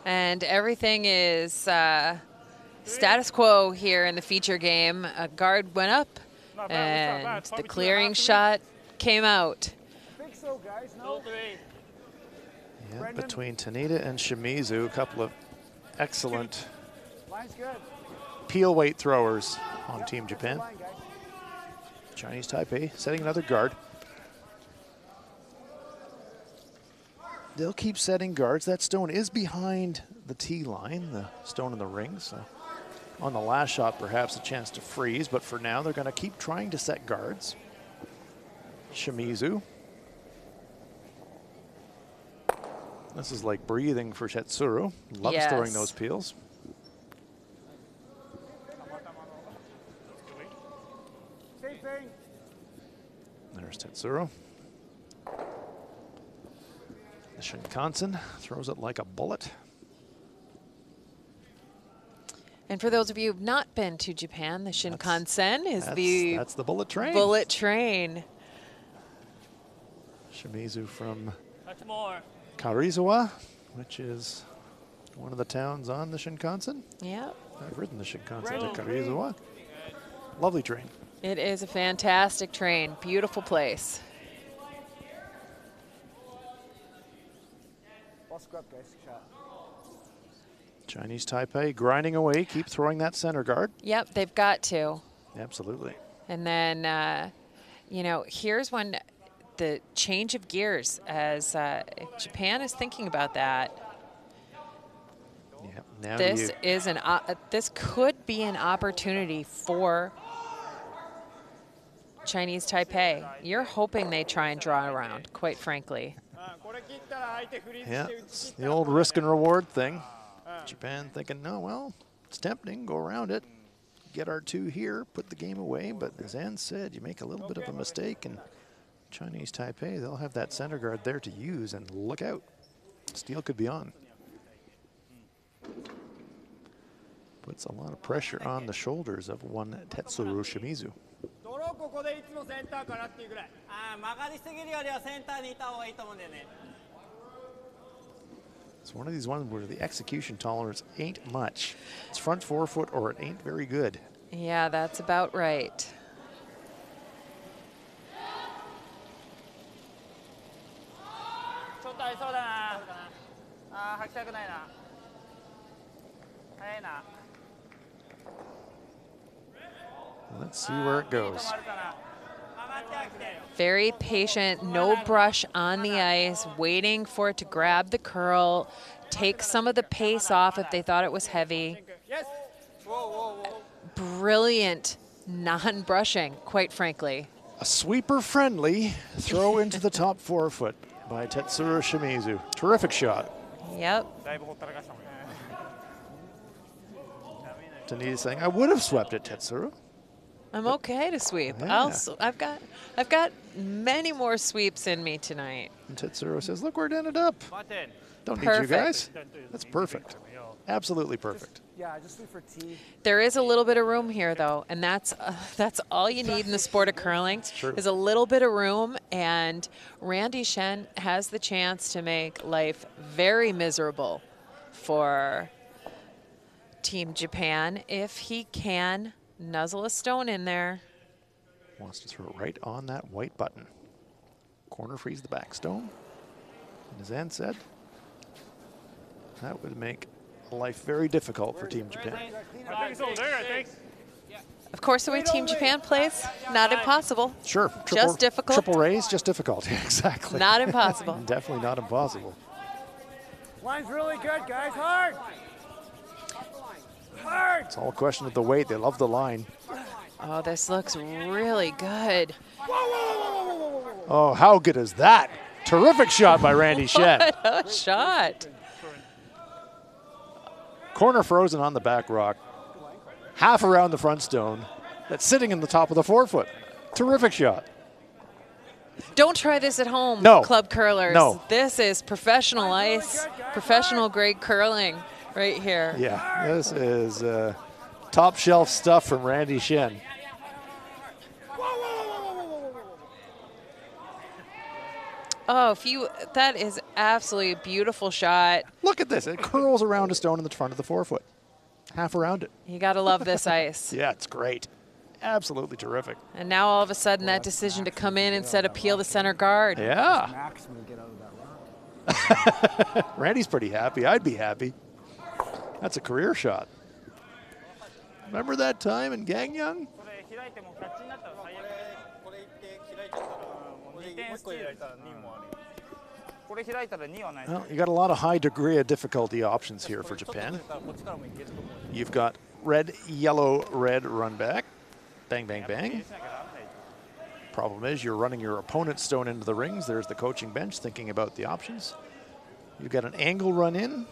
And everything is status quo here in the feature game. A guard went up, and the clearing shot came out. I think so, guys. No. Yeah, between Tanida and Shimizu, a couple of excellent Line's good. peel weight throwers on Team Japan. Line, guys. Chinese Taipei setting another guard. They'll keep setting guards. That stone is behind the tee line, the stone in the ring. So on the last shot, perhaps a chance to freeze, but for now, they're going to keep trying to set guards. Shimizu. This is like breathing for Tetsuro. Loves throwing those peels. Same thing. There's Tetsuro. The Shinkansen throws it like a bullet. And for those of you who've not been to Japan, the Shinkansen is that's the bullet train. Bullet train. Shimizu from That's more. Karizawa, which is one of the towns on the Shinkansen. Yeah. I've ridden the Shinkansen to Karizawa. Lovely train. It is a fantastic train. Beautiful place. Ball scrub, guys. Shot. Chinese Taipei grinding away, keep throwing that center guard. Yep, they've got to. Absolutely. And then, you know, here's when the change of gears as if Japan is thinking about that. Yeah, now This is this could be an opportunity for Chinese Taipei. You're hoping they try and draw around, quite frankly. yeah, it's the old risk and reward thing. Japan thinking, no, well, it's tempting, go around it, get our 2 here, put the game away. But as Ann said, you make a little bit of a mistake, and Chinese Taipei, they'll have that center guard there to use, and look out. Steel could be on. Puts a lot of pressure on the shoulders of one Tetsuro Shimizu. ドローここでいつもセンターからっていうぐらい。曲がりすぎるよりはセンターにいた方がいいと思うんだよね。 It's one of these ones where the execution tolerance ain't much. It's front forefoot or it ain't very good. Yeah, that's about right. ちょっとありそうだな。履きたくないな。早いな。 Let's see where it goes. Very patient, no brush on the ice, waiting for it to grab the curl, take some of the pace off if they thought it was heavy. Brilliant non-brushing, quite frankly. A sweeper-friendly throw into the top forefoot by Tetsuro Shimizu. Terrific shot. Yep. Tanita saying, I would have swept it, Tetsuro. I'm okay to sweep. Yeah. I've got many more sweeps in me tonight. And Tetsuro says, look where it ended up. Don't need you Perfect. guys. That's perfect. Absolutely perfect. Yeah, just leave for tea. There is a little bit of room here, though, and that's all you need in the sport of curling. True. Is a little bit of room, and Randy Shen has the chance to make life very miserable for Team Japan if he can nuzzle a stone in there. Wants to throw it right on that white button. Corner freeze the back stone. And as Ann said, that would make life very difficult for Team Japan. I think it's over there, I think. Of course, the way Team Japan plays, not impossible. Sure. Just difficult. Triple raise, just difficult. Exactly. Not impossible. Definitely not impossible. Line's really good, guys. Hard. Hard. It's all a question of the weight. They love the line. Oh, this looks really good. Oh, how good is that? Terrific shot by Randy Shen. What a shot. Corner frozen on the back rock. Half around the front stone. That's sitting in the top of the forefoot. Terrific shot. Don't try this at home, No. club curlers. No. This is professional ice, professional grade curling right here. Yeah, this is top shelf stuff from Randy Shen. Oh, that is absolutely a beautiful shot. Look at this. It curls around a stone in the front of the forefoot. Half around it. You got to love this ice. Yeah, it's great. Absolutely terrific. And now all of a sudden that decision to come in instead of peel the center guard. Yeah. Max when you get out of that rock. Randy's pretty happy. I'd be happy. That's a career shot. Remember that time in Gangneung? Well, you got a lot of high degree of difficulty options here for Japan. You've got red, yellow, red run back. Bang, bang, bang. Problem is you're running your opponent's stone into the rings. There's the coaching bench thinking about the options. You've got an angle run in,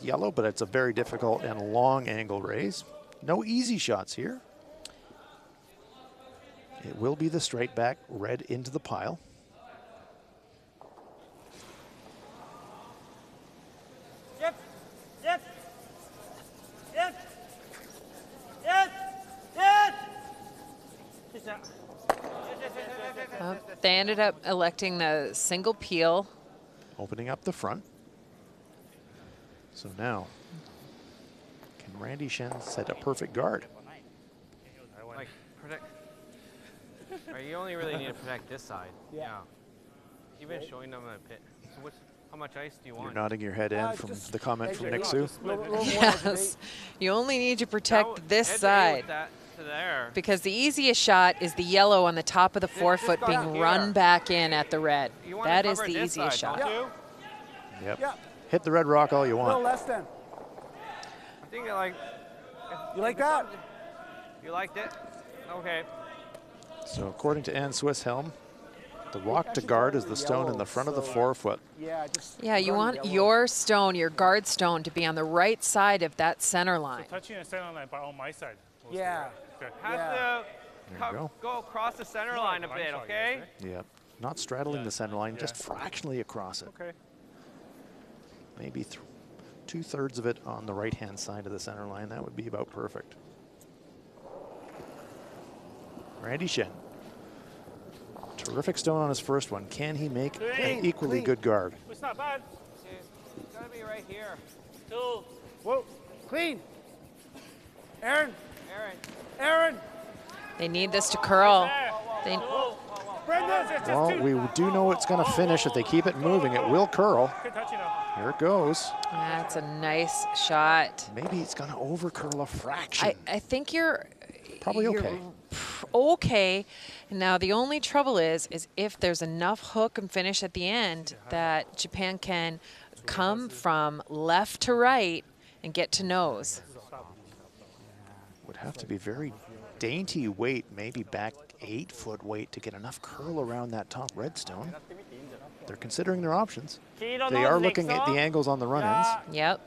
yellow, but it's a very difficult and long angle raise. No easy shots here. It will be the straight back, red into the pile. They ended up electing the single peel. Opening up the front. So now, can Randy Shen set a perfect guard? Like, protect. Right, you only really need to protect this side. Yeah. You've been showing them a pit. So how much ice do you want? You're nodding your head in from the comment from Nick Sue. Yes. You only need to protect this Head side. that to there. Because the easiest shot is the yellow on the top of the forefoot go being here. run back in at the red. You wanna That is cover the this easiest side, shot. don't you? Yep. Yeah. Hit the red rock all you A little want. less than. I think I like. You like that? You liked it? Okay. So according to Ann Swisshelm, the rock to guard is the stone in the front of the forefoot. Yeah, just. Yeah, you want your stone, your guard stone, to be on the right side of that center line. Touching the center line on my side. Yeah. Okay. Have There you to go. go across the center line a bit, okay? Yep. Not straddling the center line, just fractionally across it. Okay. maybe 2/3 of it on the right-hand side of the center line. That would be about perfect. Randy Shen. Terrific stone on his first one. Can he make an equally good guard? It's not bad. It's gotta be right here. 2. Whoa, clean. Aaron, Aaron. Aaron. They need this to curl. They, Well, we do know it's going to finish. If they keep it moving, it will curl. Good touch, you know. Here it goes. that's a nice shot. Maybe it's going to overcurl a fraction. I think you're Probably okay. Okay. Now the only trouble is if there's enough hook and finish at the end that Japan can come from left to right and get to nose. Would have to be very dainty weight, maybe back 8-foot weight to get enough curl around that top redstone. They're considering their options. They are looking at the angles on the run-ins. Yep.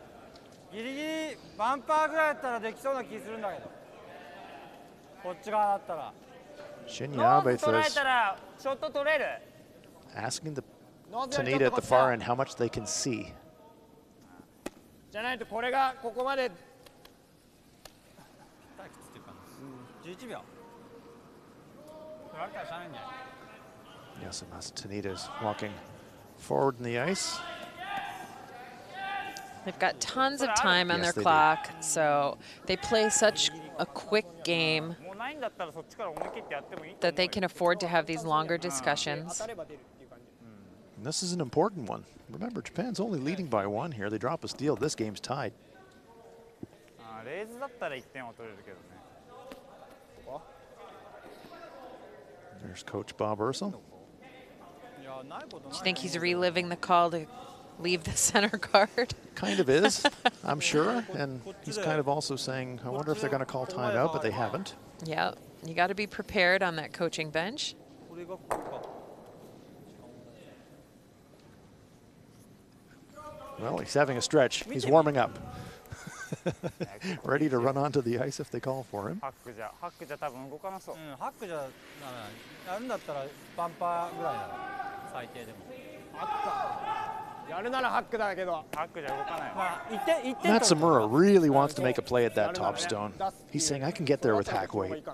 ギリギリバンパーぐらいだったらできそうな気するんだけど。こっち側だったら。 Shin ノー Yabe ズ捉え says, たらショット取れる。 asking the ノーズよりちょっ Tanita と at こ the っちだ far end how much they can see. じゃないとこれがここまで。11秒。取られたらしゃあないんじゃない。 Yes, and that's Tanita's walking forward in the ice. They've got tons of time on Yes, their they do. clock, so they play such a quick game もうないんだったらそっちから思い切ってやってもいいと思うよ。 that they can afford to have these longer discussions. 当たれば出るっていう感じ。 And this is an important one. Remember, Japan's only leading by 1 here. They drop a steal. This game's tied. レイズだったら1点は取れるけどね。 There's Coach Bob Ursel. いやないことない。 Do you think he's reliving the call to leave the center guard? Kind of is, I'm sure. And he's kind of also saying, I wonder if they're going to call timeout, but they haven't. Yeah, you got to be prepared on that coaching bench. これがここか。 Well, he's having a stretch. He's warming up. Ready to run onto the ice if they call for him. ハックじゃ多分動かなそう。ハックじゃならない。やるんだったらバンパーぐらいなら最低でも。ハックか。やるならハックだけど。ハックじゃ動かない。まあ1点。 Matsumura really wants to make a play at that top stone. He's saying, I can get there with hack weight.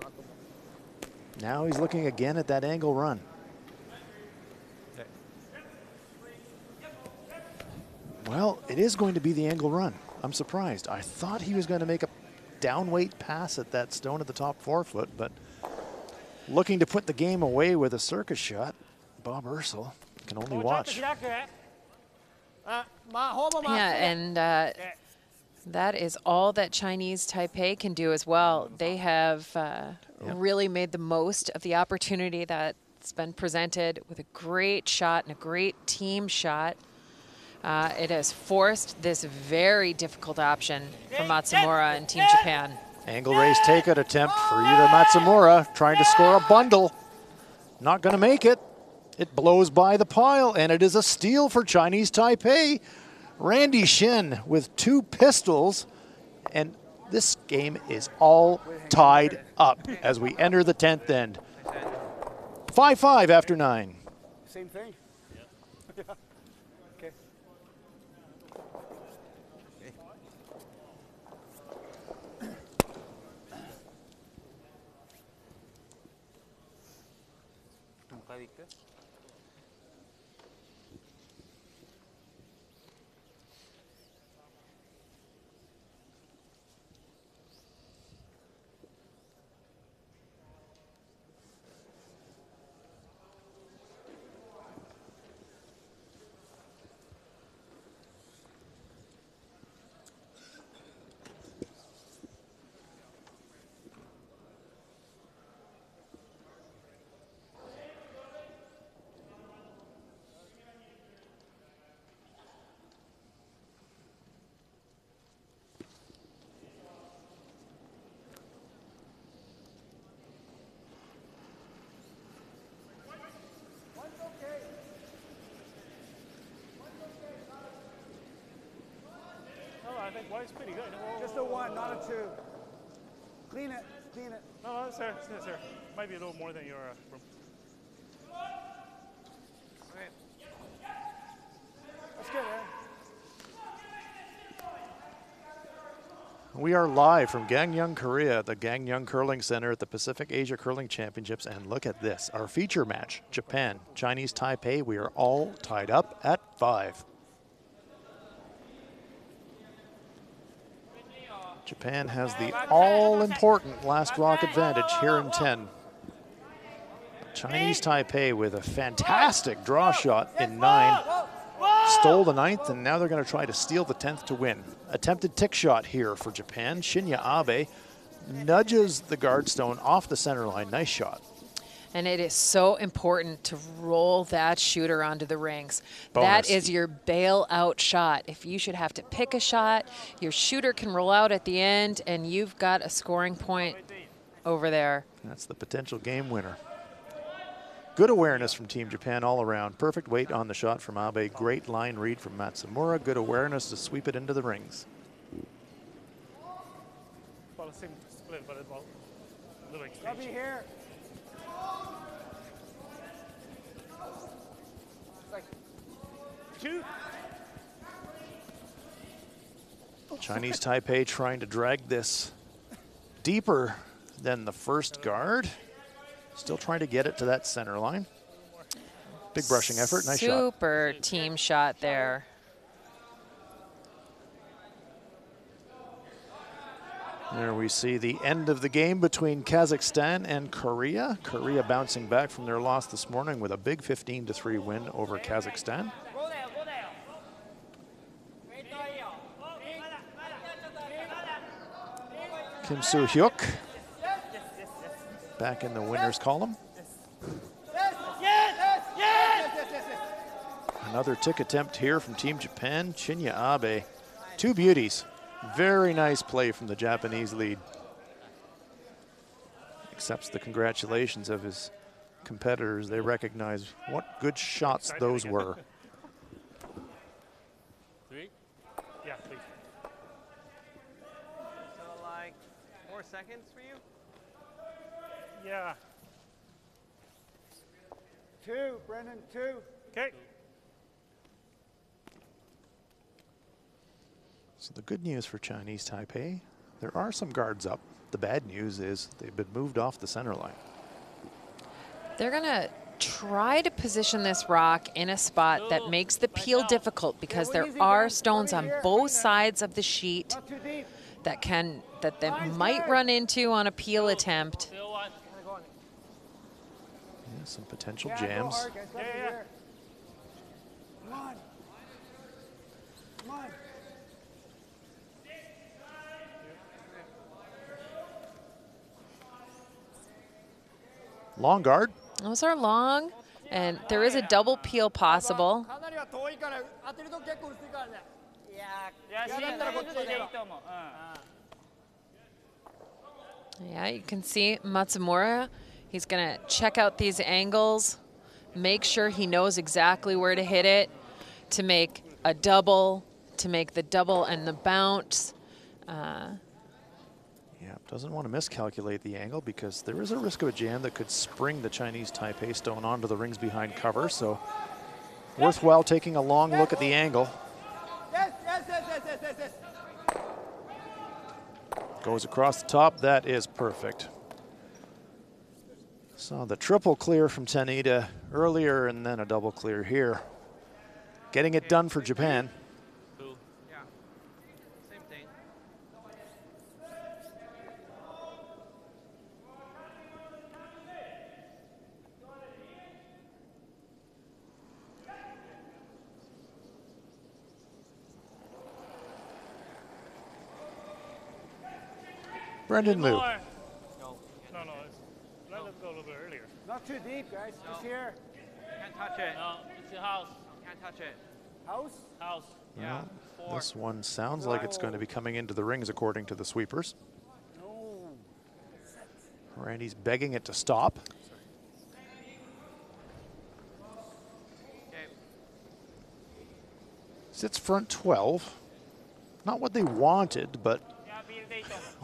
Now he's looking again at that angle run. Well, it is going to be the angle run. I'm surprised. I thought he was going to make a downweight pass at that stone at the top 4 foot, but looking to put the game away with a circus shot, Bob Ursel can only watch. Yeah, and that is all that Chinese Taipei can do as well. They have really made the most of the opportunity that's been presented with a great shot and a great team shot. It has forced this very difficult option for Matsumura and Team Japan. Angle raise takeout attempt for Yuta Matsumura, trying to score a bundle. Not going to make it. It blows by the pile, and it is a steal for Chinese Taipei. Randy Shin with 2 pistols, and this game is all tied up as we enter the 10th end. 5-5 after 9. Same thing. Yeah. Okay. I think white's pretty good. Just a 1, not a 2. Clean it, clean it. No, sir, sir. Might be a little more than your room. That's good, man. We are live from Gangneung, Korea, the Gangneung Curling Center at the Pacific Asia Curling Championships. And look at this, our feature match, Japan, Chinese Taipei. We are all tied up at 5. Japan has the all-important last rock advantage here in 10. Chinese Taipei with a fantastic draw shot in 9. Stole the 9th, and now they're going to try to steal the 10th to win. Attempted tick shot here for Japan. Shinya Abe nudges the guard stone off the center line. Nice shot. And it is so important to roll that shooter onto the rings. Bonus. That is your bailout shot. If you should have to pick a shot, your shooter can roll out at the end, and you've got a scoring point over there. That's the potential game winner. Good awareness from Team Japan all around. Perfect weight on the shot from Abe. Great line read from Matsumura. Good awareness to sweep it into the rings. About the same split, but about a little exchange. Grubby here. Two. Chinese Taipei trying to drag this deeper than the first guard. Still trying to get it to that center line. Big brushing effort, nice shot. Super team shot there. There we see the end of the game between Kazakhstan and Korea. Korea bouncing back from their loss this morning with a big 15-3 win over Kazakhstan. Kim Soo-hyuk back in the winners column. Another tick attempt here from Team Japan. Shinya Abe, 2 beauties. Very nice play from the Japanese lead. Accepts the congratulations of his competitors. They recognize what good shots those were. 3? Yeah, please. So like 4 seconds for you? Yeah. 2, Brendan, 2. Okay. So the good news for Chinese Taipei, there are some guards up. The bad news is they've been moved off the center line. They're going to try to position this rock in a spot that makes the peel difficult because there are stones on both sides of the sheet that they might run into on a peel attempt. Yeah, some potential jams. Yeah. Come on. Come on. Long guard. Those are long, and there is a double peel possible. Yeah, you can see Matsumura. He's going to check out these angles, make sure he knows exactly where to hit it to make a double, to make the double and the bounce. Yeah, doesn't want to miscalculate the angle because there is a risk of a jam that could spring the Chinese Taipei stone onto the rings behind cover. So worthwhile taking a long look at the angle. Yes. Goes across the top. That is perfect. So the triple clear from Tanita earlier and then a double clear here. Getting it done for Japan. Yeah. Same thing. Brendan Liu. No. Let us go a little bit earlier. Not too deep, guys. Just here. Can't touch it. No, it's your house. Can't touch it. House? House. Yeah. Well, 4. this one sounds like it's going to be coming into the rings according to the sweepers. No. Randy's begging it to stop. Okay. Sits front 12. Not what they wanted, but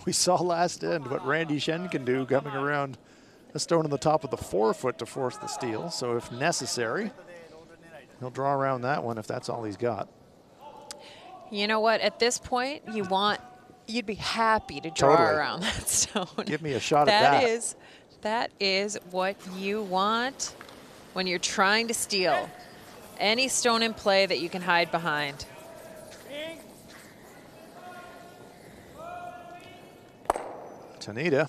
we saw last end what Randy Shen can do coming around a stone on the top of the forefoot to force the steal. So if necessary, he'll draw around that one if that's all he's got. You know what? At this point, you want You'd be happy to draw Totally. around that stone. Give me a shot at that. That is what you want when you're trying to steal. Any stone in play that you can hide behind. Tanita,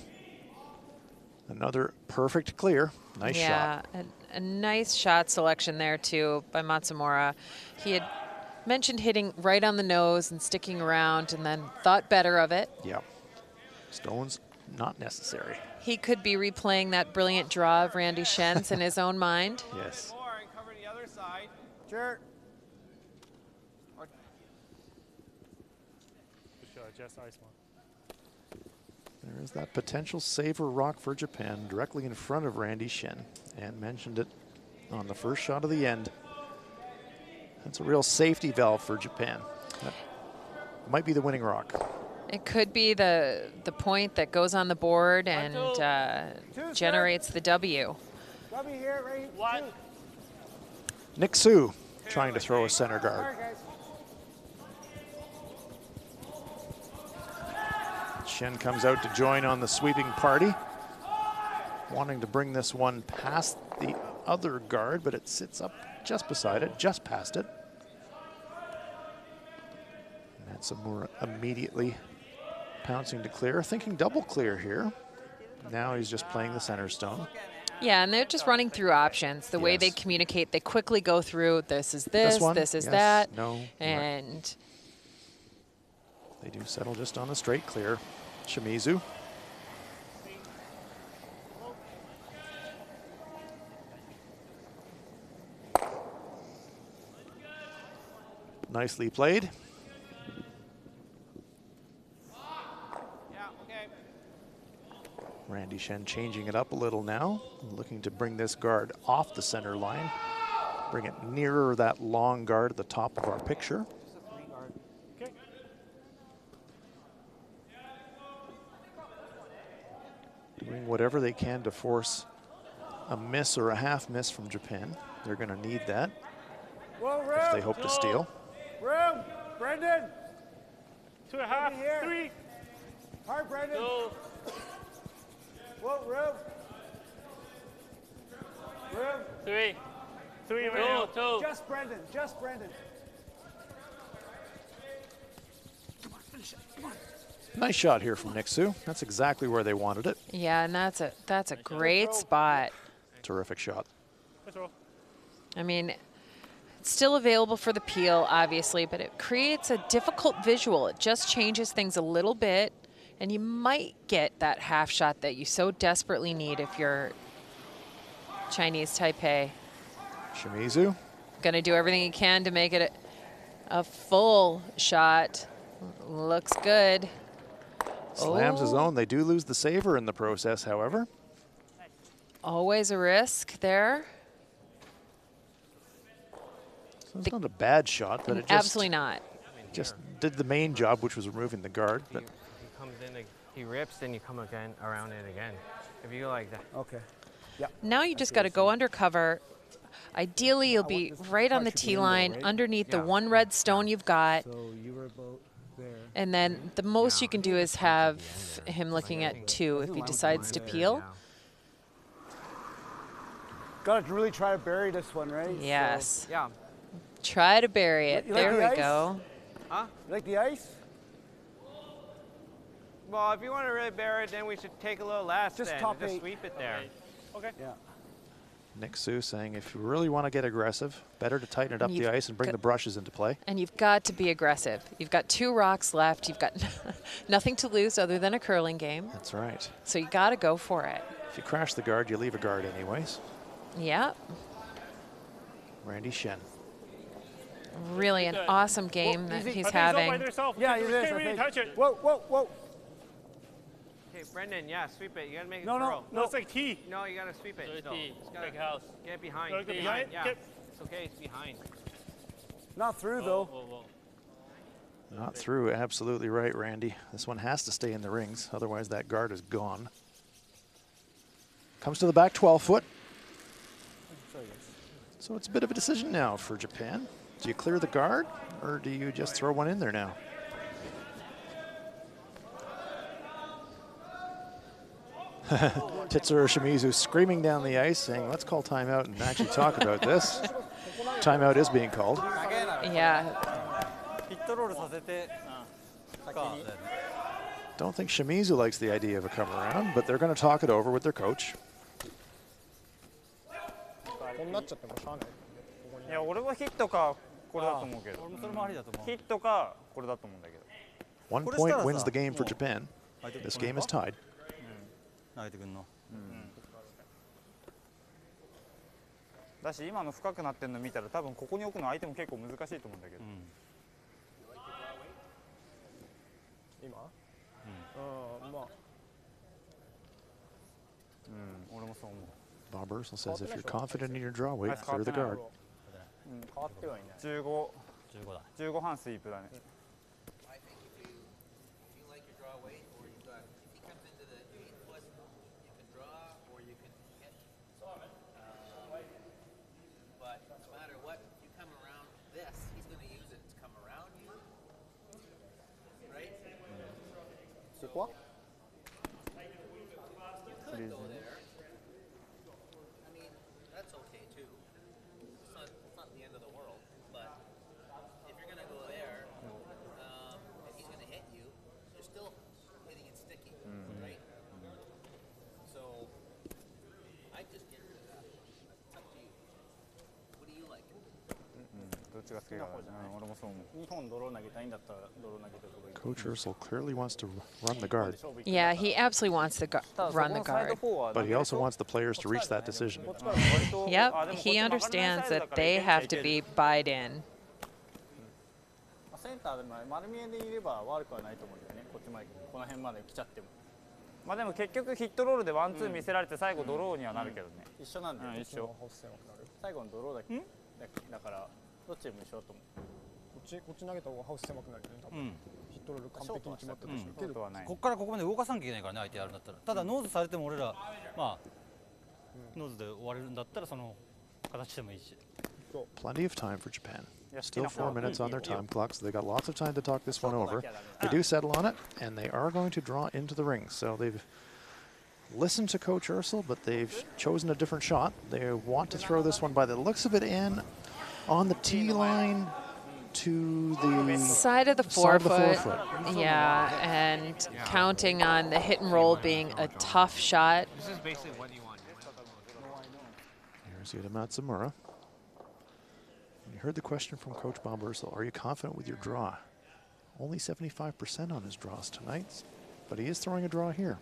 another perfect clear. Nice shot. Yeah, a nice shot selection there too by Matsumura. He had mentioned hitting right on the nose and sticking around and then thought better of it. Yeah. Stones not necessary. He could be replaying that brilliant draw of Randy Shen's in his own mind. Yes. More and cover the other side. Sure. Good shot, just ice one. There is that potential saver rock for Japan directly in front of Randy Shen, and mentioned it on the first shot of the end. That's a real safety valve for Japan. That might be the winning rock. It could be the point that goes on the board and generates the W. W here, right? One. Nick Su trying to throw a center All guard. right, guys. Shen comes out to join on the sweeping party, wanting to bring this one past the other guard, but it sits up just beside it, just past it. Matsumura immediately pouncing to clear, thinking double clear here. Now he's just playing the center stone. Yeah, and they're just running through options. The way they communicate, they quickly go through, this is this one, is yes, that. no, and they do settle just on a straight clear. Shimizu. Nicely played. Randy Shen changing it up a little now, looking to bring this guard off the center line, bring it nearer that long guard at the top of our picture. Okay. Doing whatever they can to force a miss or a half miss from Japan. They're going to need that if they hope to steal. Room, Brendan. 2.5, Here. 3. Hard, Brendan. Two. Whoa, room. Room. Three. 3 right now. Two. Just Brendan. Just Brendan. Nice shot here from Nick Su. That's exactly where they wanted it. yeah, and that's a great spot. Terrific shot. Let's roll. I mean, it's still available for the peel, obviously, but it creates a difficult visual. It just changes things a little bit, and you might get that half shot that you so desperately need if you're Chinese Taipei. Shimizu. Going to do everything he can to make it a full shot. Looks good. Slams his own. They do lose the saver in the process, however. Always a risk there. So it's not a bad shot, but it just, Absolutely not. just did the main job, which was removing the guard. But He comes in, he rips, then you come again around it again. If you go like that. Okay. Now you just got to go undercover. Ideally, you'll be right on the tee line, underneath the one red stone you've got. So you were about there. And then the most you can do is have him looking at 2 if he decides to peel. Got to really try to bury this one, right? Yes. Yeah. Try to bury it. You like There the we ice? go. Huh? You like the ice? Well, if you want to really bury it, then we should take a little less Just then, top and just 8. sweep it there. Okay. Yeah. Nick Su saying if you really want to get aggressive, better to tighten it up You've the ice and bring got- the brushes into play. And you've got to be aggressive. You've got 2 rocks left. You've got nothing to lose other than a curling game. That's right. So you got to go for it. If you crash the guard, you leave a guard anyways. Yeah. Randy Shen. Really an awesome game that I he's think it's all by having. themselves. Yeah, You it is, can't I really think. touch it. Whoa, whoa, whoa. Okay, Brendan, yeah, sweep it. You gotta make it No, no, curl. No, it's like T. No, you gotta sweep it. Good still. tee. Just gotta Big house. get it behind. Gotta get Get behind? Yeah. Get- It's okay, it's behind. Not through, Whoa, though. whoa, whoa. Not through. Absolutely right, Randy. This one has to stay in the rings. Otherwise, that guard is gone. Comes to the back 12 foot. So it's a bit of a decision now for Japan. Do you clear the guard or do you just throw one in there now? Titsuro Shimizu screaming down the ice saying, let's call timeout and actually talk about this. Timeout is being called. Yeah. Don't think Shimizu likes the idea of a come around, but they're going to talk it over with their coach. こうなっちゃってもしゃあない。いや、俺はヒットかこれだと思うけど。俺もそれもありだと思う。ヒットかこれだと思うんだけど。1 point wins the game for Japan. This game is tied. 投げてくんの。だし今の深くなってるの見たら多分ここに置くの相手も結構難しいと思うんだけど。今？まあ。俺もそう思う。Bob Ursel says if you're confident in your draw, wait, clear the guard. 変わってはいない。15半スイープだね。C'est quoi? Coach Ursel clearly wants to run the guard. Yeah, he absolutely wants to run the guard. But he also wants the players to reach that decision. Yep, he understands that they have to be buyed in. センターでも丸見えでいれば悪くはないと思うんだよね。こっちまでこの辺まで来ちゃっても。まあでも結局ヒットロールでワンツー見せられて最後ドローにはなるけどね。一緒なんだよ。一緒。最後のドローだけ。だからどっちでも一緒だと思う。こっち投げた方がハウス狭くなるよね。多分。ヒットロール完璧に決まったでしょうけど、ここからここまで動かさなきゃいけないからね、相手やるんだったら。ただノーズされても俺らまあノーズで終われるんだったらその形でもいいし。Plenty of time for Japan. Still 4 minutes on their time clock, so they got lots of time to talk this one over. They do settle on it, and they are going to draw into the ring. So they've listened to Coach Ursel, but they've chosen a different shot. They want to throw this one by the looks of it in on the tee line to the side of the forefoot. Yeah, and counting on the hit and roll being a tough shot. This is basically what you want. Here's Yuta Matsumura. You heard the question from Coach Bob Ursel. Are you confident with your draw? Only 75% on his draws tonight, but he is throwing a draw here.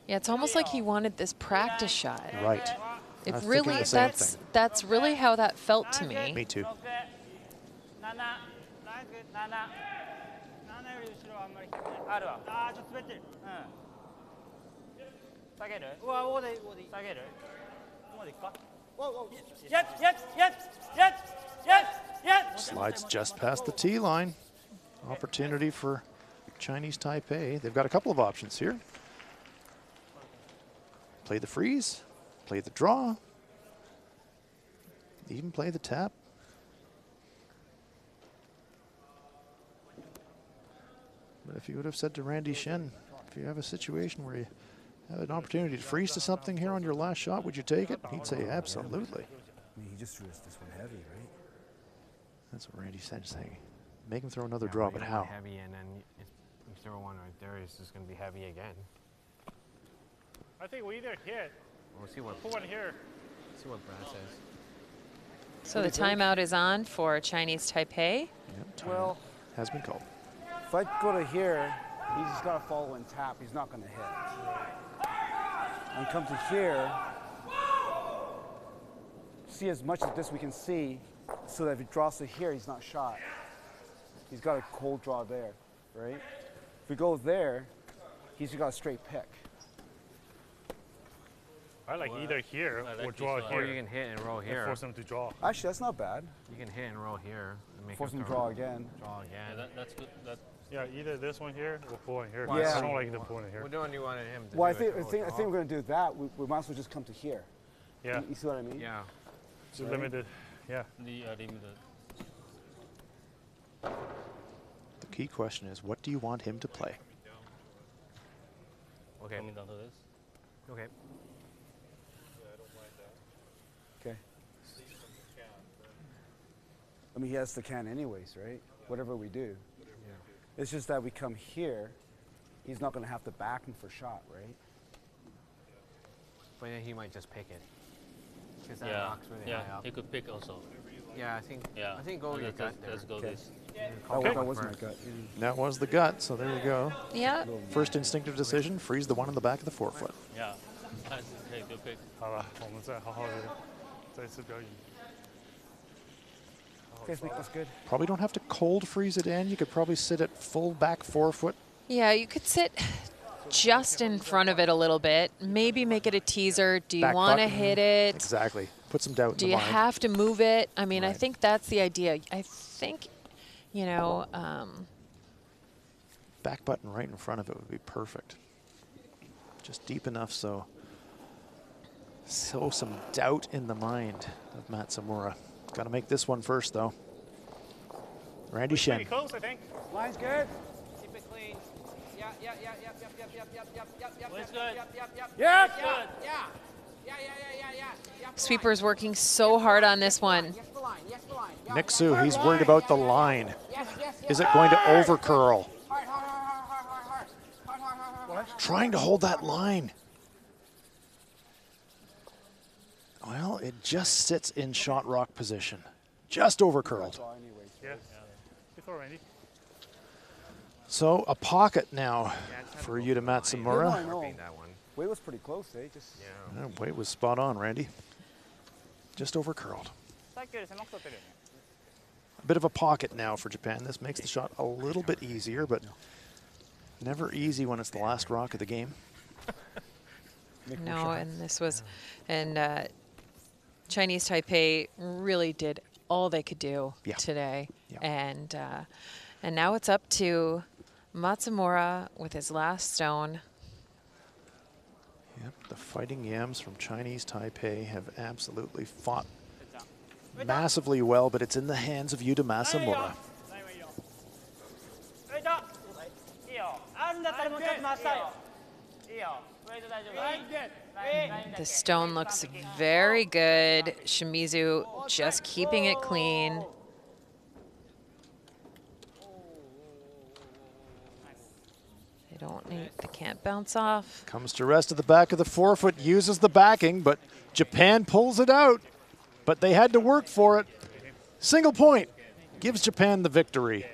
Yeah, it's almost like he wanted this practice shot. Right. It really, that's really how that felt to me. Me too. Slides just past the tee line. Opportunity for Chinese Taipei. They've got a couple of options here. Play the freeze, play the draw, even play the tap. But if you would have said to Randy Shen, if you have a situation where you have an opportunity to freeze to something here on your last shot, would you take it? He'd say absolutely. I mean, he just threw this one heavy, right? That's what Randy Shen is saying. Make him throw another draw, but how? Heavy, and then you throw one right there, it's just going to be heavy again. I think we either hit. We'll see what. Put one here. See what Brad says. So the timeout is on for Chinese Taipei. Yep, well, has been called. If I go to here, he's just got to follow and tap. He's not going to hit. And come to here, see as much of this we can see, so that if he draws to here, he's not shot. He's got a cold draw there, right? If we go there, he's got a straight pick. I like either here or draw here. Or you can hit and roll here. And force him to draw. Actually, that's not bad. You can hit and roll here. And make force him to draw again. Draw again. Yeah, that's good. Yeah, either this one here or pull in here. Yeah. I don't like the pull in here. What do you wanted him to well, do? I think we're going to do that. We might as well just come to here. Yeah. You see what I mean? Yeah. It's limited. Yeah. The key question is, what do you want him to play? Okay. Coming down to this. Okay. Okay. I mean, he has the can anyways, right? Whatever we do. Yeah. It's just that we come here, he's not going to have to back him for shot, right? But then he might just pick it. Because that Yeah. rock's really Yeah. high up. He could pick also. Yeah, I think. Yeah. I think go with your gut there. Let's go Okay. this. That was my gut. That was the gut, so there you go. Yeah. First instinctive decision, freeze the one in the back of the forefoot. Yeah. Hey, good pick. 好了，我们再好好的再次表演。 Okay, I think that's good. Probably don't have to cold freeze it in. You could probably sit at full back forefoot. Yeah, you could sit just in front of it a little bit. Maybe make it a teaser. Do you Back want to button. hit it? Exactly. Put some doubt Do in you the mind. have to move it? I mean, I Right. think that's the idea. I think, you know, Back button right in front of it would be perfect. Just deep enough so some doubt in the mind of Matsumura. Got to make this one first, though. Randy Pretty Shen. close, I think. Line's good. Keep it clean. Yeah, yeah, yeah, yeah, yep, yep, yep, yep, yep, yep, yep, Looks yep, good. yep, yep, yep, Yeah. yeah, yeah, yeah, yeah, yeah, yeah, yeah. Sweeper's working so hard on this one. Yes, the line. Yes, the line. Yeah, Nick yeah, Sue, yeah, he's yeah, worried yeah, about yeah, the yeah, line. Yes, yes, yes. Is it going to over curl? Hard, hard, hard, hard, hard, hard, hard, hard, hard, hard. Trying to hold that line. Well, it just sits in shot rock position. Just over curled. Yes. Before Randy. So a pocket now for Yuta Yeah, Matsumura. I know. Being that one. Weight was pretty close, eh? Just Yeah. Weight was spot on, Randy. Just over curled. さっきより狭く取ってるよね。 A bit of a pocket now for Japan. This makes the shot a little bit easier, but never easy when it's the last rock of the game. No, and this was, and Chinese Taipei really did all they could do Yeah. today, Yeah. and now it's up to Matsumura with his last stone. Yep, the Fighting Yams from Chinese Taipei have absolutely fought massively well, but it's in the hands of Yuta Matsumura. いいよ。あるんだったらもうちょっと回したいよ。いいよ。ウェイト大丈夫。The stone looks very good. Shimizu just keeping it clean. They can't bounce off. Comes to rest at the back of the forefoot, uses the backing, but Japan pulls it out. But they had to work for it. Single point gives Japan the victory.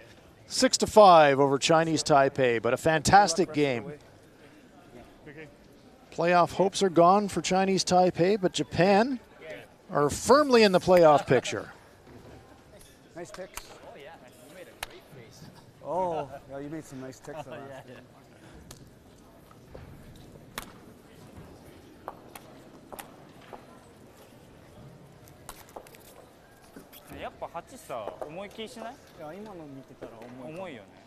6-5 over Chinese Taipei, but a fantastic game. Playoff hopes are gone for Chinese Taipei, but Japan are firmly in the playoff picture. nice ticks. Oh yeah, you made a great face. Oh, yeah, you made some nice ticks. Oh, yeah. やっぱ8さ、重い気しない？いや今の見てたら重い。重いよね。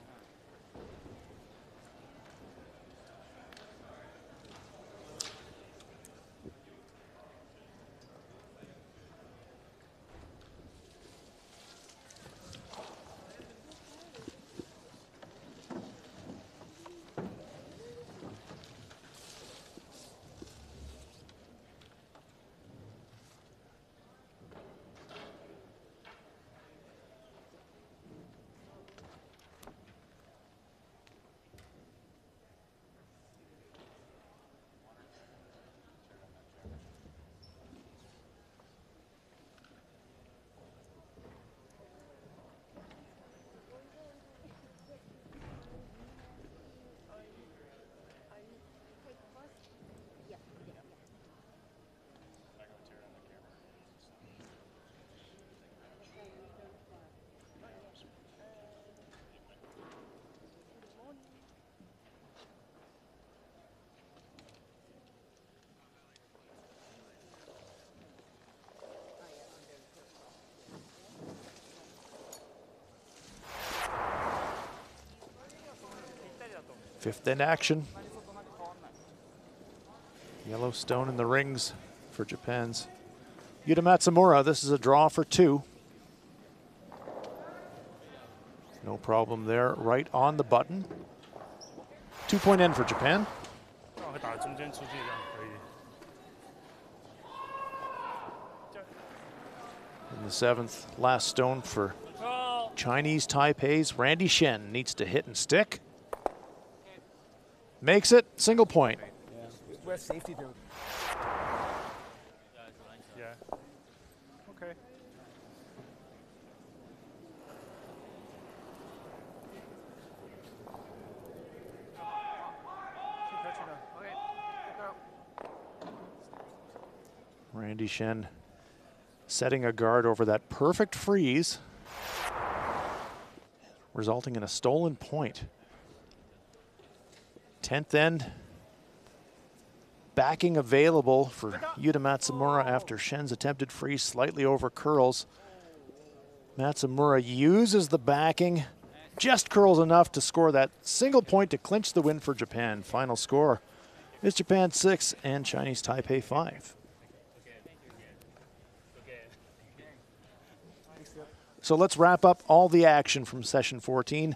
Fifth in action. Yellowstone in the rings for Japan's Yuta Matsumura. This is a draw for 2. No problem there, right on the button. 2-point end for Japan. 会打中间出去这样可以。 In the 7th, last stone for Chinese Taipei's Randy Shen needs to hit and stick. Makes it, single point. Yeah. Where's safety do? Yeah. Okay. Randy Shen setting a guard over that perfect freeze, resulting in a stolen point. 10th end backing available for Yuta Matsumura after Shen's attempted freeze slightly over curls. Matsumura uses the backing, just curls enough to score that single point to clinch the win for Japan. Final score is Japan 6 and Chinese Taipei 5. So let's wrap up all the action from session 14.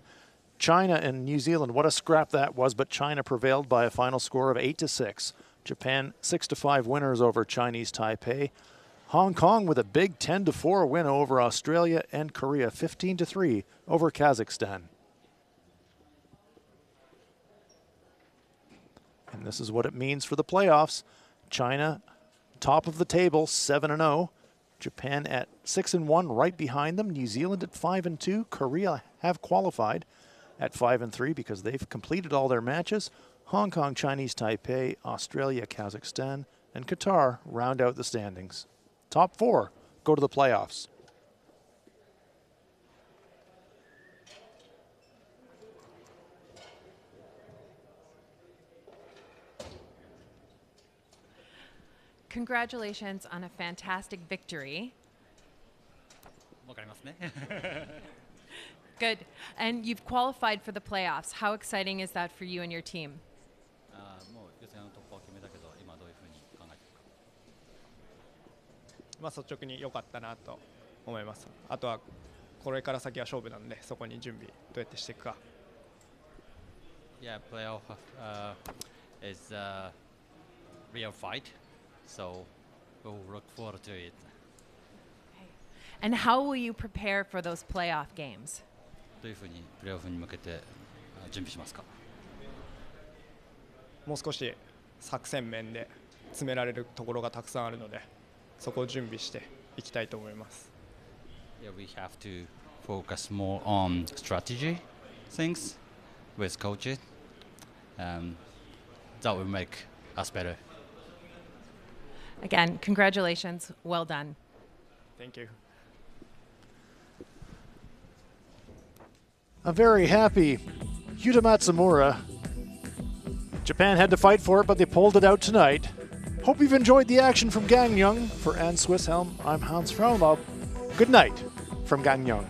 China and New Zealand, what a scrap that was, but China prevailed by a final score of 8-6. Japan 6-5 winners over Chinese Taipei. Hong Kong with a big 10-4 win over Australia, and Korea 15-3 over Kazakhstan. And this is what it means for the playoffs. China top of the table, 7-0. Japan at 6-1, right behind them. New Zealand at 5-2. Korea have qualified at 5-3 because they've completed all their matches. Hong Kong, Chinese Taipei, Australia, Kazakhstan, and Qatar round out the standings. Top 4 go to the playoffs. Congratulations on a fantastic victory. Good. And you've qualified for the playoffs. How exciting is that for you and your team? もう予選の突破を決めたけど、今どういうふうに考えてるか。まあ率直に良かったなと思います。あとはこれから先は勝負なんで、そこに準備どうやってしていくか。Yeah, playoff is a real fight, so we'll look forward to it. And how will you prepare for those playoff games? どういうふうにプレーオフに向けて準備しますか。もう少し作戦面で詰められるところがたくさんあるので、そこを準備していきたいと思います。Yeah, we have to focus more on strategy things with coaches. That will make us better. Again, congratulations. Well done. Thank you. A very happy Yuta Matsumura. Japan had to fight for it, but they pulled it out tonight. Hope you've enjoyed the action from Gangneung. For Anne Swisshelm, I'm Hans Frauenlaub. Good night from Gangneung.